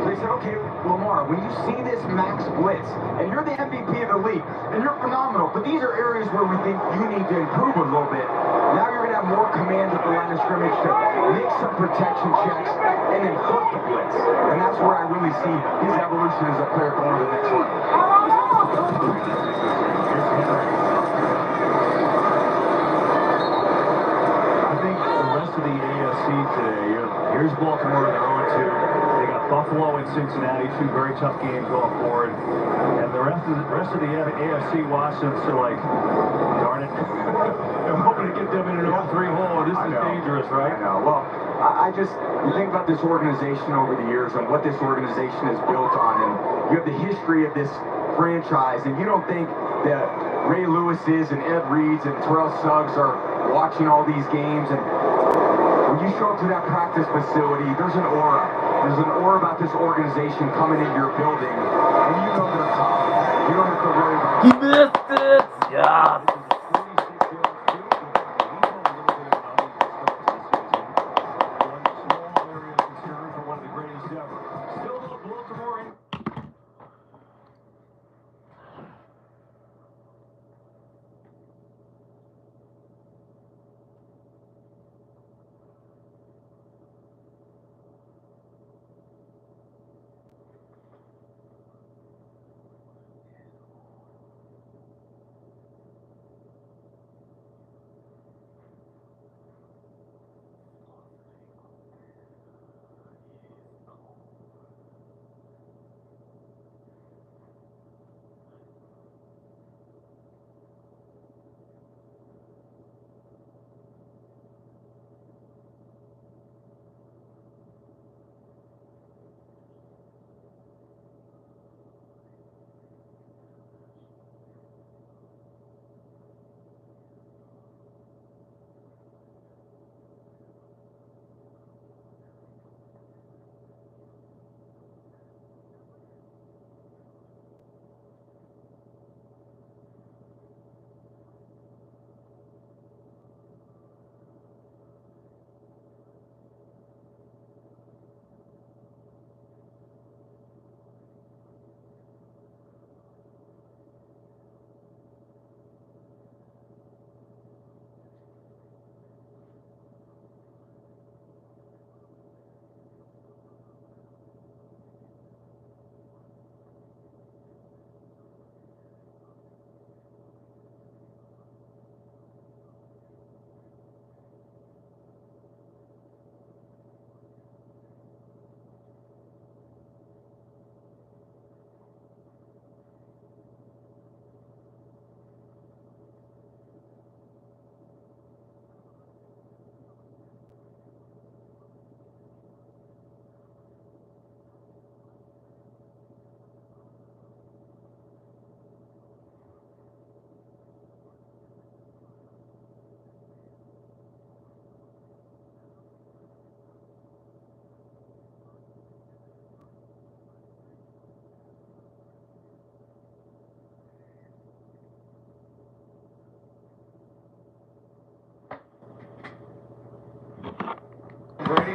So they said, okay, Lamar, when you see this max blitz, and you're the MVP of the league, and you're phenomenal, but these are areas where we think you need to improve a little bit. Now you're going to have more command at the line of scrimmage to make some protection checks and then flip the blitz. And that's where I really see his evolution as a player going to the next level. I think the rest of the AFC today, here's Baltimore, they're 0-2. They got Buffalo and Cincinnati, 2 very tough games going forward. And the rest of the AFC watching, so like, darn it. I'm hoping to get them in an 0-3 hole. This is dangerous, right? I know. Well, you think about this organization over the years and what this organization is built on, and you have the history of this franchise, and you don't think that Ray Lewis's and Ed Reed's and Terrell Suggs are watching all these games, and when you show up to that practice facility, there's an aura. There's an aura about this organization coming into your building, and you know they're tough. You don't have to worry about it. He missed it! Yeah.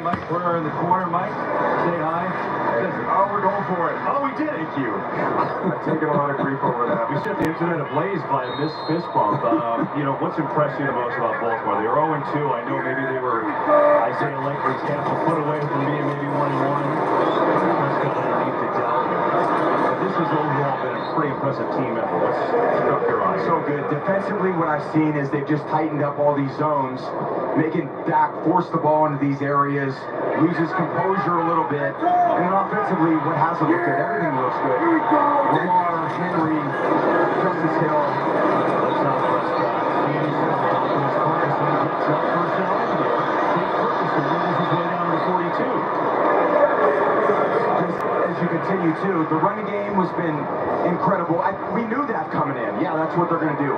Mike Brewer in the corner. Mike, say hi. Oh, we're going for it. Oh, we did. Thank you. I've taken a lot of grief over that. We set the internet ablaze by a missed fist bump. What's impressed you the most about Baltimore? They were 0-2. I know maybe they were Isaiah Likely's half a foot away from being maybe 1-1. Prescott underneath the doubt. But this has overall been a pretty impressive team effort. What's struck your eye? So good. Defensively, what I've seen is they've just tightened up all these zones, making Dak force the ball into these areas, loses composure a little bit. And then offensively, what hasn't looked good? Everything looks good. Lamar, Henry, Justice Hill. Let's not Prescott. Ferguson gets up first down. Jake Ferguson wins his way down to 42. Just as you continue to, the running game has been incredible. We knew that coming in. Yeah, that's what they're going to do.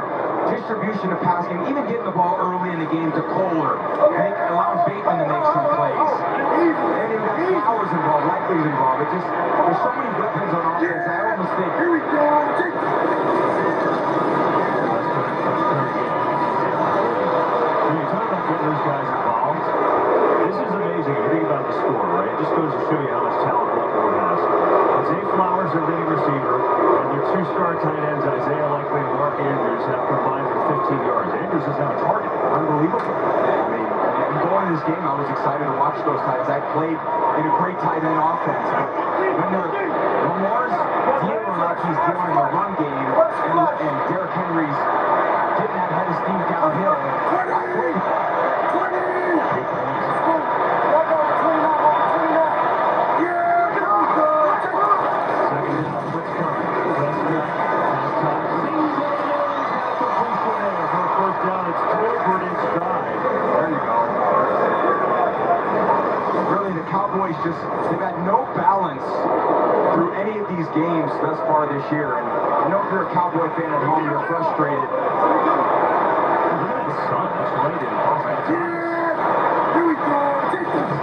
Distribution of passing, even getting the ball early in the game to Kohler, allowing Bateman to make some plays. And you've got Flowers involved, Likely's involved. There's so many weapons on offense. I almost think. Here we go. When you talk about getting those guys involved, this is amazing. You think about the score, right? It just goes to show you how much talent Baltimore has. Zay Flowers, their leading receiver, and their two star tight ends, Isaiah Likely and Mark Andrews, have combined for 15 yards. Andrews is now a target. Unbelievable. I mean, going into this game, I was excited to watch those tight ends. I played in a great tight end offense. But when Lamar's dealing like he's dealing in the run game, and Derrick Henry's getting that head of steam downhill. They've had no balance through any of these games thus far this year. And I know if you're a Cowboy fan at home, you're frustrated. Look at the sun. That's right in Boston. Here we go. Take this.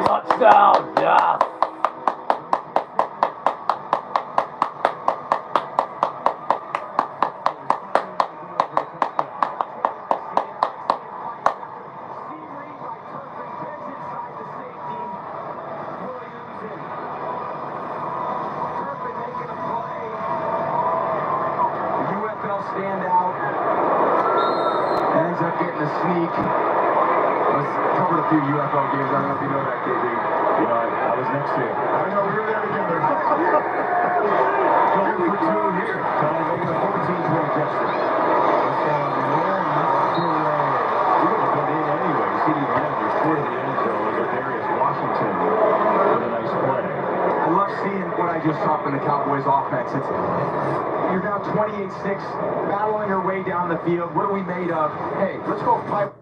Touchdown, yes! Standout. Ends up getting a sneak. Covered a few UFL games. I don't know if you know that, KB. You know, I was next to you. I know, we were there together. Going for two here. Trying to make it a 14-point deficit. Let's go on roll, not to we're going to get in anyway. CeeDee Lamb was short of the end zone as Darius Washington with a nice play. I love seeing what I just saw from the Cowboys offense. You're now 28-6, battling your way down the field. What are we made of? Hey, let's go fight.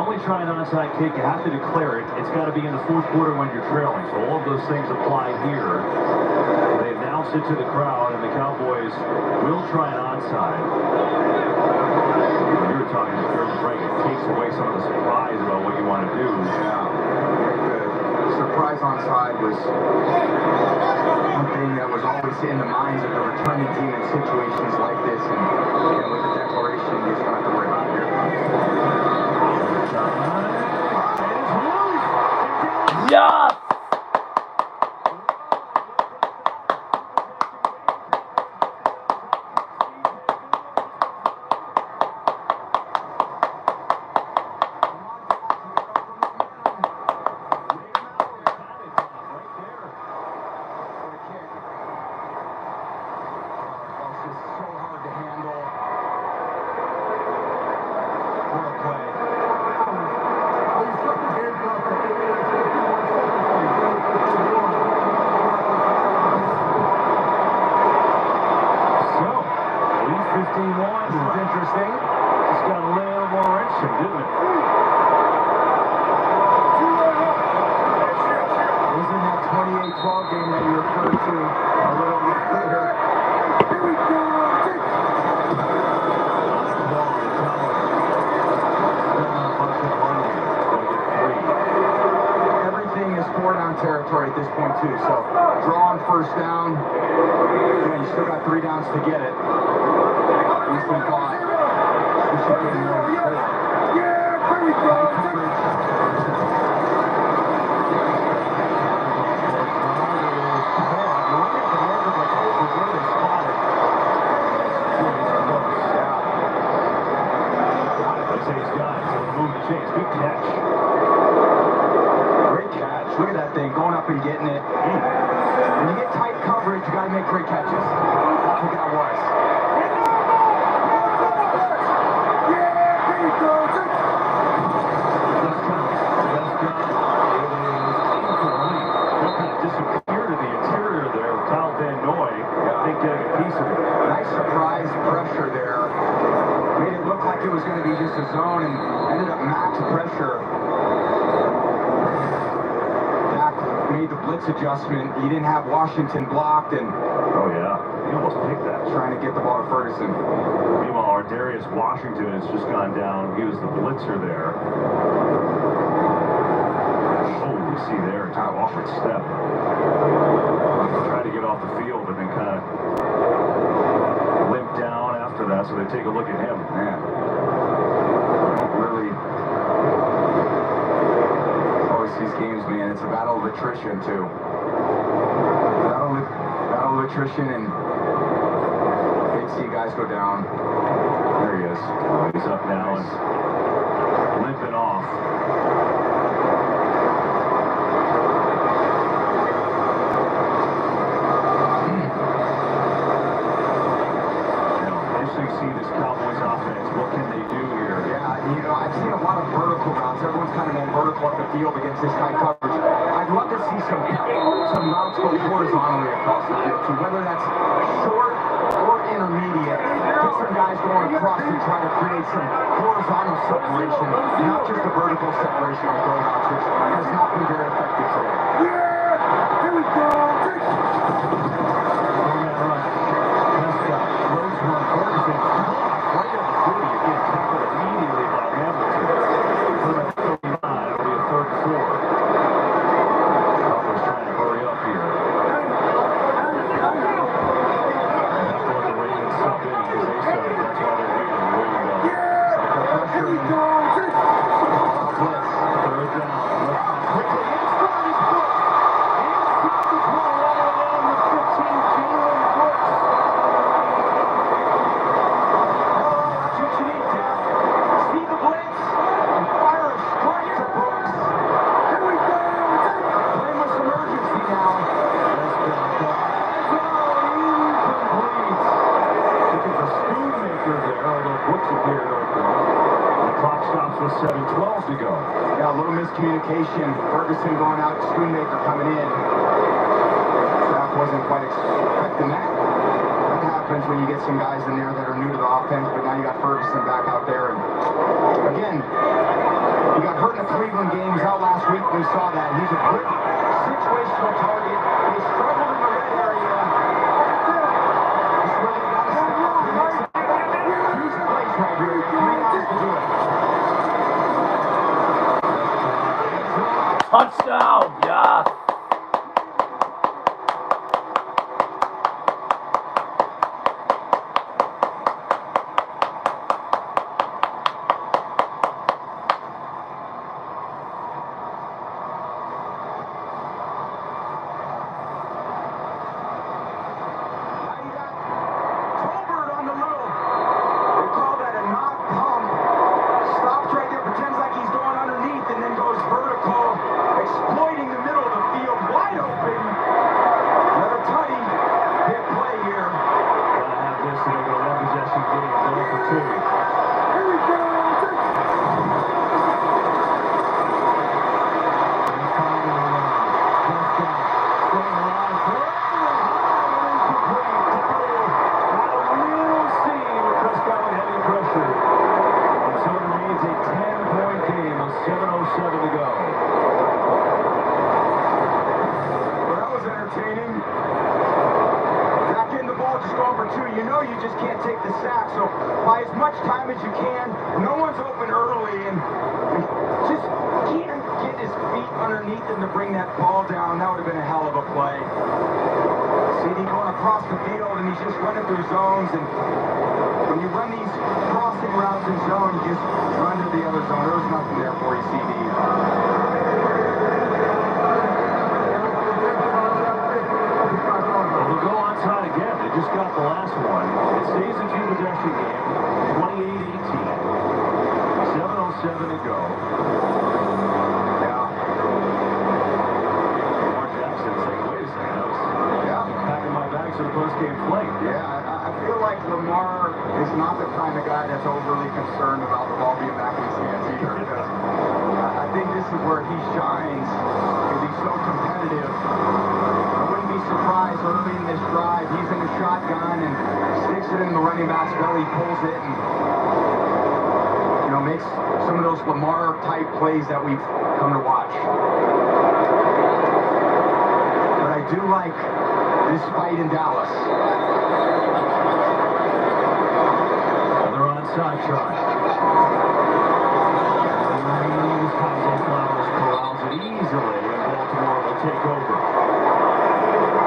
only try an onside kick. You have to declare it. It's got to be in the fourth quarter when you're trailing. So all of those things apply here. They announce it to the crowd, and the Cowboys will try an onside. You were talking to Curtis Frank. It takes away some of the surprise about what you want to do. Yeah, the surprise onside was something that was always in the minds of the returning team in situations like this. And with the declaration, you just don't have to worry about it here. Yes! Territory at this point too, so draw on first down. You still got 3 downs to get it. At least we thought. Here we go. Good catch. Great catch. Look at that thing going up and getting it. When you get tight coverage, you got to make great catches. That's what that was. Disappeared in the interior there with Kyle Van Noy. I think getting a piece of it. Nice surprise pressure there. Made it look like it was going to be just a zone and ended up max pressure. Dak made the blitz adjustment. He didn't have Washington blocked, and oh yeah, he almost picked that. Trying to get the ball to Ferguson. Meanwhile, Ardarius Washington has just gone down. He was the blitzer there. Oh, we see there, kind of awkward step. Tried to get off the field, but then kind of limped down after that, so they take a look at him. Man. Really. Always these games, man, it's a battle of attrition, too. Battle of attrition, and hate to see guys go down. There he is. He's up now and limping off. See this Cowboys offense. What can they do here? Yeah, you know, I've seen a lot of vertical routes. Everyone's kind of going vertical up the field against this tight coverage. I'd love to see some routes go horizontally across the field, too. Whether that's short or intermediate, get some guys going across and try to create some horizontal separation, not just a vertical separation on go routes, which has not been very effective today. Yeah! Here we go! Miscommunication. Ferguson going out, Schoonmaker coming in. That wasn't quite expecting that. That happened. happens when you get some guys in there that are new to the offense, but now you got Ferguson back out there. And again, he got hurt in the Cleveland game. He's out last week. We saw that. He's a good situational target. He struggled in the red area. This is where they got to step up and make some huge plays right here. 3 hours to do it. Touchdown, yes. You know you just can't take the sack, so buy as much time as you can. No one's open early, and just can't get his feet underneath him to bring that ball down. That would have been a hell of a play. CD going across the field, and he's just running through zones, and when you run these crossing routes in zone, you just run to the other zone. There was nothing there for you, CD. They'll go onside again. They just got the last one. It stays a two possession game. 28-18. 7:07 to go. Yeah. Lamar Jackson saying, wait a second, I was packing my bags for the post-game flight. Yeah, I feel like Lamar is not the kind of guy that's overly concerned about the ball being back in his hands either. I think this is where he shines because he's so competitive. I wouldn't be surprised early in this drive, he's in the shotgun and sticks it in the running back's belly, pulls it, and makes some of those Lamar-type plays that we've come to watch. But I do like this fight in Dallas. Another onside try. Kyle Flowers corrals it easily, and Baltimore will take over.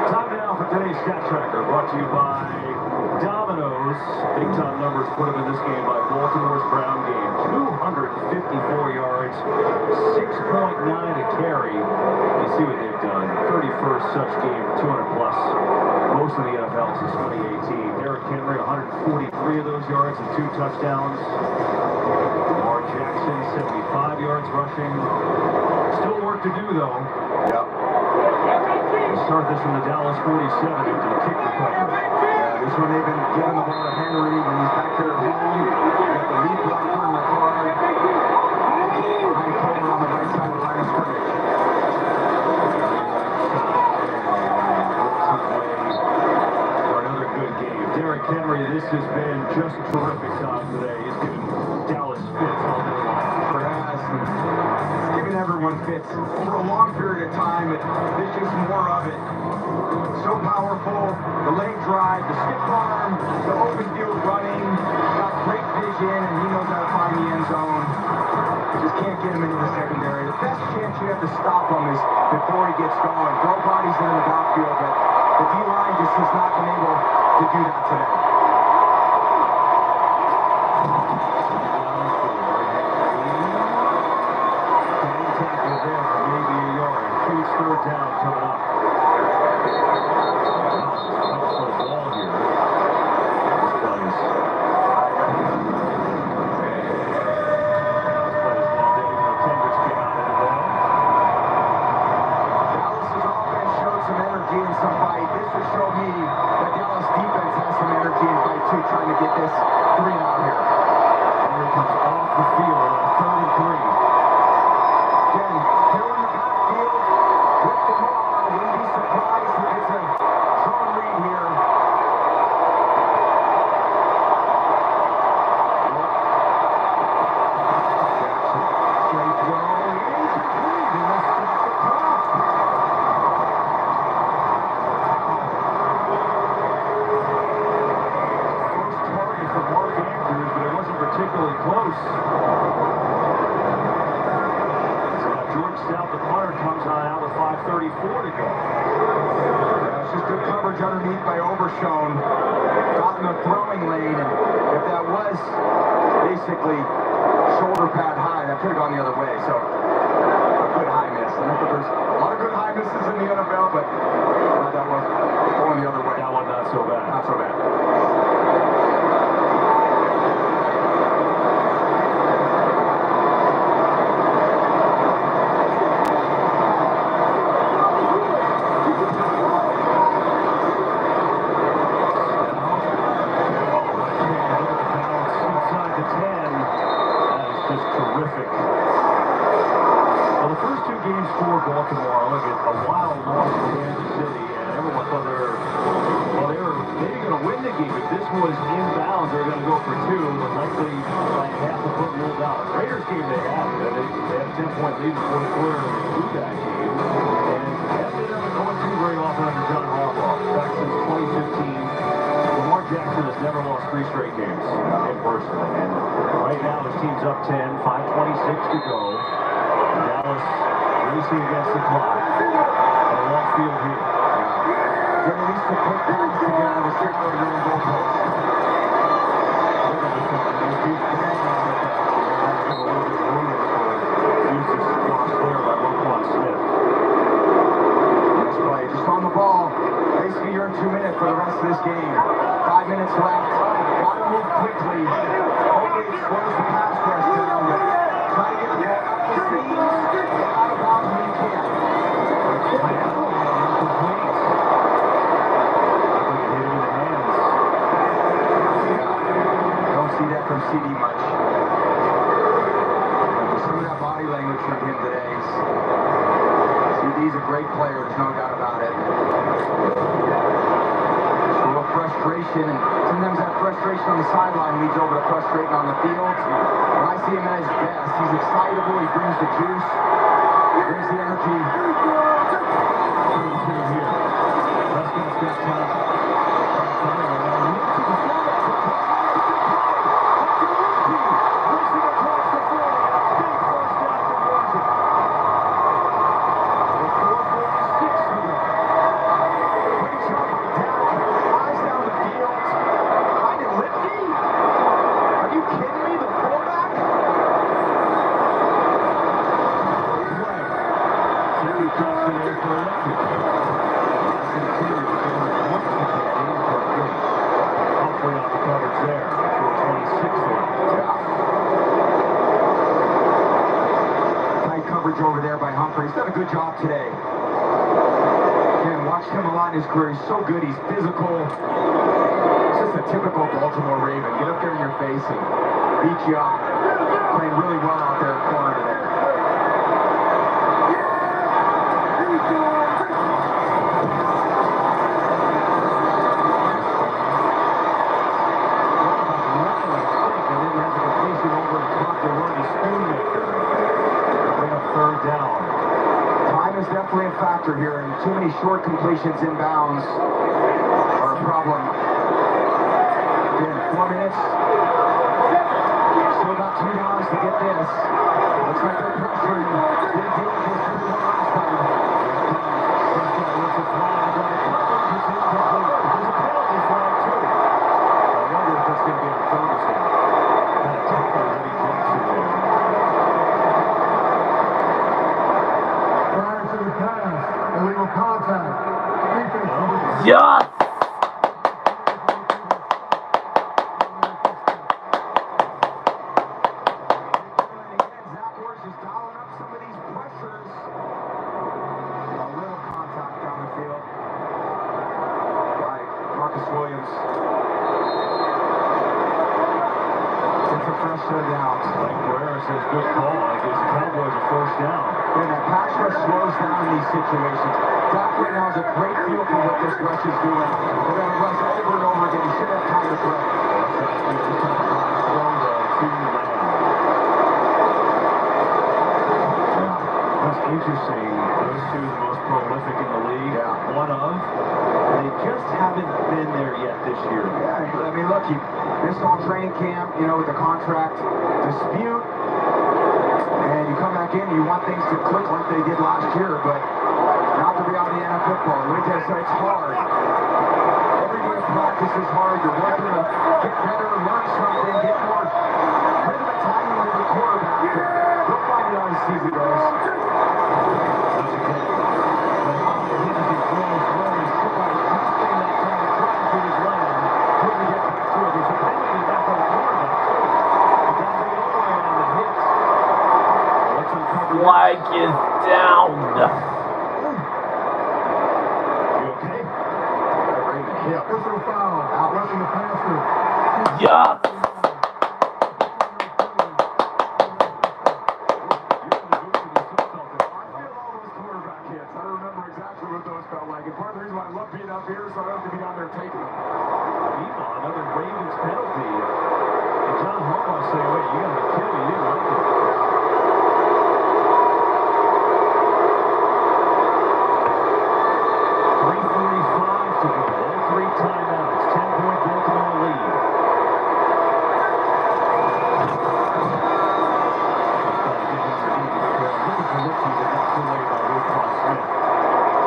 Time now for today's Stat Tracker, brought to you by Domino's. Big-time numbers put up in this game by Baltimore's ground game. 254 yards, 6.9 a carry. You see what they've done. 31st such game, 200-plus. Most of the NFL since 2018. Derrick Henry, 143 of those yards and 2 touchdowns. Lamar Jackson, 75 yards rushing. Still work to do, though. Yep. We'll start this from the Dallas 47 into the kick recovery. Yeah, this one they've been giving the ball to Henry when he's back there at home. Got the lead blocker in the car. Ryan Coleman on the right side of the line of scrimmage. For another good game. Derrick Henry, this has been just terrific time today. He's given Dallas fits all day long. It's given everyone fits over a long period of time. There's just more of it. So powerful, the leg drive, the stiff arm, the open field running, got great vision, and he knows how to find the end zone. Just can't get him into the secondary. The best chance you have to stop him is before he gets going. Throw bodies in the backfield, but the D-line just has not been able to do that today. Tackle there for maybe a yard. Huge third down coming up. For the ball here. This plays. Kendricks came out into that. Dallas's offense showed some energy and some fight. This would show me that Dallas defense has some energy and fight too, trying to get this 3 out here. Here comes off the field on a 3rd and 3. Again, here in the backfield with Lamar. Wouldn't be surprised if it's a zone read here. close. So now George Stout, the punter, comes on out with 5:34 to go. It's just good coverage underneath by Overshone. Got in the throwing lane, and if that was basically shoulder pad high, that could have gone the other way. So a good high miss. And I think there's a lot of good high misses in the NFL, but that was going the other way. That one not so bad. Not so bad. For Baltimore, look at a wild loss for Kansas City, and everyone thought they were maybe going to win the game. If this was inbounds, they were going to go for two, but likely by half a foot ruled out. Raiders game they had, they had a 10-point lead in the fourth quarter, and they blew that game. And that didn't ever go too very often under John Harbaugh. Back since 2015, Lamar Jackson has never lost 3 straight games in person. And right now, his team's up 10, 5:26 to go. Dallas racing against the clock. And a long field here. Get at least a quick pass to get out of the circle of your own goalpost. Nice play. Just on the ball. Basically, you're in 2 minutes for the rest of this game. 5 minutes left. Got to move quickly. Hopefully it slows the pass rush down, but try to get the ball up the seams. Get out of bounds when you can. See that from CD much. Some of that body language from him today. CD's a great player, there's no doubt about it. Just a little frustration, and sometimes that frustration on the sideline leads over to frustrating on the field. When I see him at his best, he's excitable, he brings the juice, he brings the energy. Prescott's got time. Over there by Humphrey. He's done a good job today. Again, watched him a lot in his career. He's so good. He's physical. It's just a typical Baltimore Raven. Get up there in your face and beat you up. Playing really well out there in the corner today. Definitely a factor here, and too many short completions inbounds are a problem. Again, 4 minutes. Still got 2 downs to get this. Looks like they're pressuring. Didn't deal with this last time. There's a penalty flag, too. I wonder if that's going to be on Ferguson. Kind of tackle Eddie Jackson there. Illegal contact. Yes! Says good call. I guess the Cowboys are first down. And that pass rush slows down in these situations. Dak right now has a great feel for what this rush is doing. They're going to rush over and over again. He should have time to throw. That's interesting. Those two the most prolific in the league. Yeah. One of. They just haven't been there yet this year. Yeah, I mean, look, missed all training camp, you know, with the contract dispute. And you come back in and you want things to click like they did last year, but not the reality of NFL football. Like I said, it's hard. Every day of practice is hard. You're working to get better, learn something, get more rhythm and timing with your quarterback. They'll find it out as the season goes. Flag is down. You okay? Yeah, personal foul. Outrushing the passer. Yes. Another Ravens penalty. And John Harbaugh saying, wait, you gotta be kidding me. You didn't like it. 3:45 to go. All 3 timeouts. 10-point Baltimore lead.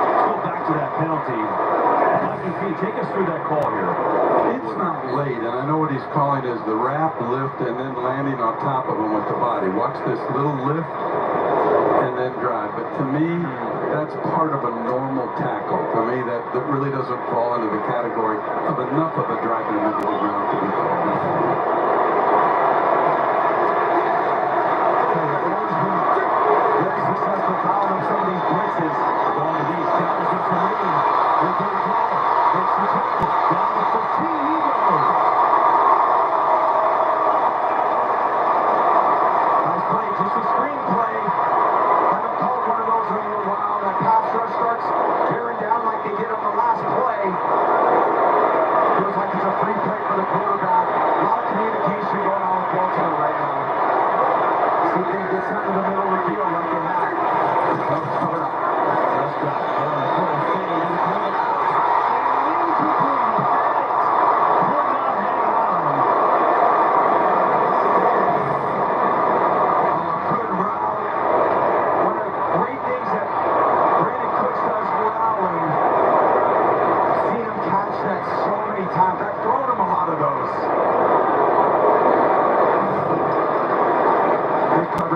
Let's go back to that penalty. Take us through that call here. It's not late, and I know what he's calling is the wrap, lift, and then landing on top of him with the body. Watch this little lift and then drive. But to me, that's part of a normal tackle. To me, that really doesn't fall into the category of enough of a driving him into the ground to be called. Successful fouling some of these blitzes. Going to these counters and committing. They're getting called. It's the tackle. Down to 15. He goes. Nice play. Just a screenplay. Haven't called one of those in a little while. That pass rush starts bearing down like they did on the last play. Feels like it's a free play for the quarterback. A lot of communication going on with Baltimore right now. See if they can get something in the middle of the field like they had. Covered up. Let's go.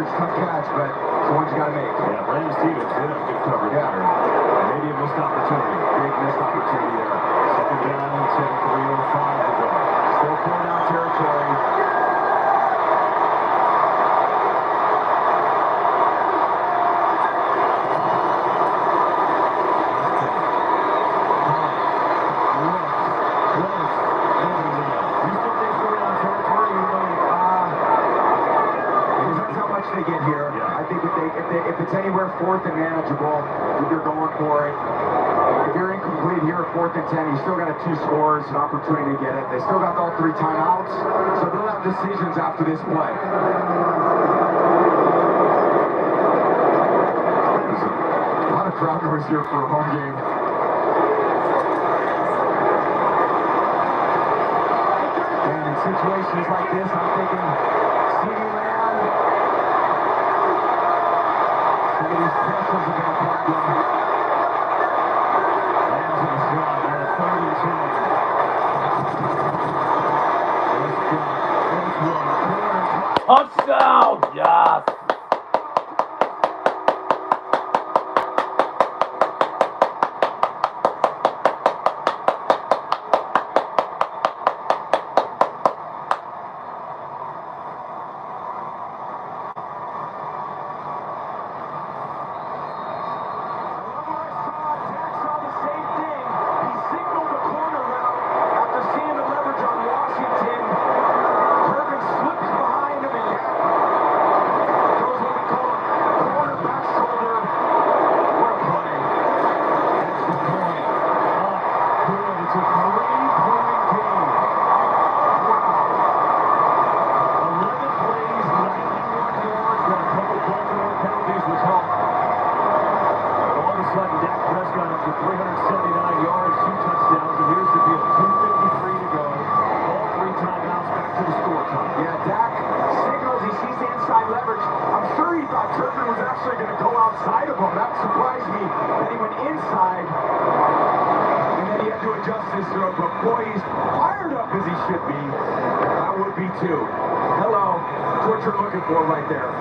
Tough catch, but it's one you got to make. Yeah, Brandon Stevens did have good coverage there. Maybe a missed opportunity. Big missed opportunity there. Second down and 10, 3:05 to go. Still 4-down territory. They get here. I think if it's anywhere 4th and manageable, you're going for it. If you're incomplete here at 4th and 10, you still got a 2 scores, an opportunity to get it. They still got all 3 timeouts, so they'll have decisions after this play. A lot of crowd noise here for a home game. And in situations like this, I'm thinking CeeDee Lamb. Some of these pressures are going to pop them. Lamb's in the slot there, 3rd and 10. Touchdown! Yes! actually going to go outside of him. That surprised me that he went inside. And then he had to adjust his throw. But boy, he's fired up as he should be. I would be too. Hello. That's what you're looking for right there.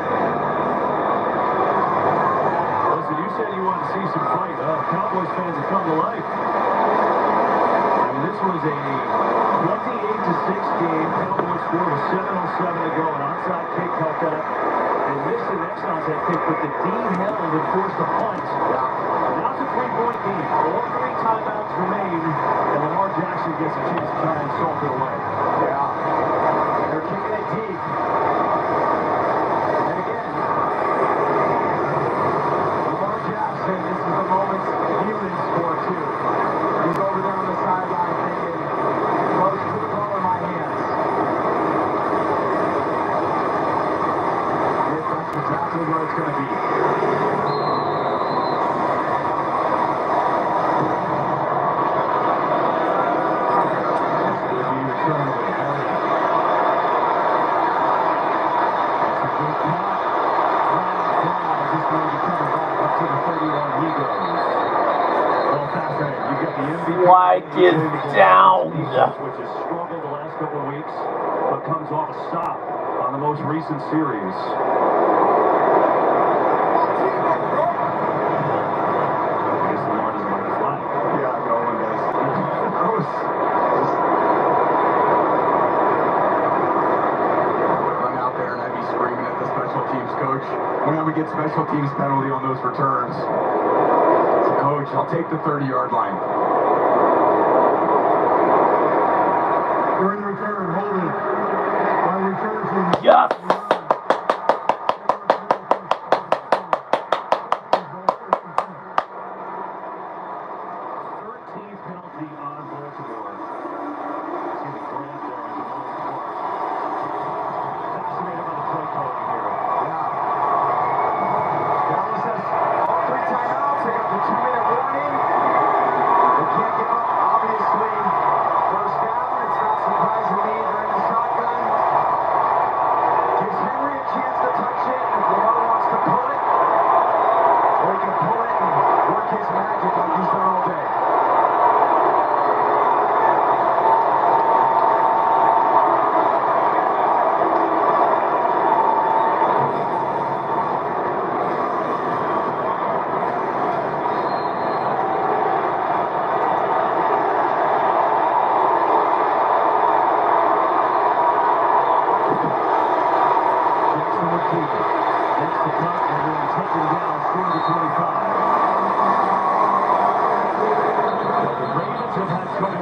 Listen, you said you wanted to see some fight. Cowboys fans have come to life. I mean, this was a 28-6 game. Cowboys score with 7:07 to go. An onside kick helped out. They missed the next onside kick, but the D held and forced a punt. Now it's a 3-point game. All 3 timeouts remain, and Lamar Jackson gets a chance to try and salt it away. Yeah. They're kicking it deep. And again, Lamar Jackson, this is the moment he would score too. He's over there on the sideline thinking, Coach, put the ball in my hands. Yes, that's exactly where it's going to be. Flag is down. Which has struggled the last couple of weeks, but comes off a stop on the most recent series. I guess Lamar doesn't like the flag. Yeah, no one does. I would run out there and I'd be screaming at the special teams coach whenever we get special teams penalty on those returns. So, coach, I'll take the 30-yard line. During the return, hold it. On return team. Yes.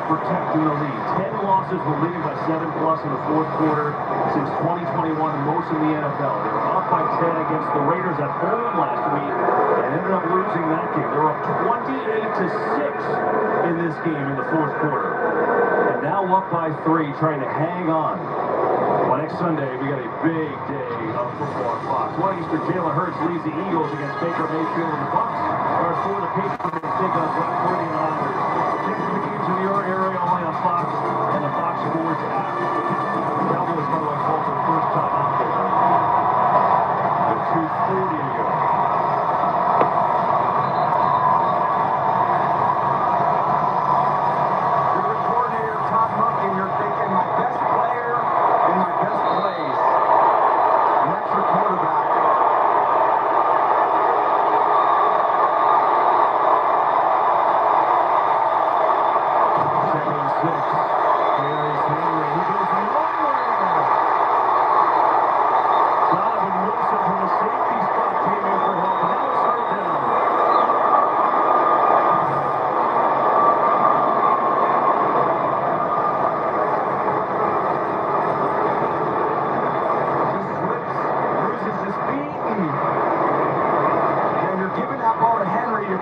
Protecting the lead. 10 losses, were leading by 7+ in the fourth quarter since 2021, the most in the NFL. They were up by 10 against the Raiders at home last week and ended up losing that game. They were up 28-6 in this game in the fourth quarter. And now up by 3, trying to hang on. Well, next Sunday, we got a big day of football on Fox. 1 Eastern, Jalen Hurts leads the Eagles against Baker Mayfield, and the Bucs are for the Patriots. Take on Brock Purdy and the Niners. Check the games in your area only on Fox and the Fox Sports app. The Cowboys, by the way, called for the first time out there with 2:40 to go. You're the coordinator, Todd Monken, you're thinking my best player in my best plays. And that's your quarterback.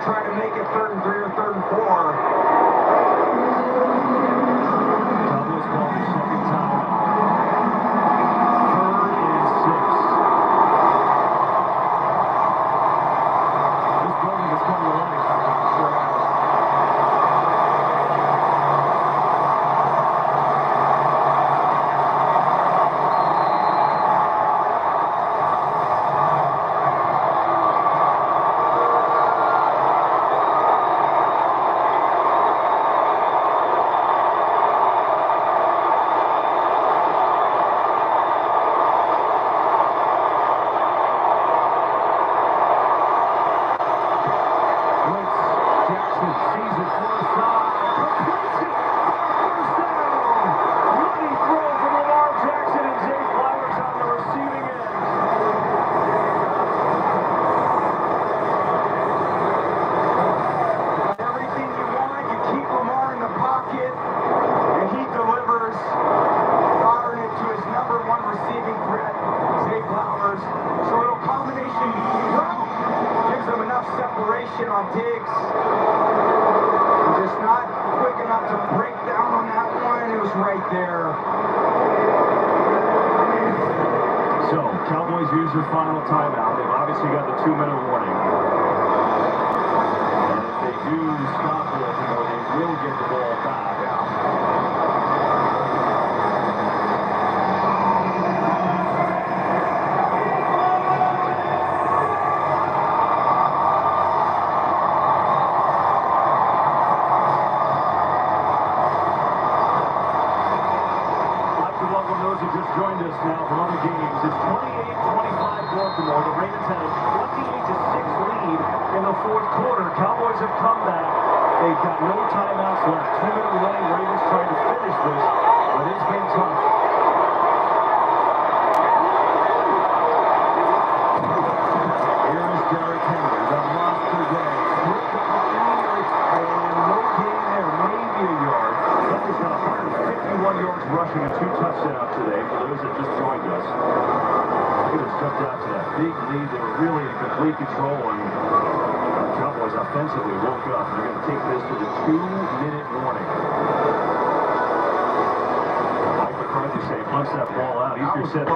Try to make it 3rd and 3 or 3rd and 4. Cowboys call the second timeout. 3rd and 6. This building has come to life. Sure has. separation on Diggs. Just not quick enough to break down on that one. It was right there. So, Cowboys use their final timeout. They've obviously got the 2-minute warning. And if they do stop Baltimore, they will get the ball back. Joined us now from other games. It's 28-25 Baltimore. The Ravens had a 28-6 lead in the fourth quarter. Cowboys have come back. They've got no timeouts left. 2-minute warning. Ravens trying to finish this, but it's been tough. Here is Derrick Henry, the monster day. And no gain there, maybe a yard. Henry's got 151 yards rushing and 2 touchdowns today. For those that just joined us, they have stepped out to that big lead. They were really in complete control, and the Cowboys offensively woke up. They're going to take this to the 2-minute warning. Mike McCarthy saying, punch that ball out. Easter said.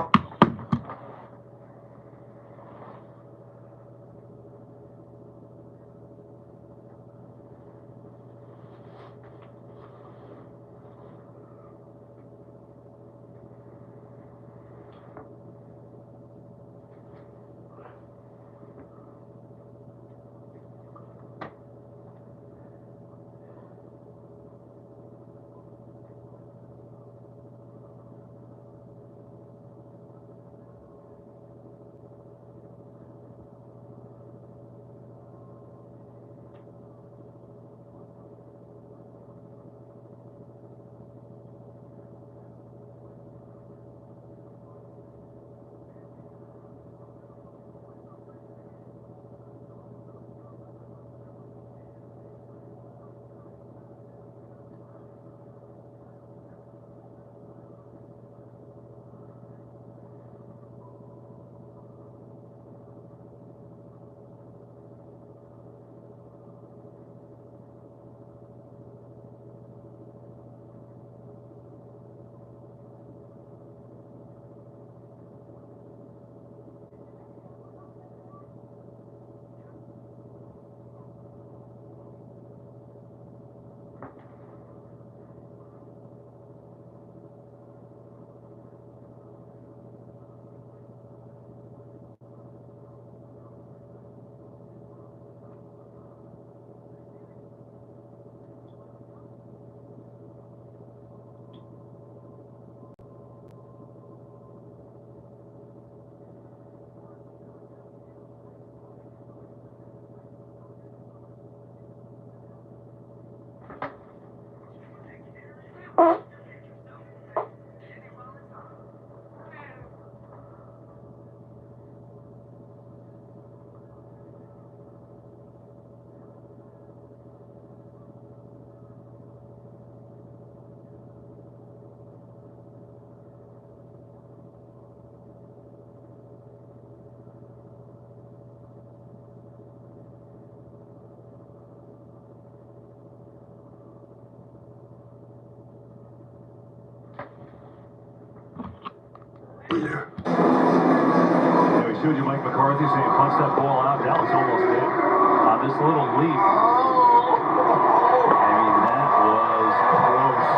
Showed you Mike McCarthy saying punch that ball out. That was almost it. This little leap. I mean, that was close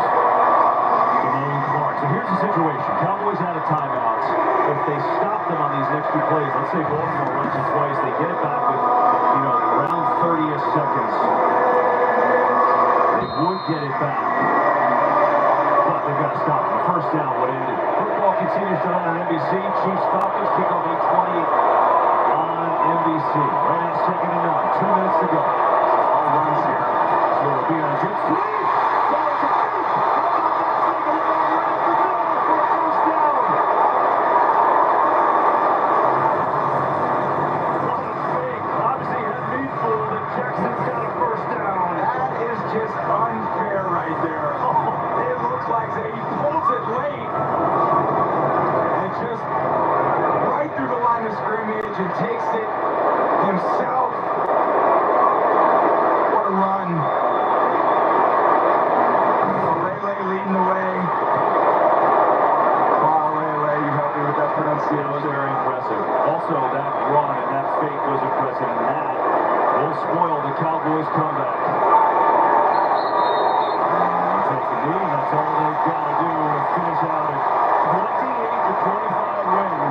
to Malone Clark. So here's the situation. Cowboys out of timeouts. If they stop them on these next 2 plays, let's say Baltimore runs it twice, they get it back with, around 30 seconds. They would get it back. But they've got to stop it. The first down would end it. Football continues tonight on NBC. Chiefs Falcons kickoff 8:20 on NBC. Right now, 2nd and 9. 2 minutes to go. All runs here. So it'll be on a good swing. Obviously had me fooled that Jackson's got a first down. That is just unfair right there. It looks like he pulls it late. And just right through the line of scrimmage and takes it himself. also that run and that fake was impressive, and that will spoil the Cowboys' comeback. Take the knee, and that's all they've got to do to finish out a 28-25 win.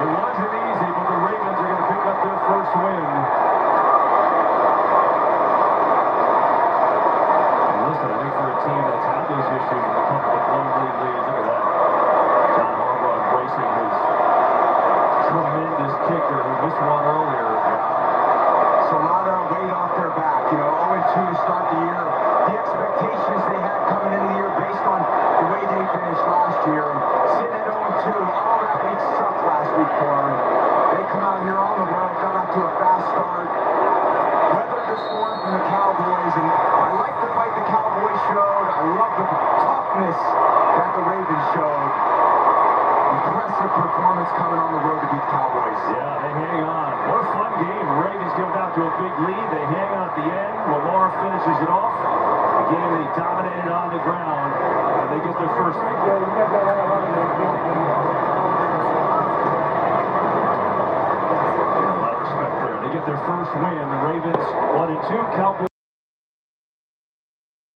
It wasn't easy, but the Ravens are going to pick up their first win. And listen, I think for a team that's had those issues with a couple of blown lead leads, look at that. John Harbaugh embracing his tremendous kicker who missed one earlier. It's a lot of weight off their back. 0-2 to start the year. The expectations they had coming into the year based on the way they finished last year. Sitting at 0-2, all that week sucked last week for them. They come out here on the road, got off to a fast start. Weathered the storm from the Cowboys, and I like the fight the Cowboys showed. I love the toughness that the Ravens showed. Impressive performance coming on the road to beat the Cowboys. Yeah, they hang on. What a fun game. The Ravens get out to a big lead. They hang on at the end. Lamar finishes it off. A game they dominated on the ground. And they get their first. A lot of respect there. They get their first win. The Ravens 1-2. Cowboys.